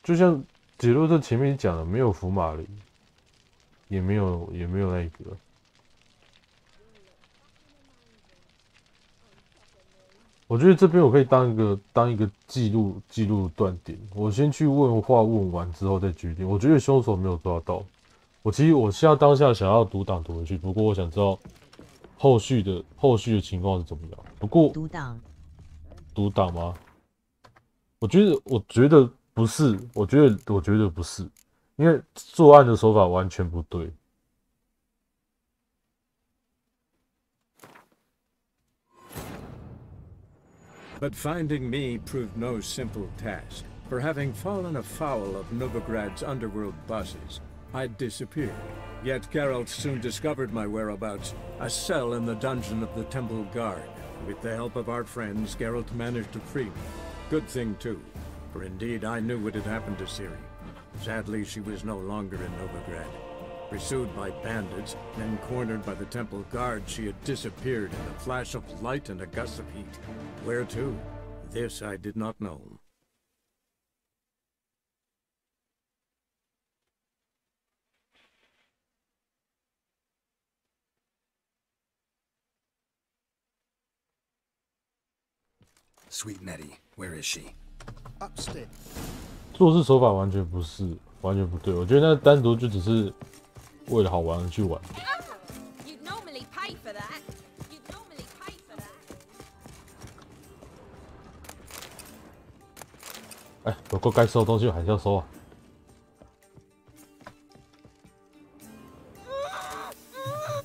就像杰洛特前面讲的，没有福马林，也没有那个。我觉得这边我可以当一个记录断点。我先去问话，问完之后再决定。我觉得凶手没有抓到。其实我现在当下想要读档读回去，不过我想知道后续的情况是怎么样。不过读档吗？我觉得不是，我觉得不是，因为作案的手法完全不对。But finding me proved no simple task. For having fallen afoul of Novigrad's underworld bosses, I'd disappeared. Yet Geralt soon discovered my whereabouts, a cell in the dungeon of the Temple Guard. With the help of our friends, Geralt managed to free me. Good thing too, for indeed I knew what had happened to Ciri. Sadly, she was no longer in Novigrad. Pursued by bandits, then cornered by the Temple Guard, she had disappeared in a flash of light and a gust of heat. Where to? This I did not know. Sweet Nettie, where is she? Upstairs. 做事手法完全不是，完全不对。我觉得那单独就只是为了好玩而去玩。You'd normally pay for that. You'd normally pay for that. 哎，不过该收的东西还是要收啊。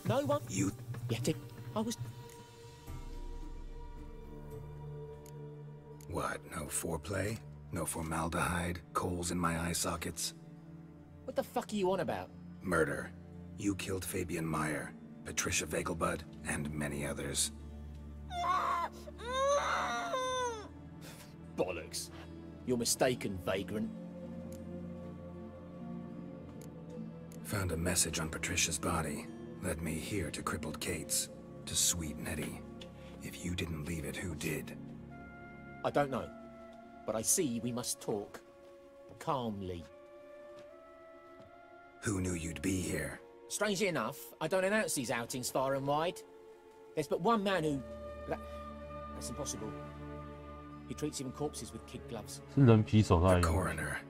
No one. You. Yet it. I was. What, no foreplay? No formaldehyde? Coals in my eye sockets? What the fuck are you on about? Murder. You killed Fabian Meyer, Patricia Vegelbud, and many others. Bollocks. You're mistaken, vagrant. Found a message on Patricia's body. Led me here to crippled Kate's. To Sweet Nettie. If you didn't leave it, who did? I don't know. But I see we must talk. Calmly. Who knew you'd be here? Strangely enough, I don't announce these outings far and wide. There's but one man who... That's impossible. He treats even corpses with kid gloves. The coroner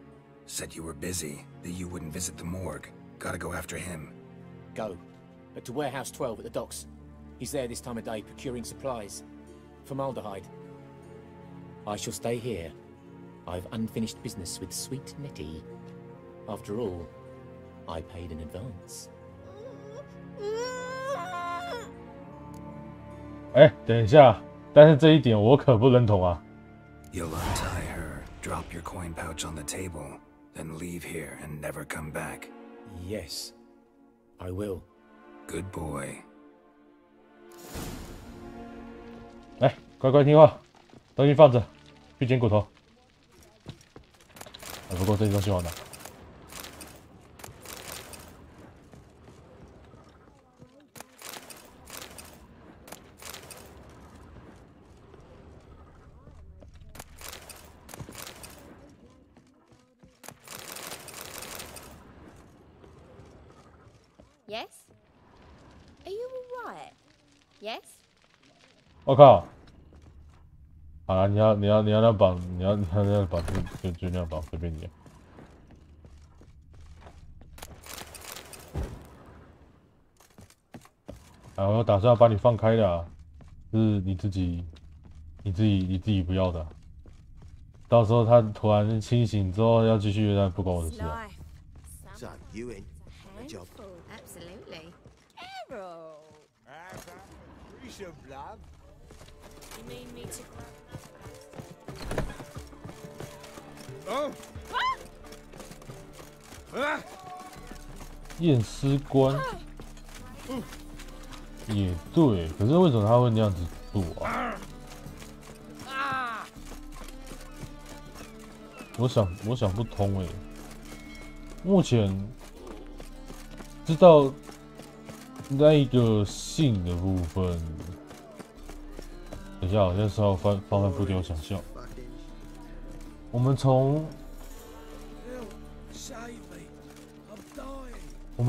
said you were busy, that you wouldn't visit the morgue. Gotta go after him. Go. But to Warehouse 12 at the docks. He's there this time of day, procuring supplies. Formaldehyde. I shall stay here. I've unfinished business with Sweet Nettie. After all, I paid in advance. 哎，等一下，但是这一点我可不认同啊。You'll untie her, drop your coin pouch on the table, then leave here and never come back. Yes, I will. Good boy. 来，乖乖听话，东西放着，去捡骨头。不过这些东西我拿。Yes? Are you alright? Yes? 我靠！好了，你要那绑，你要那绑就那样绑，随便你。啊，我打算要把你放开的、啊，是你自己不要的。到时候他突然清醒之后要继续，那不关我的事啊。So, you in? A job? Absolutely. Carol! Some love. You mean me to... Oh! 验尸官也对，可是为什么他会那样子做啊？我想不通哎。目前知道那一个性的部分，等一下好像是要放慢步调想象。我们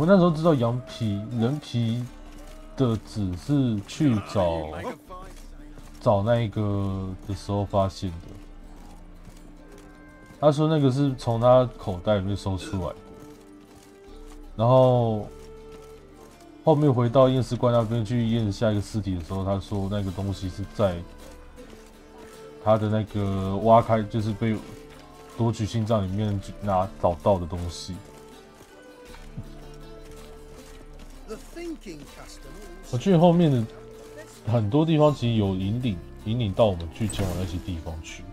那时候知道羊皮、人皮的只是去找那个的时候发现的。他说那个是从他口袋里面搜出来的，然后后面回到验尸官那边去验下一个尸体的时候，他说那个东西是在他的那个挖开，就是被夺取心脏里面找到的东西。我觉得后面的很多地方其实有引领到我们去前往那些地方去。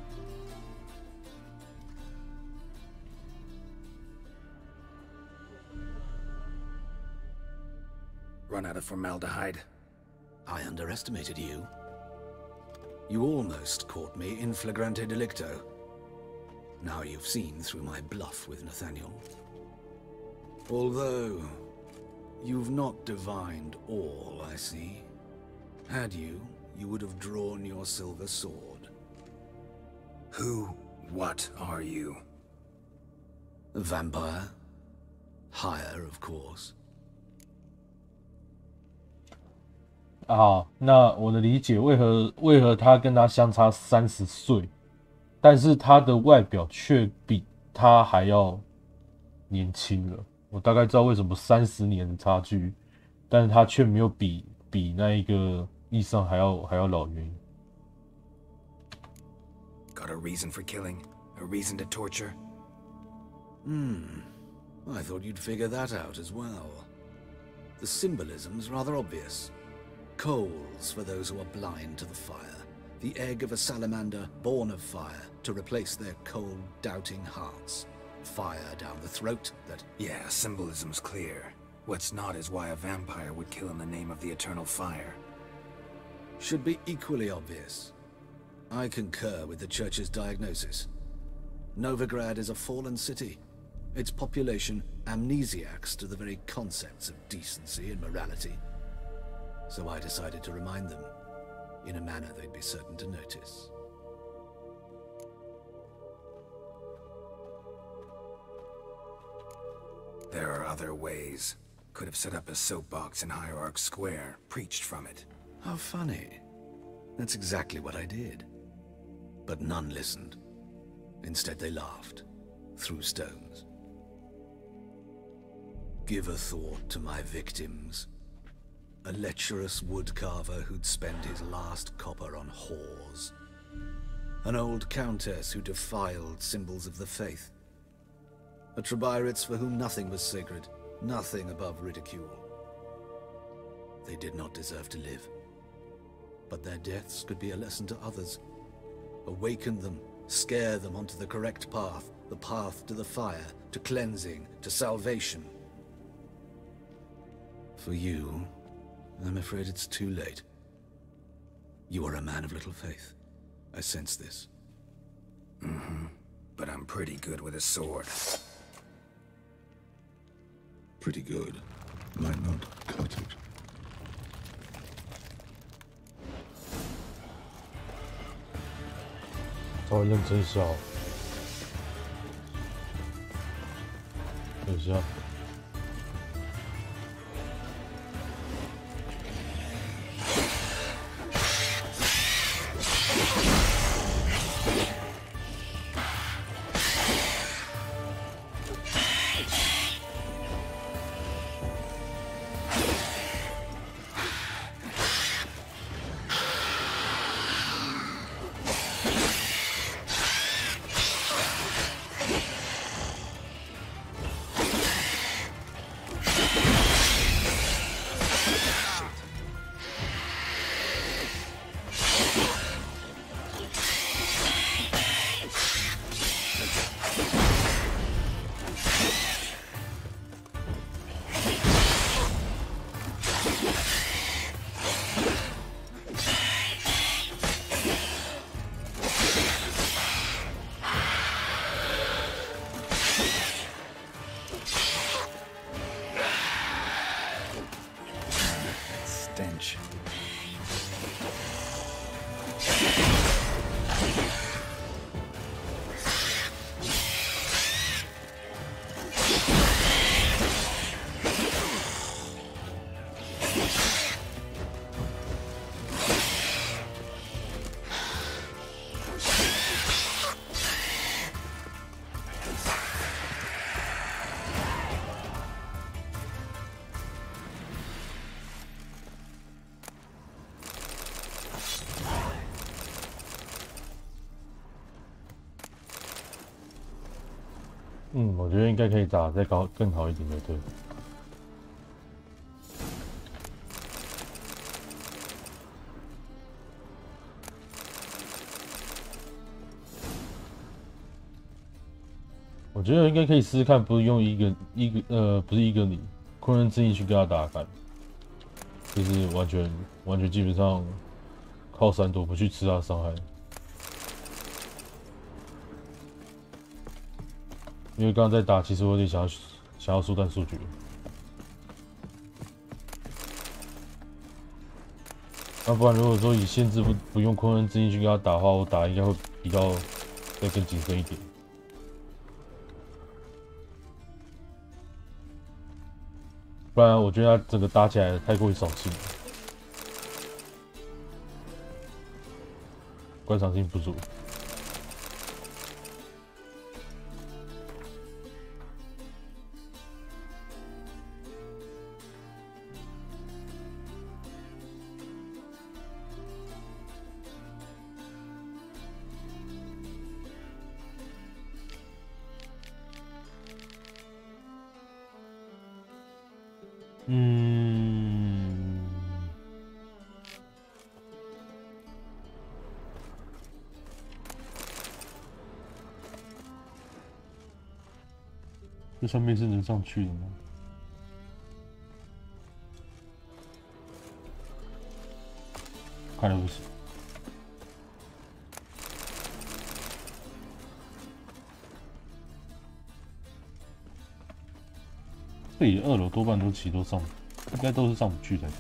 Run out of formaldehyde. I underestimated you. You almost caught me in flagrante delicto. Now you've seen through my bluff with Nathaniel. Although, you've not divined all, I see. Had you, you would have drawn your silver sword. What are you? A vampire. Higher, of course. 好，那我的理解，为何他跟他相差30岁，但是他的外表却比他还要年轻了。我大概知道为什么30年的差距，但是他却没有比那一个医生还要老原因。Got a reason for killing? A reason to torture? I thought you'd figure that out as well. The symbolism's rather obvious. Coals for those who are blind to the fire. The egg of a salamander born of fire to replace their cold, doubting hearts. Fire down the throat that... Yeah, symbolism's clear. What's not is why a vampire would kill in the name of the eternal fire. Should be equally obvious. I concur with the Church's diagnosis. Novigrad is a fallen city. Its population amnesiacs to the very concepts of decency and morality. So I decided to remind them, in a manner they'd be certain to notice. There are other ways. Could have set up a soapbox in Hierarch Square, preached from it. How funny. That's exactly what I did. But none listened. Instead they laughed, threw stones. Give a thought to my victims. A lecherous woodcarver who'd spend his last copper on whores. An old countess who defiled symbols of the faith. A Trebirates for whom nothing was sacred, nothing above ridicule. They did not deserve to live. But their deaths could be a lesson to others. Awaken them, scare them onto the correct path, the path to the fire, to cleansing, to salvation. For you, I'm afraid it's too late. You are a man of little faith. I sense this. But I'm pretty good with a sword. Pretty good. Might not cut it. 稍微认真一下哦。等一下。Stench.我觉得应该可以打再更好一点的，对。我觉得应该可以试试看，不是用不是一个你昆仑之翼去跟他打看，就是完全基本上靠闪躲不去吃他伤害。因为刚刚在打，其实我有点想要速战速决。要不然如果说以限制不用昆仑之翼去跟他打的话，我打应该会比较再更谨慎一点。不然我觉得他整个打起来太过于扫兴了。观赏性不足。这上面是能上去的吗？看来不行。这里2楼多半都其实都上，应该都是上不去才对。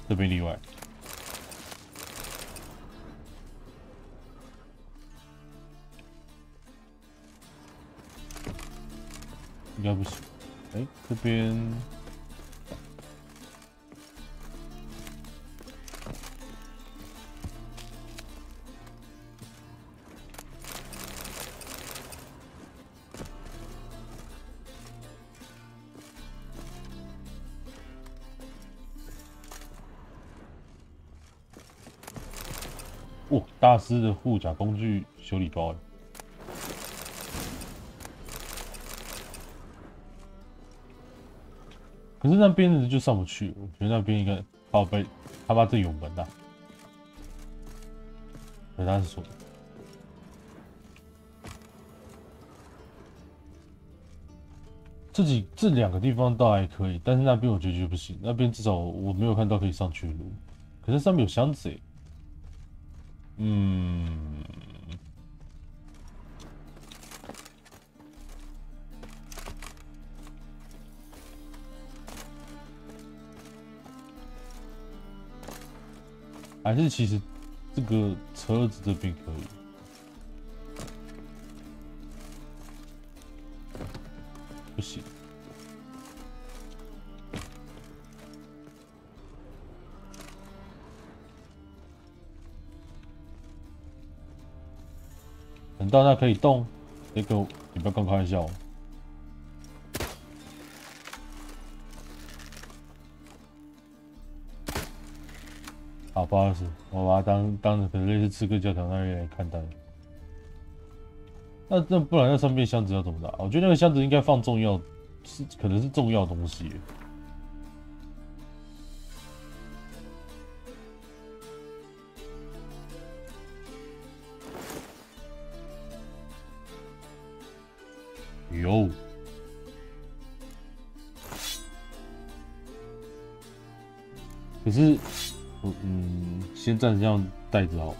这边例外。应该不行。哎，这边哦，大师的护甲工具修理包。可是那边的就上不去，我觉得那边应该宝贝他妈这有门啊！可是他是锁的。这2个地方倒还可以，但是那边我觉得就不行，那边至少我没有看到可以上去的路。可是上面有箱子诶。还是其实这个车子这边可以，不行。等到那可以动，这个你不要跟我开玩笑哦。好，不好意思，我把它当可能类似刺客教条那边来看待。那不然那上面箱子要怎么打？我觉得那个箱子应该放重要，可能是重要东西。有。可是。先暂时这样带着好。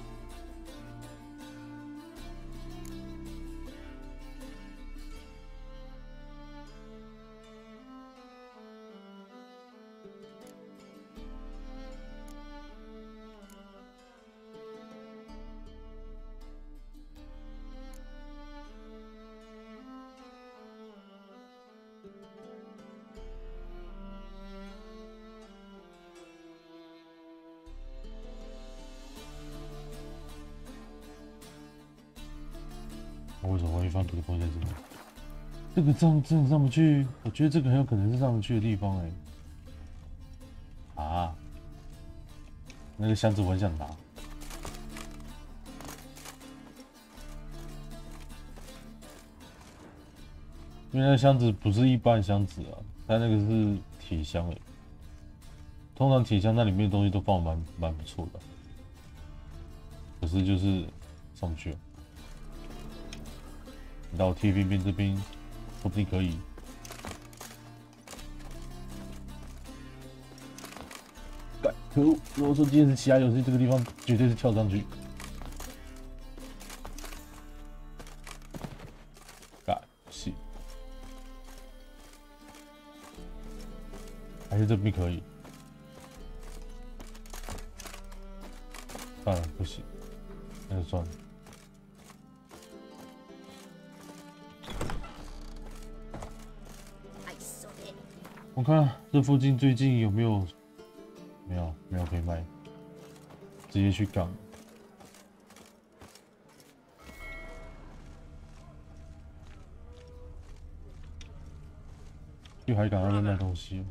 为什么会放这个东西在这里？这个真的上不去，我觉得这个很有可能是上不去的地方啊，那个箱子我很想拿，因为那个箱子不是一般箱子啊，它那个是铁箱通常铁箱那里面的东西都放蛮不错的，可是就是上不去了。到贴边边这边，说不定可以。可恶！如果说今天是其他游戏，这个地方绝对是跳上去。是，还是这边可以？算了，不行，那就算了。我看这附近最近有没有？没有可以卖，直接去港。去海港那边卖东西。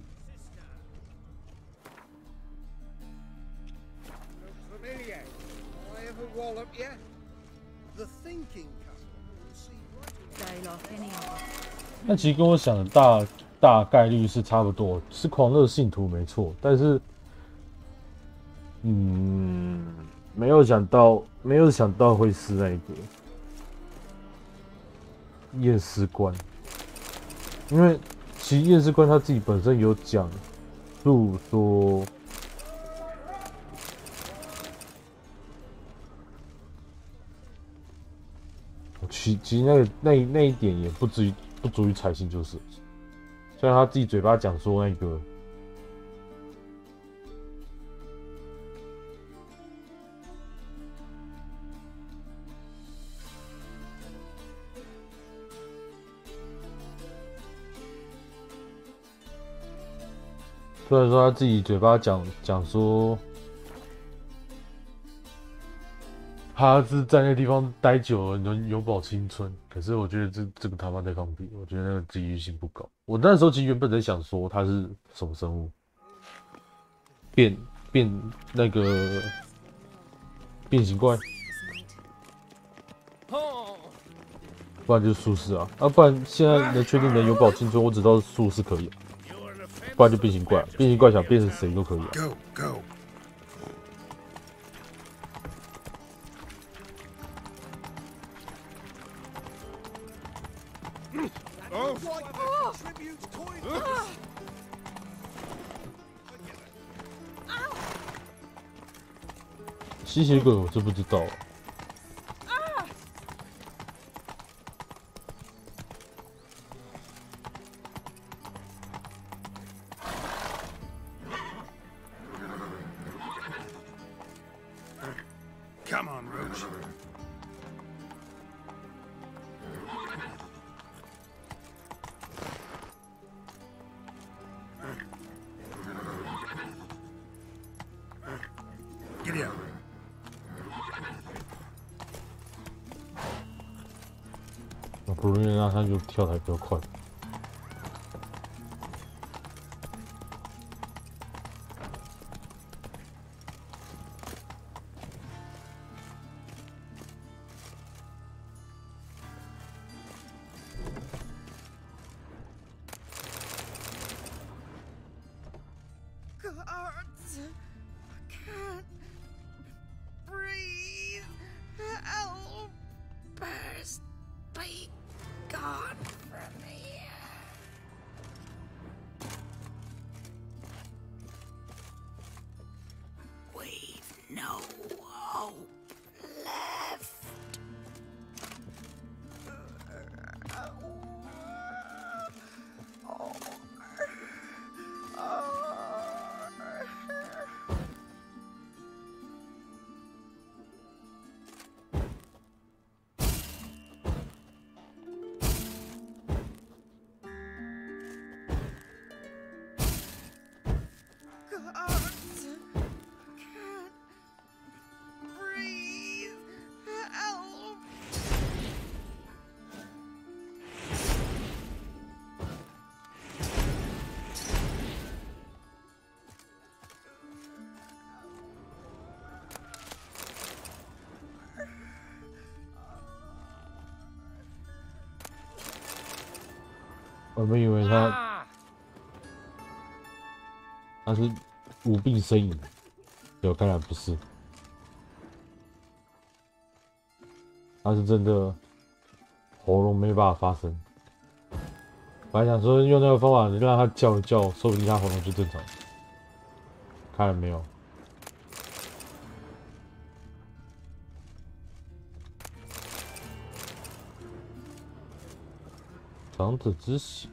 那其实跟我想的大概率是差不多，是狂热信徒没错，但是，没有想到会是那个验尸官，因为其实验尸官他自己本身有讲述说。其实那一点也不足以采信，就是，虽然他自己嘴巴讲说那个，虽然说他自己嘴巴讲说。他是在那个地方待久了，能永葆青春。可是我觉得这个他妈在放屁，我觉得那个几率性不高。我那时候其实原本在想说他是什么生物，变那个变形怪，不然就是术士啊，不然现在能确定能永葆青春，我只知道术士可以，不然就变形怪，变形怪想变成谁都可以啊。吸血鬼我是不知道。Come on, Roach. Giddy up. 不容易让他就跳台比较快。我们以为他是无病呻吟，结果看来不是，他是真的喉咙没办法发声。本来想说用那个方法让他叫一叫，说不定他喉咙就正常。看了没有？长者之喜。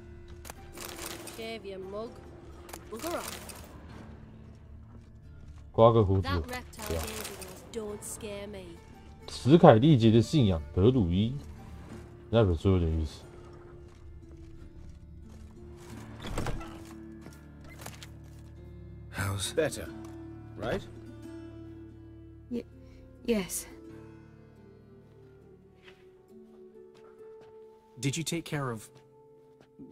刮个胡子。史凯利杰的信仰，德鲁伊。那本书有点意思。nose? Better, right? Yes. Did you take care of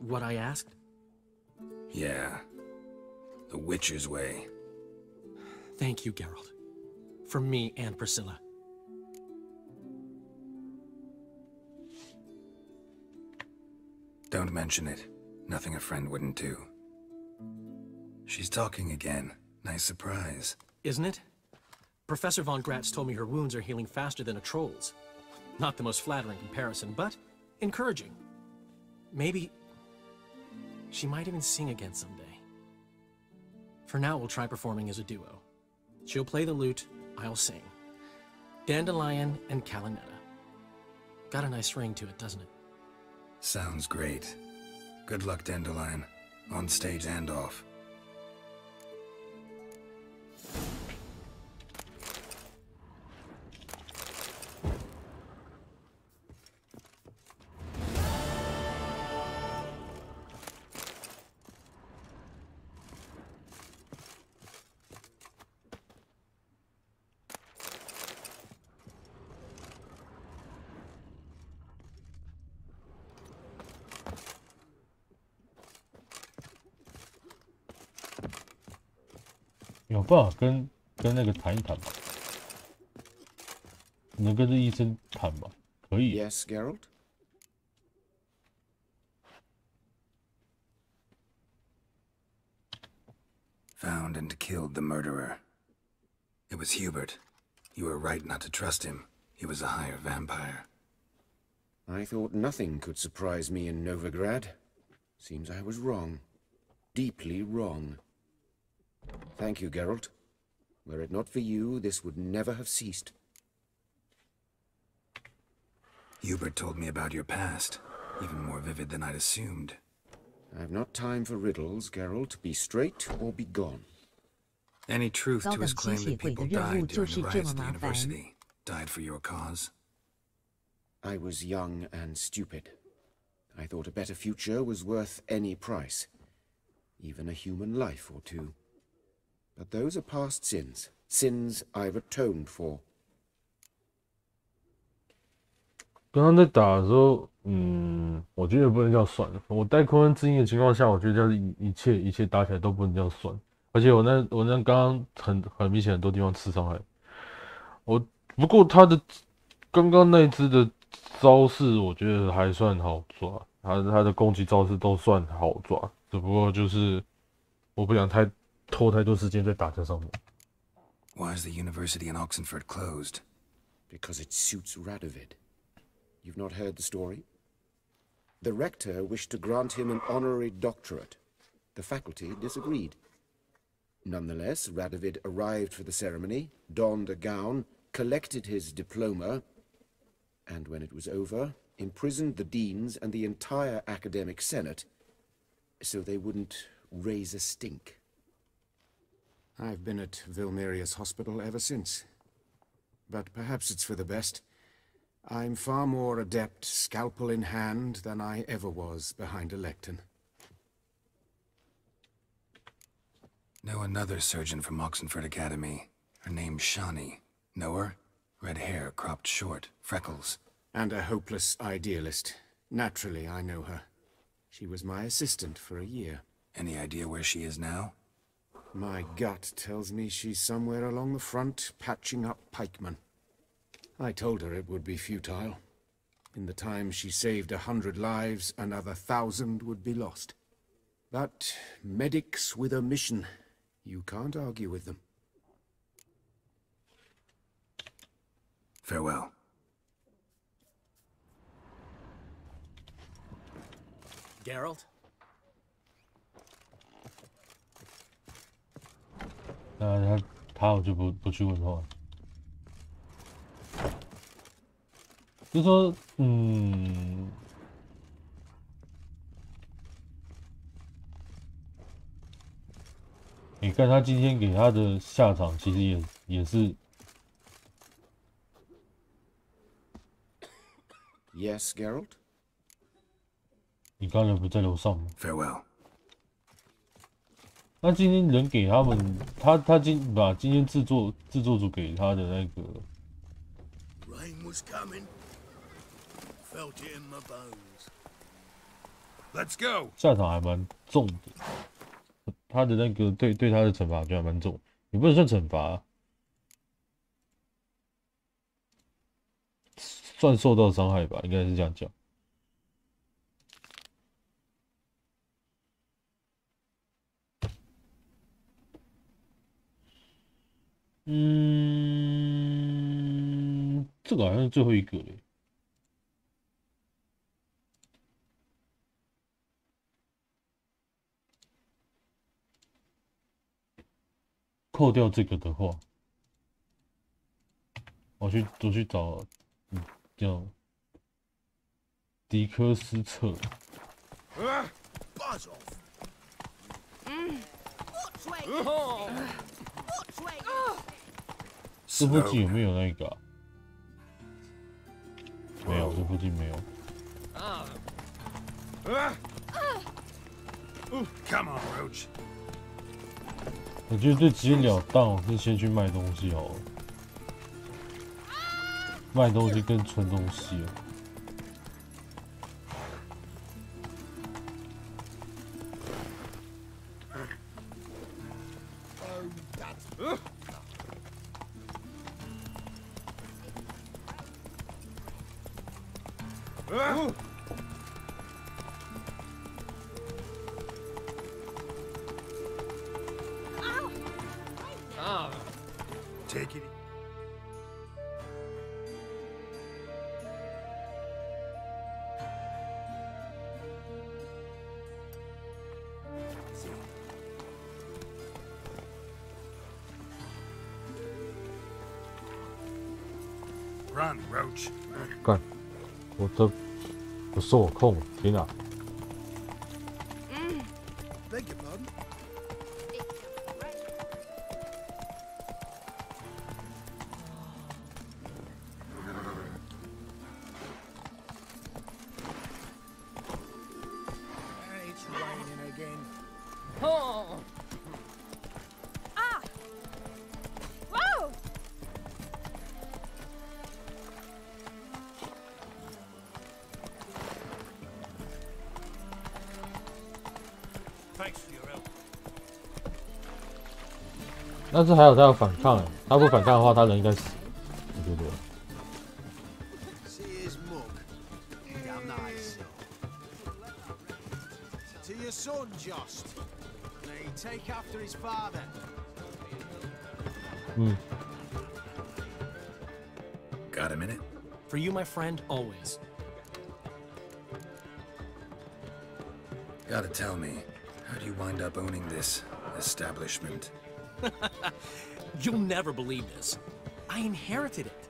what I asked? Yeah. The Witcher's way. Thank you, Geralt. For me and Priscilla. Don't mention it. Nothing a friend wouldn't do. She's talking again. Nice surprise. Isn't it? Professor von Gratz told me her wounds are healing faster than a troll's. Not the most flattering comparison, but encouraging. Maybe she might even sing again someday. For now, we'll try performing as a duo. She'll play the lute, I'll sing. Dandelion and Calinetta. Got a nice ring to it, doesn't it? Sounds great. Good luck, Dandelion. On stage and off.有办法跟那个谈一谈吗？你能跟这医生谈吗？可以。Yes, Geralt? Found and killed the murderer. It was Hubert. You were right not to trust him. He was a higher vampire. I thought nothing could surprise me in Novigrad. Seems I was wrong. Deeply wrong. Thank you, Geralt. Were it not for you, this would never have ceased. Hubert told me about your past, even more vivid than I'd assumed. I've not time for riddles, Geralt. Be straight or be gone. Any truth to his claim that people died during the riots at the university? Died for your cause? I was young and stupid. I thought a better future was worth any price. Even a human life or two. But those are past sins. Sins I've atoned for. 刚刚在打的时候，我觉得不能这样算。我带坤恩之音的情况下，我觉得就是一切打起来都不能这样算。而且我那刚刚很明显很多地方吃伤害。不过他的刚刚那只的招式，我觉得还算好抓。他的攻击招式都算好抓，只不过就是我不想拖太多时间在打这上面。Why is the university in Oxenford closed? Because it suits Radovid. You've not heard the story? The rector wished to grant him an honorary doctorate. The faculty disagreed. Nonetheless, Radovid arrived for the ceremony, donned a gown, collected his diploma, and when it was over, imprisoned the deans and the entire academic senate so they wouldn't raise a stink. I've been at Vilmerius Hospital ever since. But perhaps it's for the best. I'm far more adept, scalpel in hand, than I ever was behind a lectern. Know another surgeon from Oxenford Academy. Her name's Shani. Know her? Red hair, cropped short, freckles. And a hopeless idealist. Naturally, I know her. She was my assistant for a year. Any idea where she is now? My gut tells me she's somewhere along the front, patching up pikemen. I told her it would be futile. In the time she saved 100 lives, another 1,000 would be lost. But medics with a mission, you can't argue with them. Farewell. Geralt? 他我就不去问话。就说，你看他今天给他的下场，其实也是。Yes, Geralt? 你刚才不在楼上吗？ Farewell. 那今天人给他们，他把今天制作组给他的那个。Rain was coming. Felt it in my bones. Let's go. 下场还蛮重的，他的那个对他的惩罚就还蛮重，也不能算惩罚，算受到伤害吧，应该是这样讲。这个好像是最后一个了。扣掉这个的话，我去找，叫迪科斯策。Buzz off. 这附近有没有那个啊？没有，这附近没有。Come on, Roach. 我觉得最直截了当是先去卖东西好了，卖东西跟存东西了。Take it. Run, Roach. 干，我手控，天哪！ Beg your pardon? It's raining again. Oh! Ah! Whoa! Thanks for your help. 但是还有他要反抗，他不反抗的话，他人应该死。我觉得。 See his mug. Damn nice. To your son, Jost. May he take after his father. Got a minute? For you, my friend, always. Gotta tell me, how do you wind up owning this establishment? You'll never believe this. I inherited it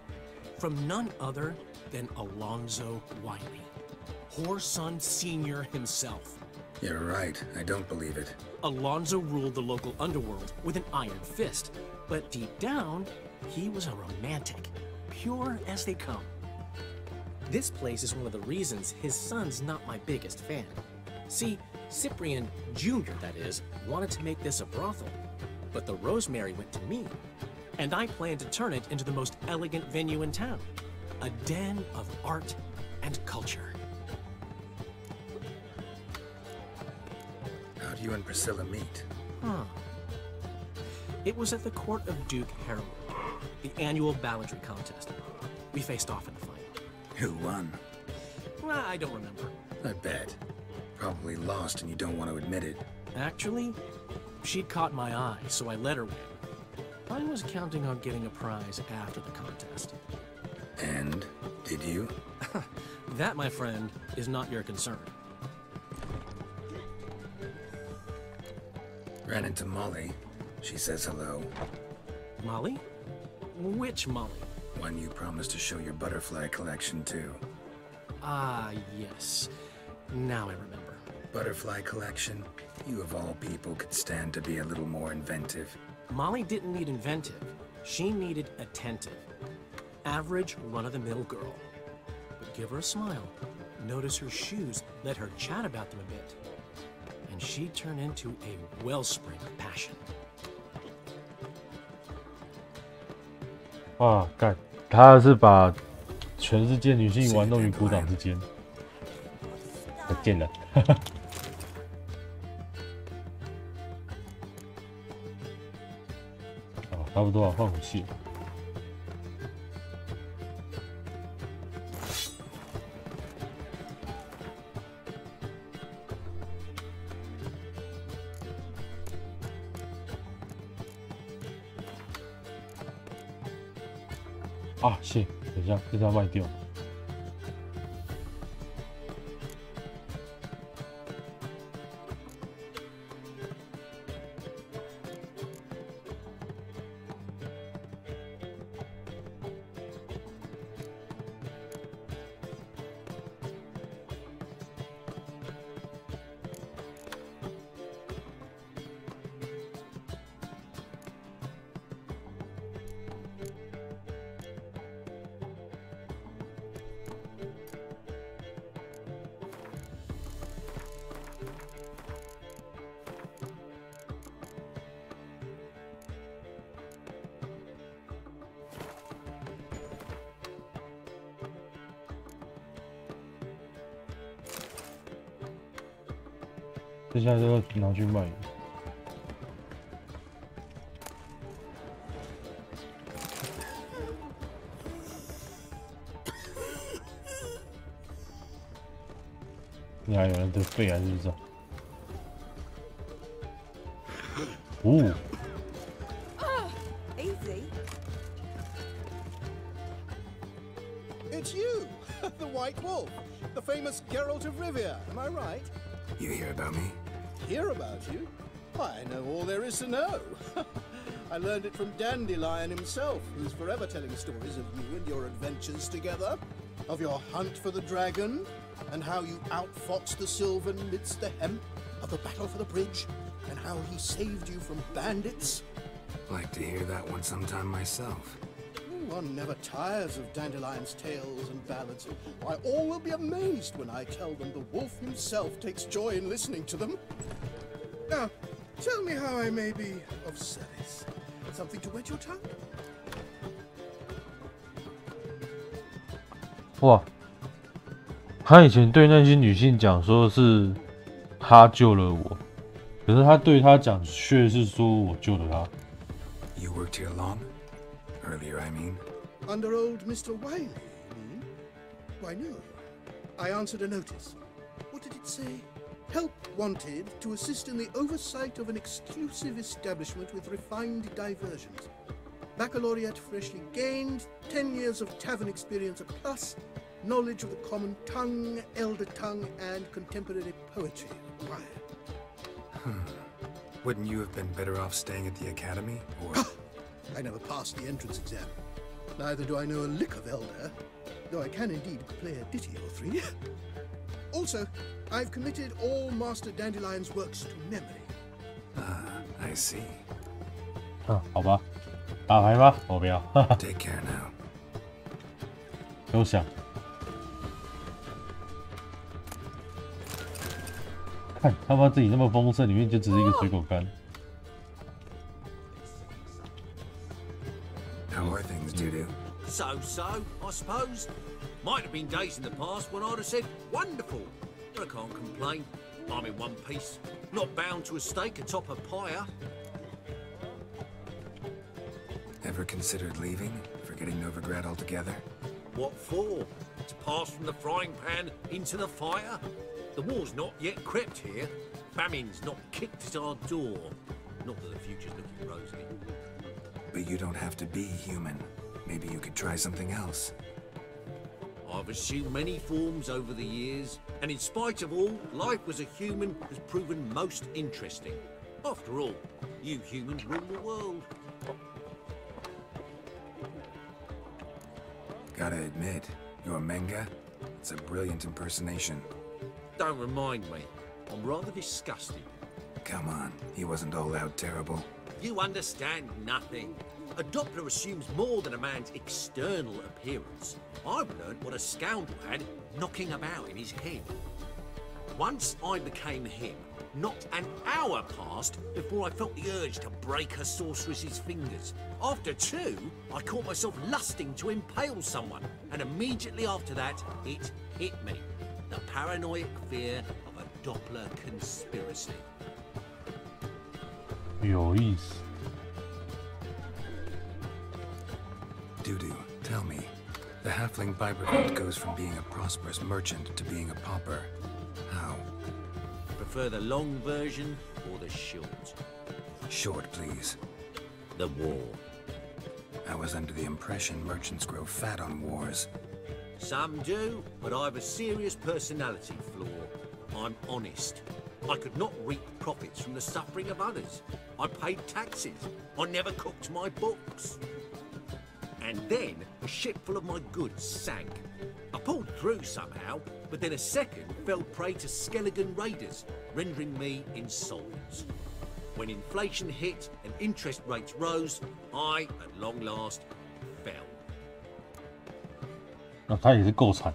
from none other than Alonzo Wiley, Whoreson Sr. himself. You're right, I don't believe it. Alonzo ruled the local underworld with an iron fist, but deep down, he was a romantic, pure as they come. This place is one of the reasons his son's not my biggest fan. See, Cyprian Jr., that is, wanted to make this a brothel, but the Rosemary went to me, and I planned to turn it into the most elegant venue in town, a den of art and culture. How do you and Priscilla meet? It was at the court of Duke Harold, the annual balladry contest. We faced off in a fight. Who won? I don't remember. I bet. Probably lost and you don't want to admit it. Actually, she'd caught my eye, so I let her win. I was counting on getting a prize after the contest. And? Did you? That, my friend, is not your concern. Ran into Molly. She says hello. Molly? Which Molly? One you promised to show your butterfly collection to. Ah, yes. Now I remember. Butterfly collection? You of all people could stand to be a little more inventive. Molly didn't need inventive. She needed attentive. Average, run-of-the-mill girl. But give her a smile. Notice her shoes. Let her chat about them a bit. And and she'd turn into a wellspring of passion. 哇，干，他是把全世界女性玩弄于股掌之间，可见了。啊，差不多了，换武器了。啊，谢，等一下，这要卖掉。这下就要拿去卖了。你还有人得肺还是不是？哦。Easy. It's you, the White Wolf, the famous Geralt of Rivia. Am I right? You hear about me? Hear about you? I know all there is to know. I learned it from Dandelion himself, who's forever telling stories of you and your adventures together, of your hunt for the dragon, and how you outfoxed the Sylvan midst the hemp, of the battle for the bridge, and how he saved you from bandits. Like to hear that one sometime myself. One never tires of Dandelion's tales and ballads. Why, all will be amazed when I tell them the wolf himself takes joy in listening to them. Now, tell me how I may be of service. Something to wet your tongue? 哇，他以前对那些女性讲说是他救了我，可是他对他讲却是说我救了他。You worked here long? Earlier, I mean. Under old Mr. Wiley, you mean? Why, no. I answered a notice. What did it say? Help wanted to assist in the oversight of an exclusive establishment with refined diversions. Baccalaureate freshly gained, 10 years of tavern experience plus, knowledge of the common tongue, elder tongue, and contemporary poetry required. Wouldn't you have been better off staying at the academy, or...? I never passed the entrance exam. Neither do I know a lick of elder, though I can indeed play a ditty or three. Also, I've committed all Master Dandelion's works to memory. I see. 啊，好吧，打牌吧，我不要。Take care now. 都想。看他妈自己那么丰盛，里面就只是一个水果干。How are things, Dudu? So, I suppose. Might have been days in the past when I'd have said, wonderful. But I can't complain. I'm in one piece. Not bound to a stake atop a pyre. Ever considered leaving? Forgetting Novigrad altogether? What for? To pass from the frying pan into the fire? The war's not yet crept here. Famine's not kicked at our door. Not that the future's looking rosy. But you don't have to be human. Maybe you could try something else. I've assumed many forms over the years, and in spite of all, life as a human has proven most interesting. After all, you humans rule the world. Gotta admit, your manga, it's a brilliant impersonation. Don't remind me. I'm rather disgusted. Come on, he wasn't all out terrible. You understand nothing. A Doppler assumes more than a man's external appearance. I've learned what a scoundrel had knocking about in his head. Once I became him, not an hour passed before I felt the urge to break a sorceress's fingers. After 2, I caught myself lusting to impale someone, and immediately after that, it hit me. The paranoid fear of a Doppler conspiracy. 有意思。 Dudu, tell me, the halfling Biberveld goes from being a prosperous merchant to being a pauper. How? Prefer the long version or the short? Short, please. The war. I was under the impression merchants grow fat on wars. Some do, but I have a serious personality flaw. I'm honest. I could not reap profits from the suffering of others. I paid taxes. I never cooked my books. And then a ship full of my goods sank. I pulled through somehow, but then a second fell prey to Skelligan raiders, rendering me insolvent. When inflation hit and interest rates rose, I, at long last, fell. 那他也是够惨。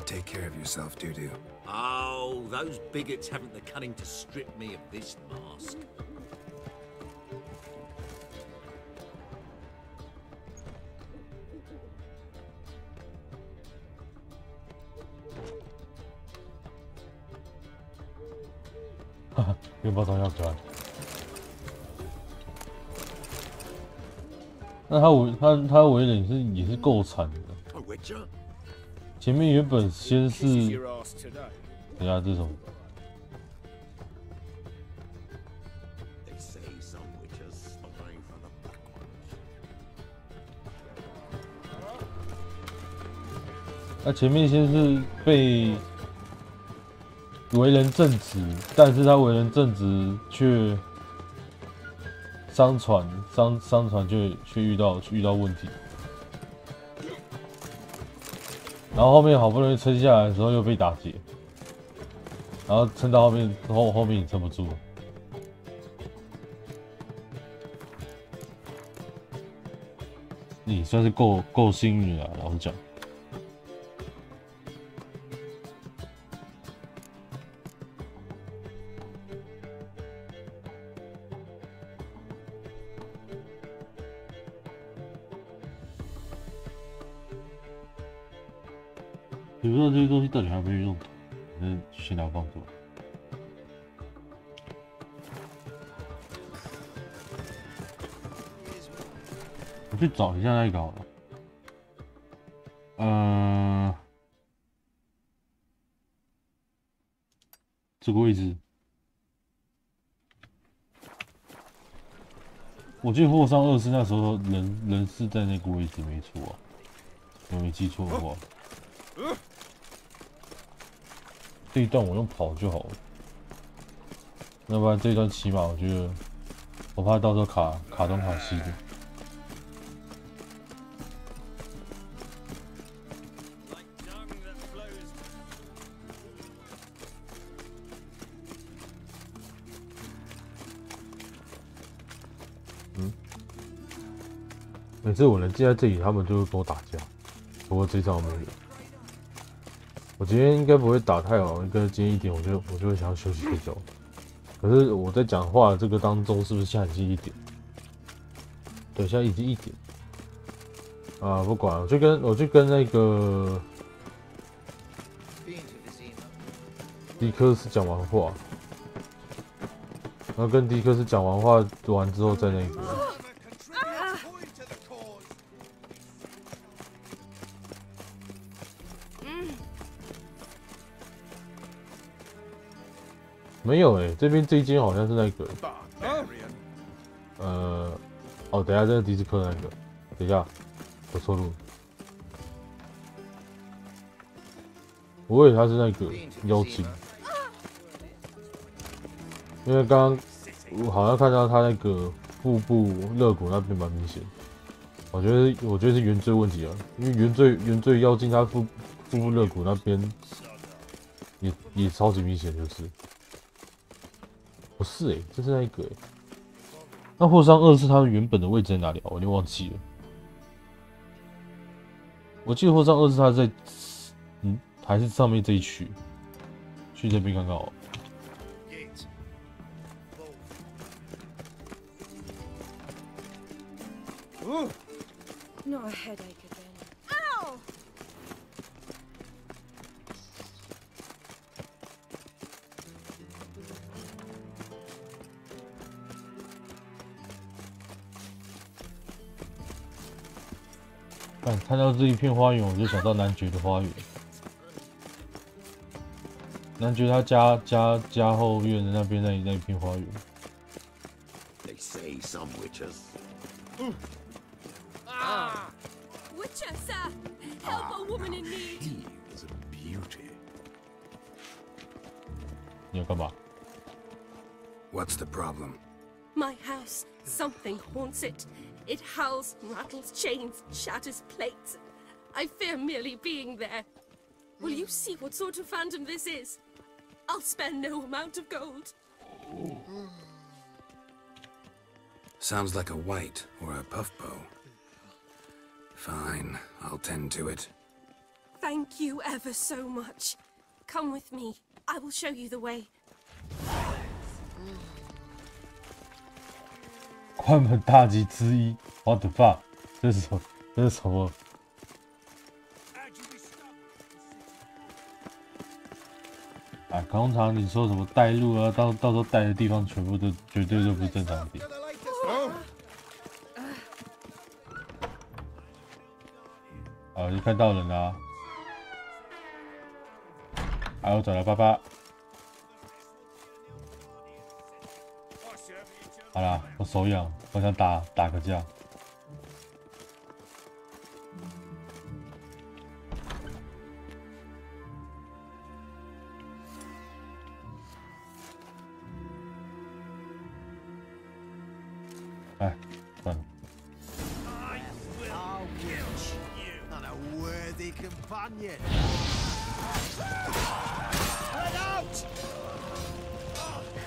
Take care of yourself, Dudu. Oh, those bigots haven't the cunning to strip me of this mask. 面包超可爱。那他为人也是够惨的。前面原本先是，等一下这种。他前面先是被。 为人正直，但是他为人正直却商船却遇到问题，然后后面好不容易撑下来的时候又被打劫，然后撑到后面也撑不住了。你算是够幸运了，老实讲。 也不知道这些东西到底还有没有用途，反正先拿放着。我去找一下那个好了。这个位置，我记得霍桑24那时候人是在那个位置没错啊，我没记错的话。 这一段我用跑就好了，要不然这一段起码我觉得，我怕到时候卡东卡西的。每次我能进在这里，他们就会跟我打架，不过这场没有。 我今天应该不会打太好，应该今天1点我就会想要休息睡觉。可是我在讲话的这个当中，是不是现在已经1点？对，现在已经1点。啊，不管，我去跟那个迪克斯讲完话，然后跟迪克斯讲完话完之后再那个。 没有这边这一间好像是那个，哦，等一下这是迪斯科那个，等一下，我错路，我以为他是那个妖精，因为刚刚我好像看到他那个腹部肋骨那边蛮明显，我觉得是原罪问题啊，因为原罪妖精他腹部肋骨那边也超级明显就是。 不是这是那一个那霍桑2是他们原本的位置在哪里啊？我有点忘记了。我记得霍桑2是他在，还是上面这一区去这边看看哦。Not a headache again. Ow! 看到这一片花园，我就想到男爵的花园。男爵他家后院的那边那一片花园。They say some witches. Witcher, sir! Help a woman in need! He is a beauty. 你要干嘛 What's the problem? My house. Something haunts it. It howls, rattles chains, shatters plates. I fear merely being there. Will you see what sort of phantom this is? I'll spare no amount of gold. Sounds like a white or a puffbow. Fine, I'll tend to it. Thank you ever so much. Come with me. I will show you the way. 关门大吉之一 ，What the fuck？ 这是什么？这是什么？哎，通常你说什么带路啊，到时候带的地方全部都绝对都不是正常点。啊，就看到人啦、啊！我找了爸爸。好啦，我手痒，我想打个架。哎，算了。Not a worthy companion.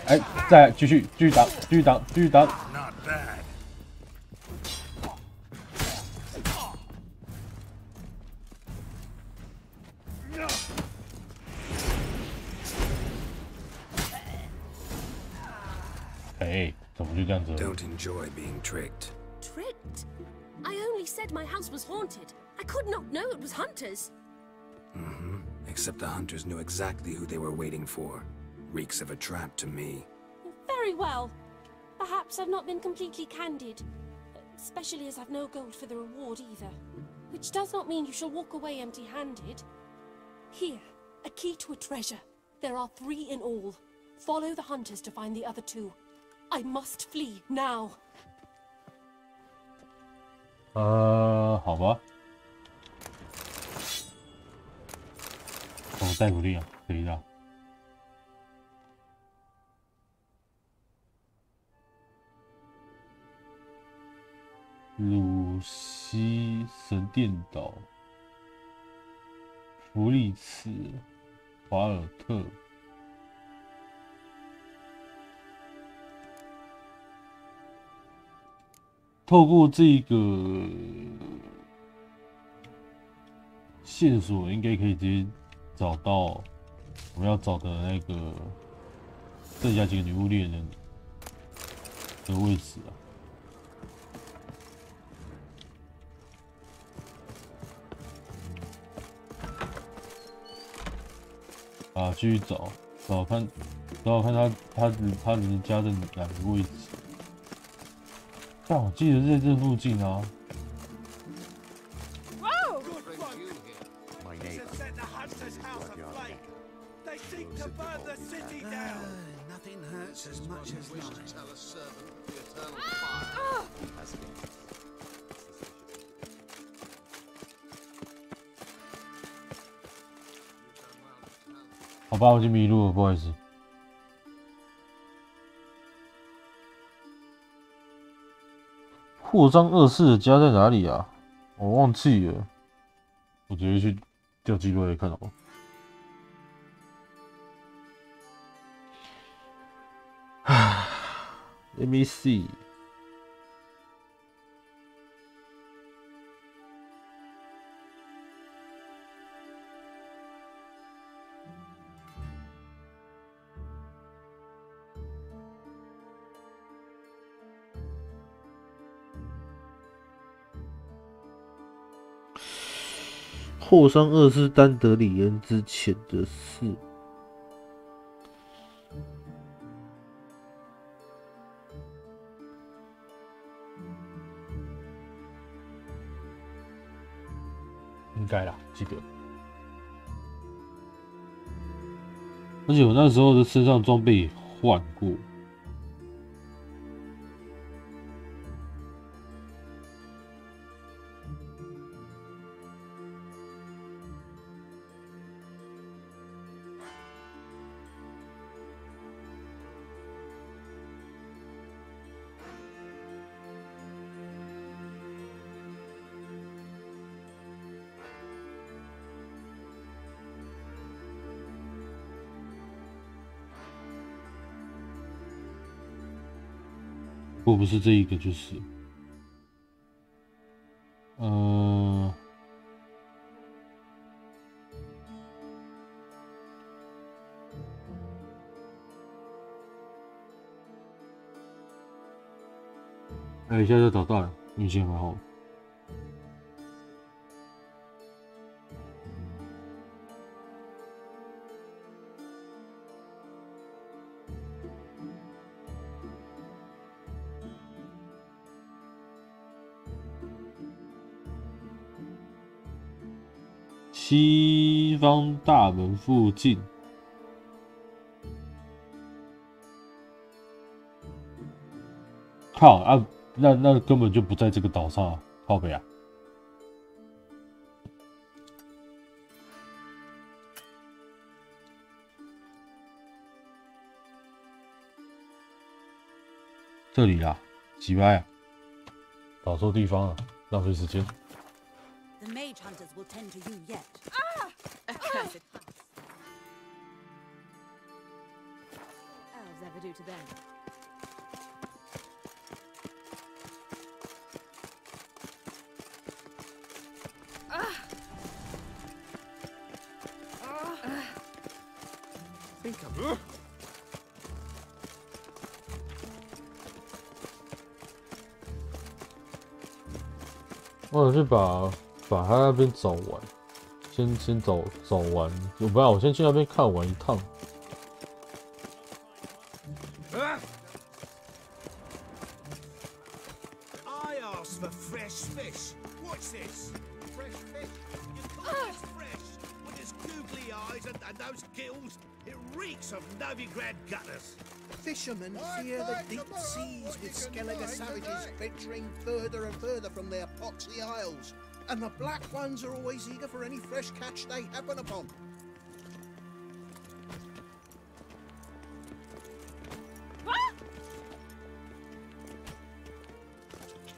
哎，再继续打。Not bad. 哎，怎么就这样子 Don't enjoy being tricked. Tricked? I only said my house was haunted. I could not know it was hunters. Except the hunters knew exactly who they were waiting for. Reeks of a trap to me. Very well. Perhaps I've not been completely candid. Especially as I've no gold for the reward either. Which does not mean you shall walk away empty-handed. Here, a key to a treasure. There are 3 in all. Follow the hunters to find the other 2. I must flee now. 好吧。我带不定啊，等一下。鲁西神殿岛、弗利茨、华尔特。透过这个线索，应该可以直接找到我们要找的那个剩下几个女巫猎人的位置啊！继续找看他人家在哪个位置？但我记得在这附近啊。My neighbor. They seek to burn the city down. Nothing hurts as much as lying. Tell a servant the eternal fire. 好吧，我已经迷路了，不好意思。扩张2世的家在哪里啊？我忘记了，我直接去调记录来看好了。Let me see。霍桑二世丹德里恩之前的事。应该啦，记得。而且我那时候的身上装备也换过。如果不是这一个，就是，哎，一下就找到了，运气蛮好。西方大门附近，靠啊！那根本就不在这个岛上啊，靠北啊！这里啦，几拍啊！搞错地方了，浪费时间。The mage hunters will tend to you yet. Accursed huts. Elves ever do to them. Think of我想去把他那边找完，先找完，不然我先去那边看完一趟。I asked for fresh fish. What's this? Fresh fish? You call this fresh? With its googly eyes and those gills? It reeks of Novigrad gutters. Fishermen fear the deep seas with Skellige savages venturing further and further from their poxy isles. And the black ones are always eager for any fresh catch they happen upon.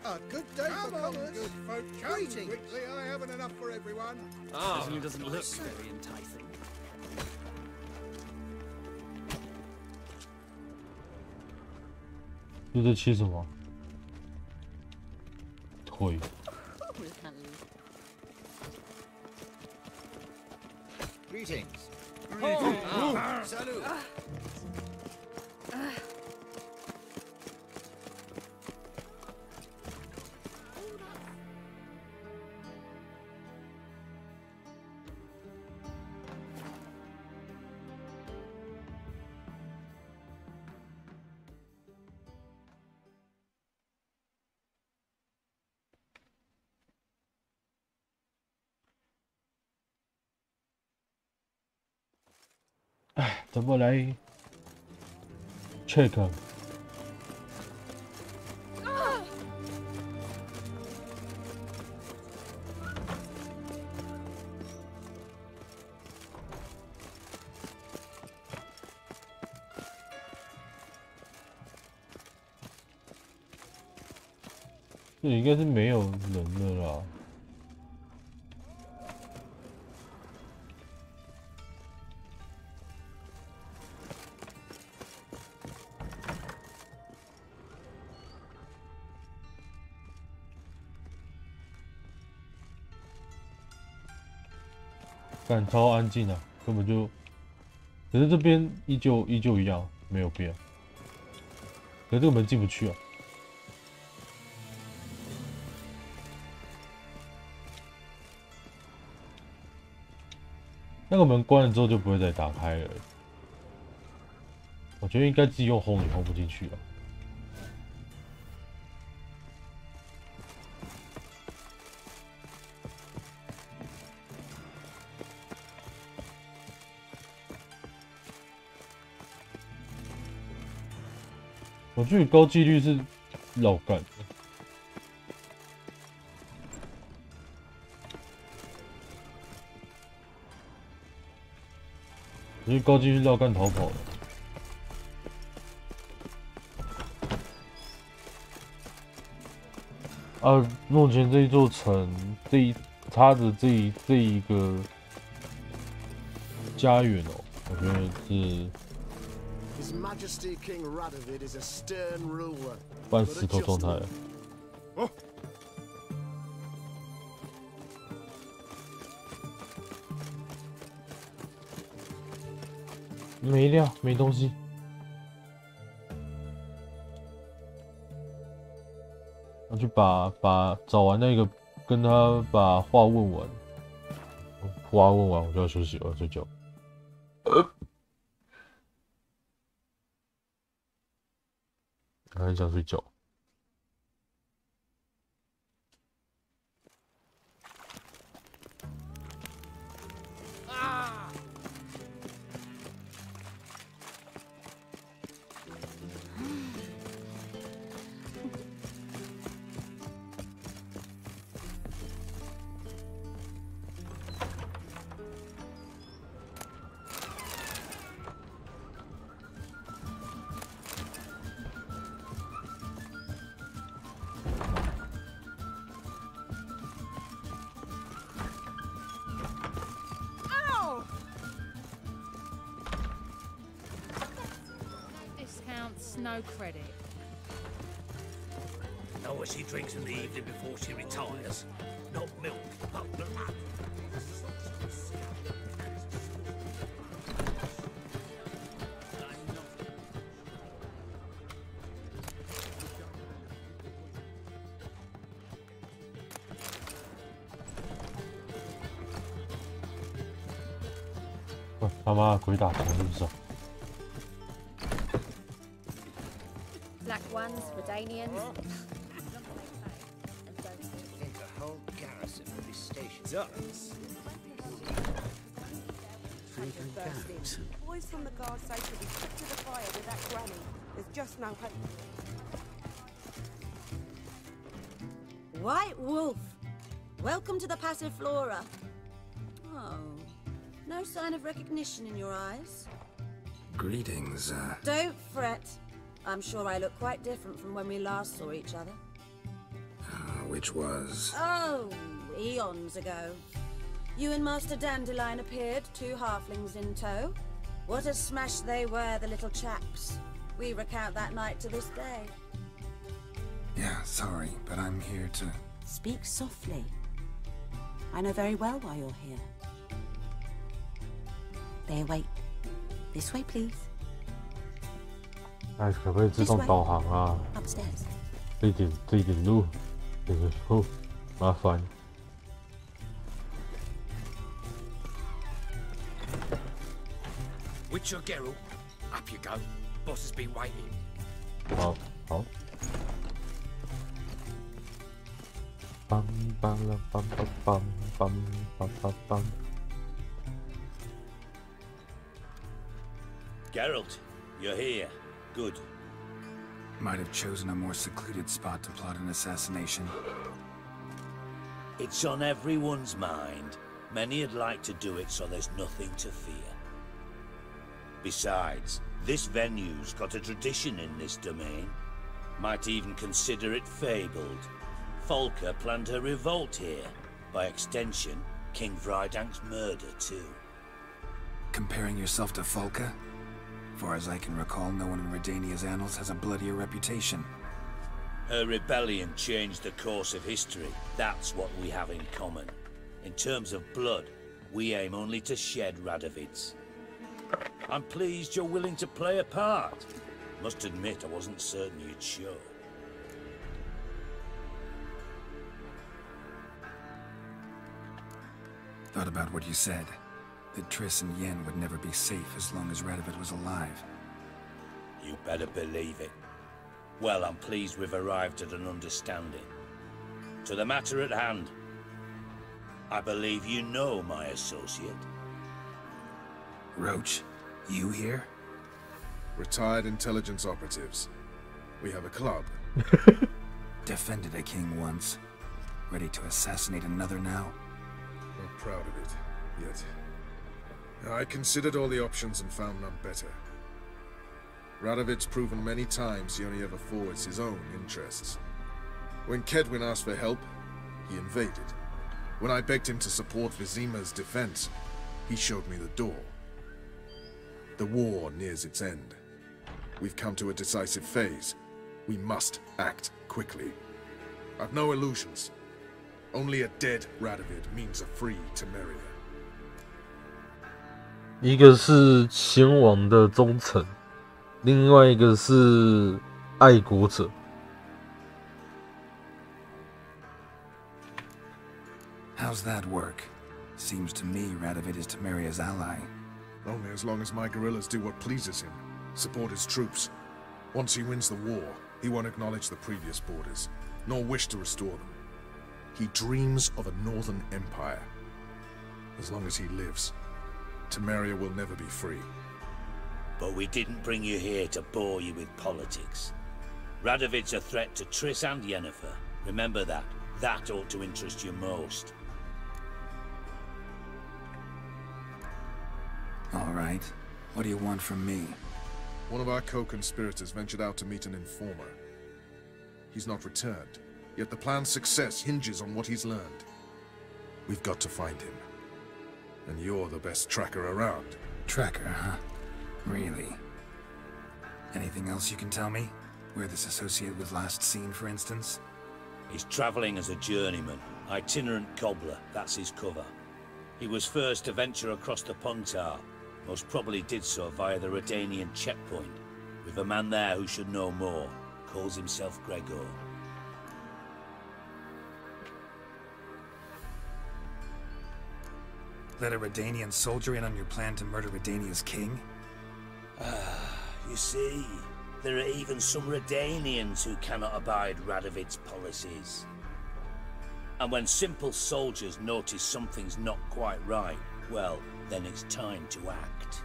A good day for common good folk. Greetings. Quickly, I haven't enough for everyone. Certainly doesn't look very enticing. 又在切什么？腿。Greetings. Salut. 哎，怎么来 check？ 这里应该是没有人的啦。干超安静啊，根本就，可是这边依旧一样，没有变。可是这个门进不去啊。那个门关了之后就不会再打开了。我觉得应该自己用轰也轰不进去了。我觉得高几率是绕干的。我觉得高几率绕干逃跑的。目前这一座城，它的这一个家园哦，我觉得是。His Majesty King Radovid is a stern ruler. 半石头状态。哦。没料，没东西。我去把找完那个，跟他把话问完。话问完我就要休息了，睡觉。很想睡觉。No credit. Know what she drinks in the evening before she retires? Not milk, but blood. Oh, 他妈鬼打墙是不是？ Black ones, Redanians. I think a whole garrison will be stationed. Boys from the guard say to be put to the fire with that granny. There's just no hope. White Wolf, welcome to the Passive Flora. Oh, no sign of recognition in your eyes. Greetings, Don't fret. I'm sure I look quite different from when we last saw each other. Which was... Oh, eons ago. You and Master Dandelion appeared, 2 halflings in tow. What a smash they were, the little chaps. We recount that night to this day. Yeah, sorry, but I'm here to... Speak softly. I know very well why you're here. There, wait. This way, please. 哎，可不可以自动导航啊？这一点路，麻烦。Witcher Geralt, up you go. Boss has been waiting. 好，好。梆梆了，梆梆梆梆梆梆梆。Geralt, you're here. Good. Might have chosen a more secluded spot to plot an assassination. It's on everyone's mind. Many'd like to do it so there's nothing to fear. Besides, this venue's got a tradition in this domain. Might even consider it fabled. Folka planned her revolt here. By extension, King Vrydank's murder too. Comparing yourself to Folka? Far as I can recall, no one in Redania's annals has a bloodier reputation. Her rebellion changed the course of history. That's what we have in common. In terms of blood, we aim only to shed Radovid's. I'm pleased you're willing to play a part. Must admit, I wasn't certain you'd show. Thought about what you said. that Triss and Yen would never be safe as long as Radovid was alive. You better believe it. Well, I'm pleased we've arrived at an understanding. To the matter at hand, I believe you know my associate. Roach, you here? Retired intelligence operatives. We have a club. Defended a king once. Ready to assassinate another now? Not proud of it, yet. I considered all the options and found none better. Radovid's proven many times he only ever forwards his own interests. When Kedwin asked for help, he invaded. When I begged him to support Vizima's defense, he showed me the door. The war nears its end. We've come to a decisive phase. We must act quickly. I've no illusions. Only a dead Radovid means a free Temeria. 一个是前王的忠臣，另外一个是爱国者。How's that work? Seems to me Radovid is Temeria's ally. Only as long as my guerrillas do what pleases him. Support his troops. Once he wins the war, he won't acknowledge the previous borders, nor wish to restore them. He dreams of a northern empire. As long as he lives, Temeria will never be free. But we didn't bring you here to bore you with politics. Radovid's a threat to Triss and Yennefer. Remember that. That ought to interest you most. All right. What do you want from me? One of our co-conspirators ventured out to meet an informer. He's not returned, yet the plan's success hinges on what he's learned. We've got to find him. And you're the best tracker around. Tracker, huh? Really? Anything else you can tell me? Where this associate was last seen, for instance? He's travelling as a journeyman, itinerant cobbler, that's his cover. He was first to venture across the Pontar, most probably did so via the Redanian checkpoint, with a man there who should know more, calls himself Gregor. Let a Redanian soldier in on your plan to murder Redania's king? You see, there are even some Redanians who cannot abide Radovid's policies. And when simple soldiers notice something's not quite right, well, then it's time to act.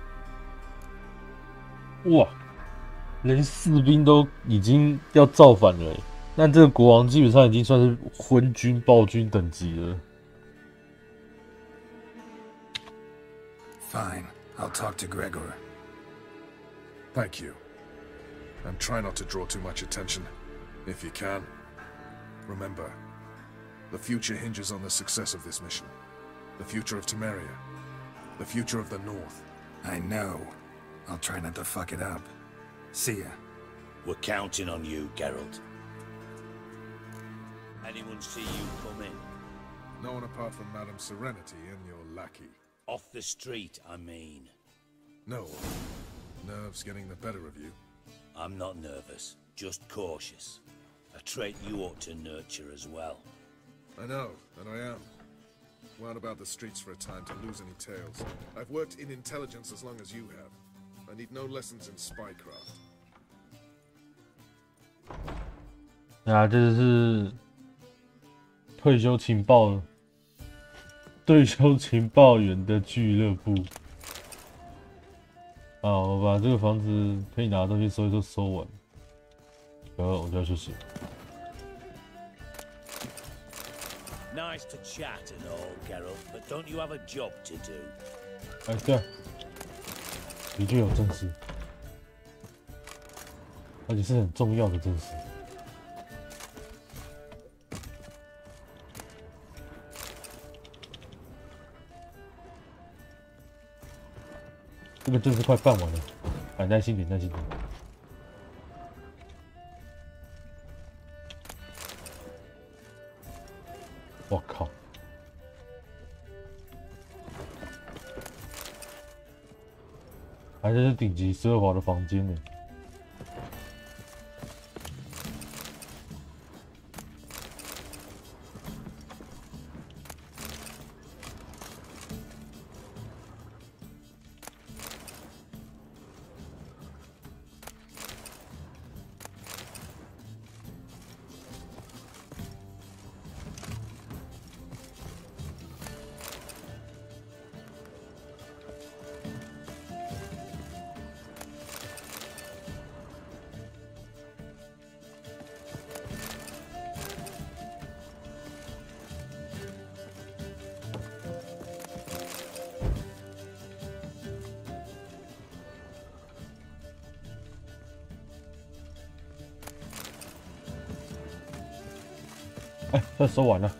哇，连士兵都已经要造反了耶，那这个国王基本上已经算是昏君、暴君等级了。Fine, I'll talk to Gregor. Thank you. And try not to draw too much attention, if you can. Remember, the future hinges on the success of this mission. The future of Temeria. The future of the North. I know. I'll try not to fuck it up. See ya. We're counting on you, Geralt. Anyone see you come in? No one apart from Madame Serenity and your lackey. Off the street, I mean. No. Nerves getting the better of you. I'm not nervous, just cautious. A trait you ought to nurture as well. I know, and I am. Wound about the streets for a time to lose any tales. I've worked in intelligence as long as you have. I need no lessons in spycraft. 啊，这是退休情报员的俱乐部。好，我把这个房子可以拿的东西收一收，收完，然后我就要休息。 Nice to chat and all, Geralt, but don't you have a job to do? 哎，对啊，的确有正事，而且是很重要的正事。这个正事快办完了，哎，耐心点，耐心点。 我靠！还真是顶级奢华的房间呢。哎，这收完了。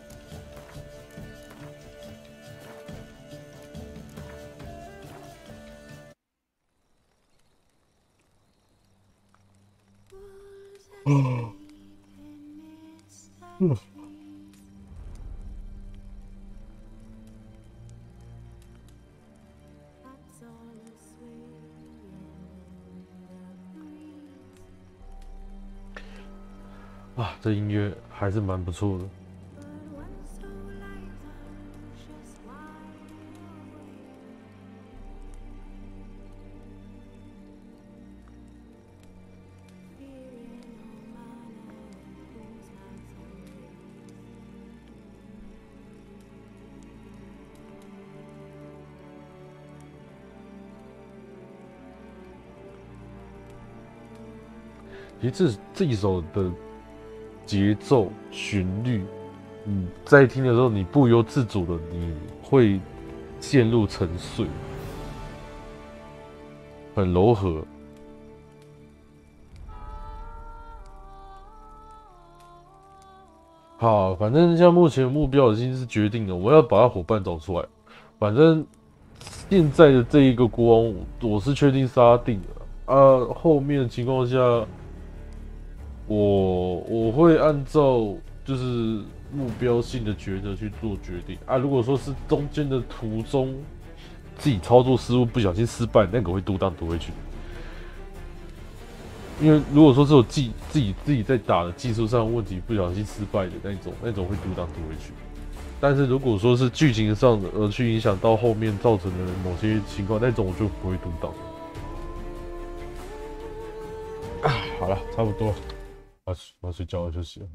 啊，这音乐还是蛮不错的。其实这一首的节奏、旋律，在听的时候，你不由自主的你会陷入沉睡，很柔和。好，反正像目前目标已经是决定了，我要把他伙伴找出来。反正现在的这一个国王，我是确定是他定的啊。后面的情况下，我会按照就是目标性的抉择去做决定啊。如果说是中间的途中自己操作失误，不小心失败，那个会读档读回去。因为如果说是我自己在打的技术上的问题，不小心失败的那种会读档读回去。但是如果说是剧情上的而去影响到后面造成的某些情况，那种我就不会读档。好了，差不多，我要睡觉了，休息了。